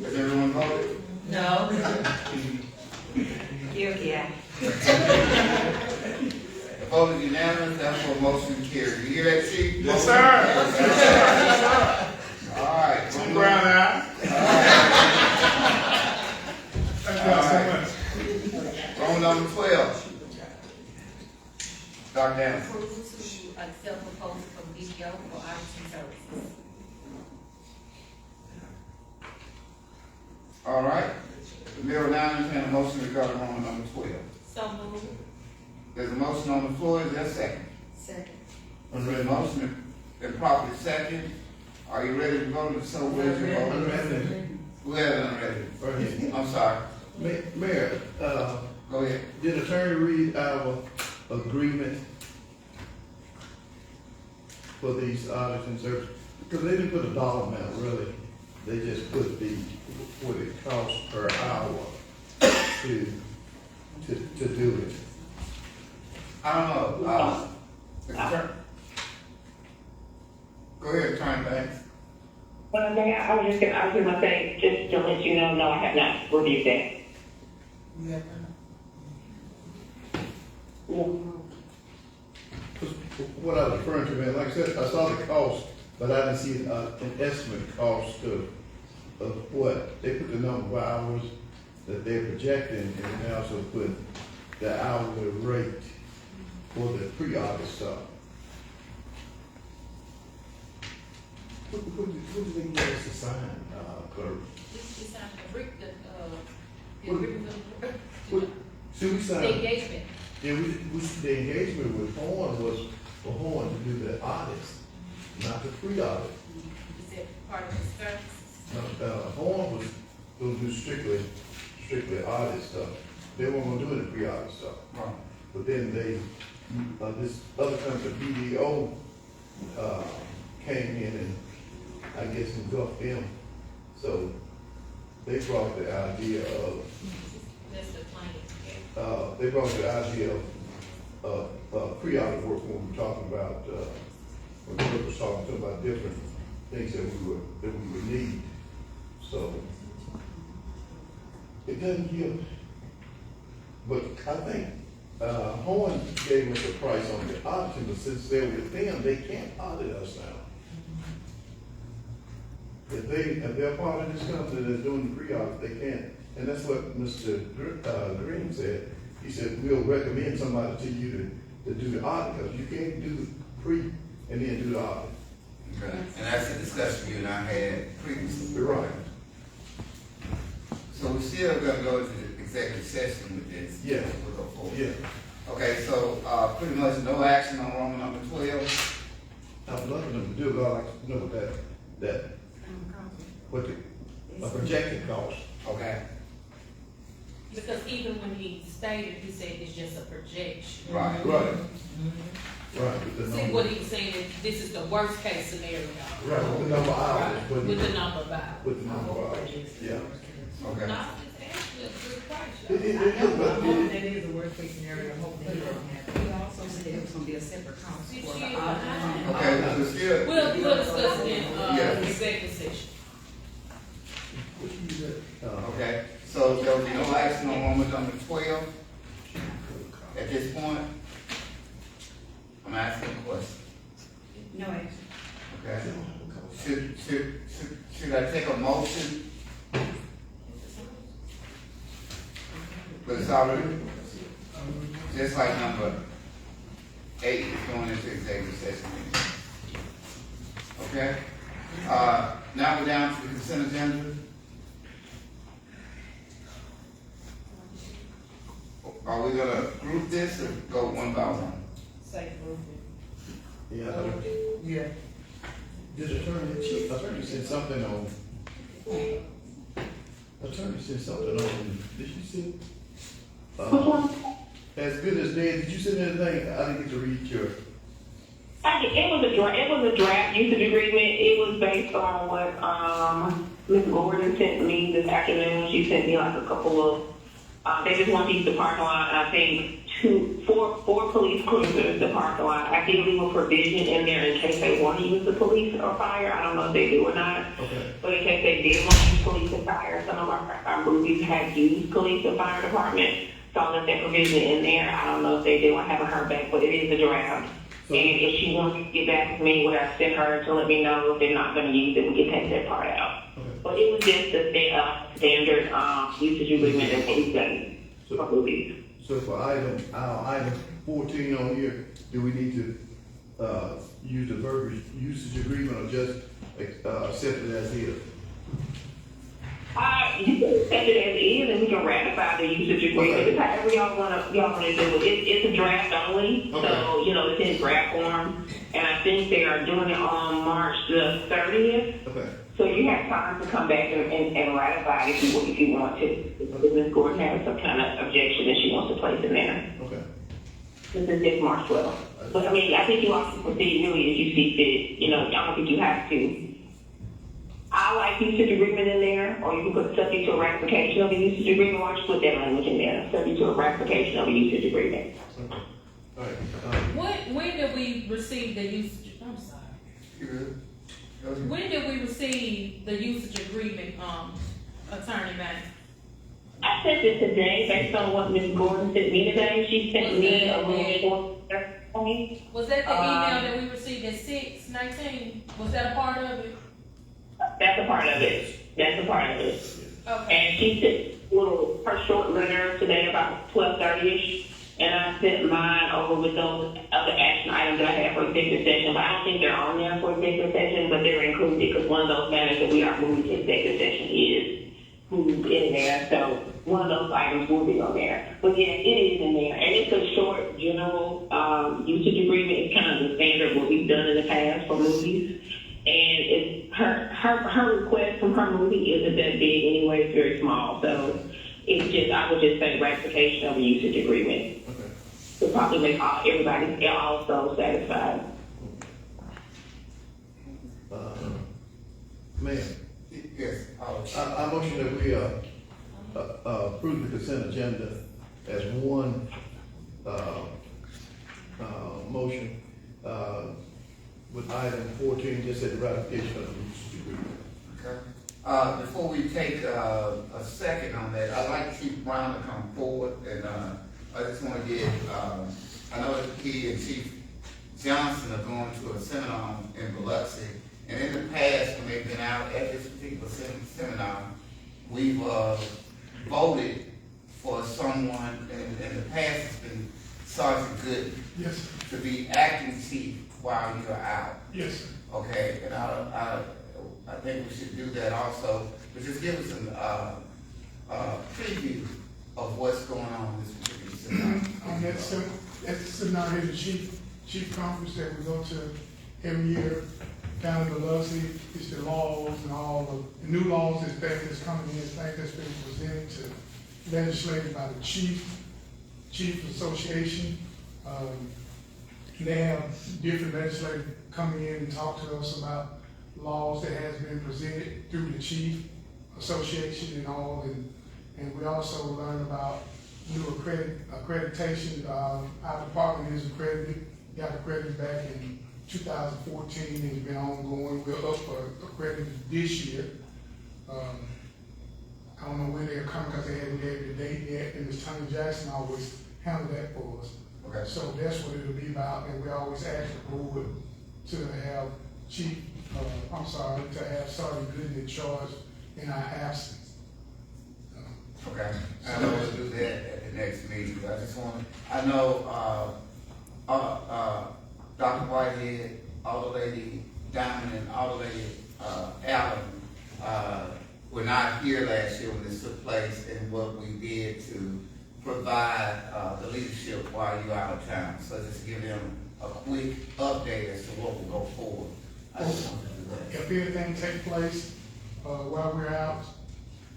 Has everyone voted? No. Guilty. The vote is unanimous, therefore motion carried. You hear that, chief? Yes, sir. Yes, sir. All right. Some brown eye. Thank you all so much. Room number 12. Dr. Anderson. Approval to accept proposal from BDO for auditing services. All right. The mayor will now entertain a motion regarding room number 12. So moved. There's a motion on the floor, is there a second? Second. There's a motion been properly second. Are you ready to vote? If so, what is your vote? Who has it unready? Go ahead. I'm sorry. Mayor, Go ahead. did attorney read our agreement for these audits and services? Because they didn't put a dollar amount, really. They just put what it costs per hour to do it. I don't know. Go ahead, Attorney Banks. Mayor, I was gonna say, just to let you know, no, I have not reviewed that. Yeah. What I was referring to, man, like I said, I saw the cost, but I didn't see an estimate cost of what, they put the number of hours that they're projecting, and they also put the hourly rate for the pre-audit stuff. What did they get us to sign, clerk? This is the agreement See, we signed. the engagement. Yeah, the engagement with Horn was for Horn to do the audits, not the pre-audit. Is it part of the service? No, Horn was gonna do strictly audit stuff. They weren't gonna do any pre-audit stuff. Right. But then this other company, BDO, came in and I guess engulfed them. So they brought the idea of, That's the plan. they brought the idea of pre-audit work when we were talking about, when Kirk was talking about different things that we would need. So it doesn't give, but I think, Horn gave us a price on the auditing, but since they're with them, they can't audit us now. If they're part of this company that's doing the pre-audit, they can't. And that's what Mr. Green said. He said, we'll recommend somebody to you to do the audit, because you can't do the pre and then do the audit. Okay. And that's a discussion you and I had previously. Right. So we're still gonna go to the executive session with this? Yeah. We'll go forward. Yeah. Okay, so, pretty much no action on Roman number 12? I'd love them to do it, but I'd like to know what the projected cost. Okay. Because even when he stated, he said it's just a projection. Right. Right. Right, with the See, number. what he was saying is, this is the worst case scenario. Right, with the number of hours. but- With the number of hours. With the number of hours, yeah. Okay. No, it's actually a good price. It is, I'm but hoping it, that is the worst case scenario, I'm hoping that it don't happen. He also said it was gonna be a separate cost She for is the behind. Okay, so still. We'll discuss it in, Yes. executive session. what you said, Okay, so there'll be no action on Roman number 12 at this point? I'm asking a question. No action. Okay. Should I take a motion? But it's already, just like number 8 is going into executive session. Okay? Now we're down to the consent agenda. Are we gonna group this or go one by one? Say group it. yeah. Yeah. Did attorney said something on, did you see? As good as dead, did you send anything? I didn't get to read your. It was a draft usage agreement. It was based on what Ms. Gordon sent me this afternoon. She sent me like a couple of. They just want to use the parking lot. I think four police cruisers the parking lot. I did leave a provision in there in case they want to use the police or fire. I don't know if they do or not. Okay. But in case they did want to use police and fire, some of our movies had used police and fire department. So I left that provision in there. I don't know if they did. I haven't heard back, but it is a draft. And if she wants to get back with me, what I sent her to let me know if they're not going to use it, we can take that part out. Okay. But it was just a standard usage agreement that we've done for movies. So for item 14 on here, do we need to, use the verbiage usage agreement or just, accept it as is? You can accept it as is, and we can ratify the usage agreement. Okay. It's however y'all wanna do it. It's a draft only, Okay. so, it's in draft form. And I think they are doing it on March the 30th. Okay. So you have time to come back and ratify it if you want to. If Ms. Gordon has some kind of objection that she wants to place in there. Okay. This is just March 12th. But I mean, I think you all can proceed really as you see fit. I don't think you have to. I like usage agreement in there, or you can put subject to a ratification of a usage agreement. Why don't you put that language in there? Subject to a ratification of a usage agreement. Okay. All right. When did we receive the usage? I'm sorry. When did we receive the usage agreement, Attorney Banks? I sent it today based on what Ms. Gordon sent me today. She sent me a little short. Was that the email that we received at 6:19? Was that a part of it? That's a part of it. That's a part of it. Okay. And she sent her short letter today about 12:30ish, and I sent mine over with those other action items that I had for executive session. But I don't think they're on there for executive session, but they're included because one of those matters that we are moving to executive session is moved in there. So one of those items will be on there. But yeah, it is in there, and it's a short general usage agreement. It's kind of the standard what we've done in the past for movies. And it's her request from her movie isn't that big anyway, it's very small. So it's just, I would just say ratification of a usage agreement. Okay. To probably make everybody also satisfied. Mayor, Yes, I motion that we, approve the consent agenda as one, motion, with item 14, just at the ratification of the usage agreement. Okay. Before we take a second on that, I'd like Chief Brown to come forward, and I just want to get, I know that he and Chief Johnson are going to a seminar in Biloxi, and in the past, when they've been out at this particular seminar, we've voted for someone, in the past, it's been Sergeant Good. Yes. To be acting chief while you're out. Yes, sir. Okay, and I think we should do that also, but just give us a preview of what's going on in this particular seminar. On that seminar here, the chief conference that we go to every year, County of Biloxi, it's the laws and all the new laws that's coming in, things that's been presented to legislated by the chief association. They have different legislators coming in and talk to us about laws that has been presented through the chief association and all, and we also learn about new accreditation. Our department is accredited, got accredited back in 2014, and it's been ongoing. We're up for accredited this year. I don't know when they're coming because they haven't gave the date yet, and Ms. Tony Jackson always handled that for us. Okay. So that's what it'll be about, and we always ask the board to have to have Sergeant Gooden in charge in our absence. Okay, I know we'll do that at the next meeting, but I just want to, I know, Dr. Whitehead, all the lady Diamond, and all the lady, Allen, were not here last year when this took place, and what we did to provide, the leadership while you're out of town. So just give them a quick update as to what will go forward. I just want to do that. If anything takes place while we're out,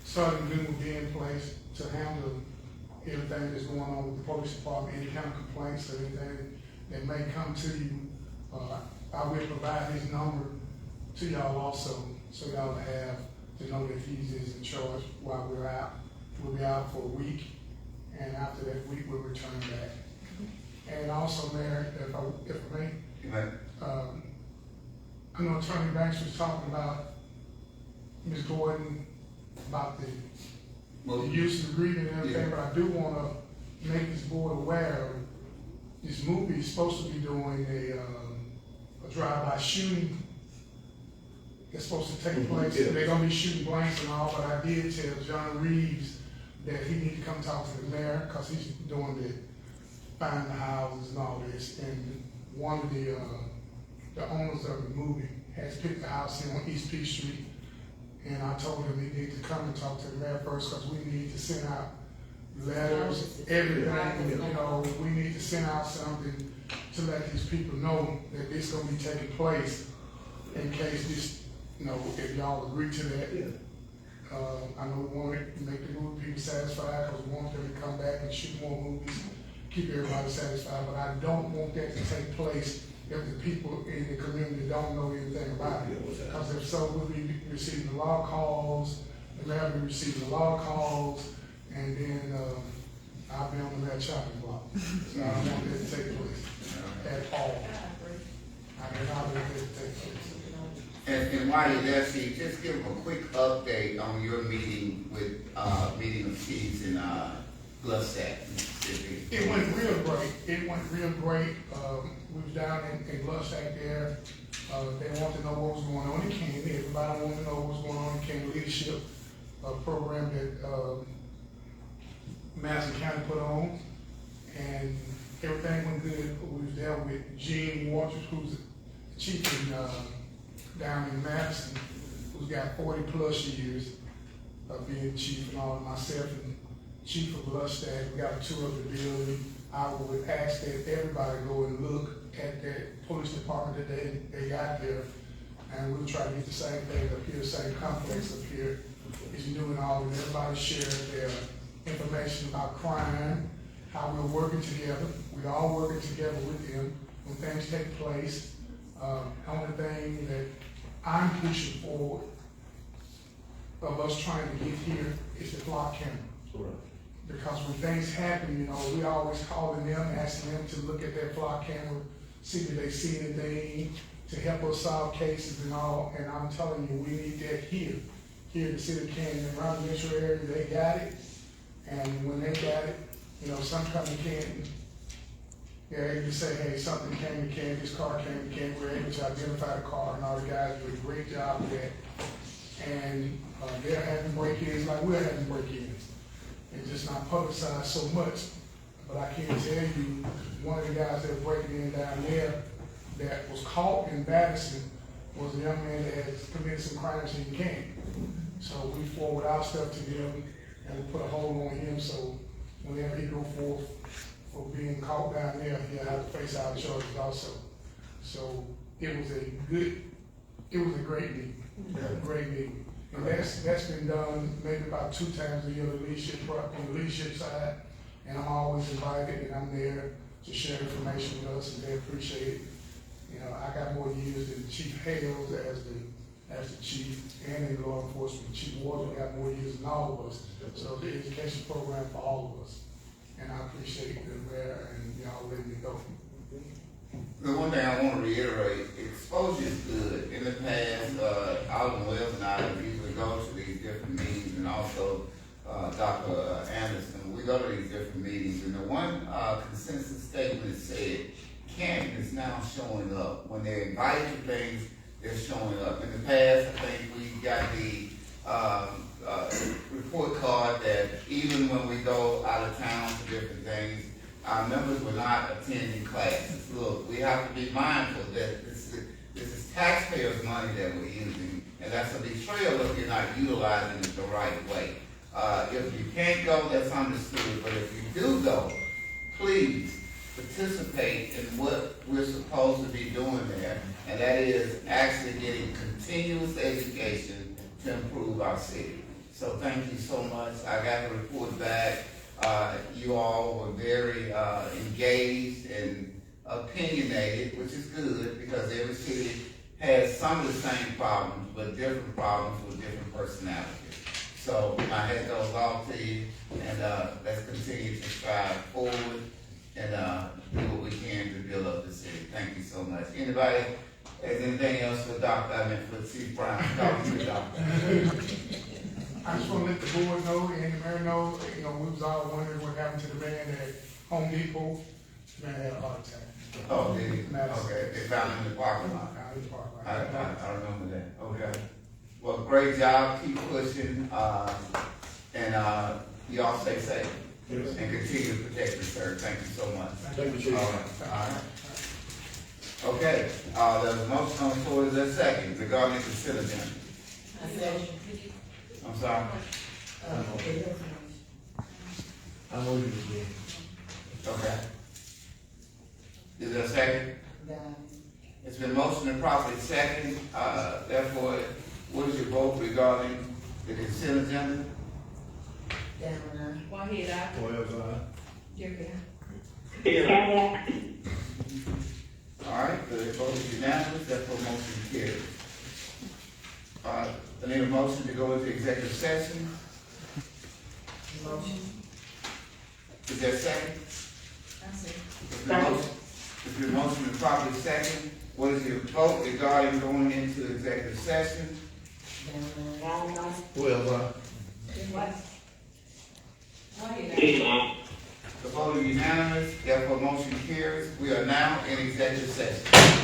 Sergeant Gooden will be in place to handle everything that's going on with the police department, any kind of complaints or anything that may come to you. I will provide his number to y'all also, so y'all have to know that he is in charge while we're out. We'll be out for a week, and after that week we'll return back. And also, Mayor, if I may, I know Attorney Banks was talking about Ms. Gordon about the use of agreement and everything, but I do want to make this board aware of this movie is supposed to be doing a drive-by shooting. It's supposed to take place. Yeah. They're gonna be shooting blanks and all, but I did tell John Reeves that he need to come talk to the mayor because he's doing the finding the houses and all this. And one of the owners of the movie has picked a house in on East Peach Street. And I told him he needs to come and talk to the mayor first because we need to send out letters, everything, you know, we need to send out something to let these people know that this is gonna be taking place in case this, you know, if y'all agree to that. I know we want to make the movie people satisfied because we want them to come back and shoot more movies, keep everybody satisfied, but I don't want that to take place if the people in the community don't know anything about it. Because if so, we'll be receiving a lot of calls, the mayor will be receiving a lot of calls, and then I'll be on the red chopping block. So I don't want that to take place at all. I do not want that to take place. And while you're there, Steve, just give them a quick update on your meeting with, meeting of chiefs in, Gloucester, Mississippi. It went real great. It went real great. We was down in Gloucester there. They wanted to know what was going on in Canton. Everybody wanted to know what was going on in Canton leadership program that Madison County put on. And everything went good. We was there with Gene Waters, who's the chief in, down in Madison, who's got 40 plus years of being chief, and all of myself and chief of Gloucester. We got a tour of the building. I would ask that everybody go and look at that police department that they got there, and we'll try to get the same thing up here, same complex up here. It's new and all, and everybody share their information about crime, how we're working together. We're all working together with them when things take place. The only thing that I'm pushing forward of us trying to get here is the block camera. Because when things happen, you know, we always calling them, asking them to look at their block camera, see if they see anything, to help us solve cases and all. And I'm telling you, we need that here. Here in the city of Canton, around the metro area, they got it. And when they got it, you know, some come to Canton, they're able to say, hey, something came to Canton, this car came to Canton, we're able to identify the car, and all the guys do a great job with that. And they're having break-ins like we're having break-ins. It's just not publicized so much. But I can tell you, one of the guys that was breaking in down there that was caught in Madison was a young man that had committed some crimes in Canton. So we forward our stuff to them, and we put a hold on him, so whenever he go forth for being caught down there, he'll have to face our charges also. So it was a great meeting, great meeting. And that's been done maybe about 2 times a year on the leadership side. And I'm always invited, and I'm there to share information with us, and they appreciate it. You know, I got more years than Chief Hales as the chief, and in law enforcement. Chief Ward got more years than all of us. So the education program for all of us. And I appreciate the mayor and y'all letting me go. The one thing I want to reiterate, exposure is good. In the past, Alden Wells and I usually go to these different meetings, and also Dr. Anderson. We go to these different meetings, and the one consensus statement said, Canton is now showing up. When they're invited to things, they're showing up. In the past, I think we got the report card that even when we go out of town for different things, our members were not attending classes. Look, we have to be mindful that this is taxpayers' money that we're using, and that's a betrayal if you're not utilizing it the right way. If you can't go, that's understood, but if you do go, please participate in what we're supposed to be doing there, and that is actually getting continuous education to improve our city. So thank you so much. I got the report back. You all were very engaged and opinionated, which is good because every city has some of the same problems, but different problems with different personalities. So my hat goes off to you, and let's continue to strive forward and do what we can to build up the city. Thank you so much. Anybody has anything else for for Chief Brown? Doctor. I just want to let the board know and the mayor know, you know, we was all wondering what happened to the man at Home Depot. The man had a heart attack. Oh, did he? Okay, they found him in the parking lot. I remember that. Okay. Well, great job. Keep pushing, and y'all stay safe. Yes. And continue to protect the sir. Thank you so much. Thank you, Chief. All right. Okay. There's a motion on the floor. Is there a second regarding the consent agenda? I'm sorry. I'm moving again. Okay. Is there a second? It's been motioned and properly second. Therefore, what is your vote regarding the consent agenda? Wahid, aye. All right, the vote is unanimous. Therefore, motion carries. I need a motion to go into executive session. Motion. Is there a second? It's been motion and properly second. What is your vote regarding going into executive session? Well, The vote is unanimous, therefore motion carries. We are now in executive session.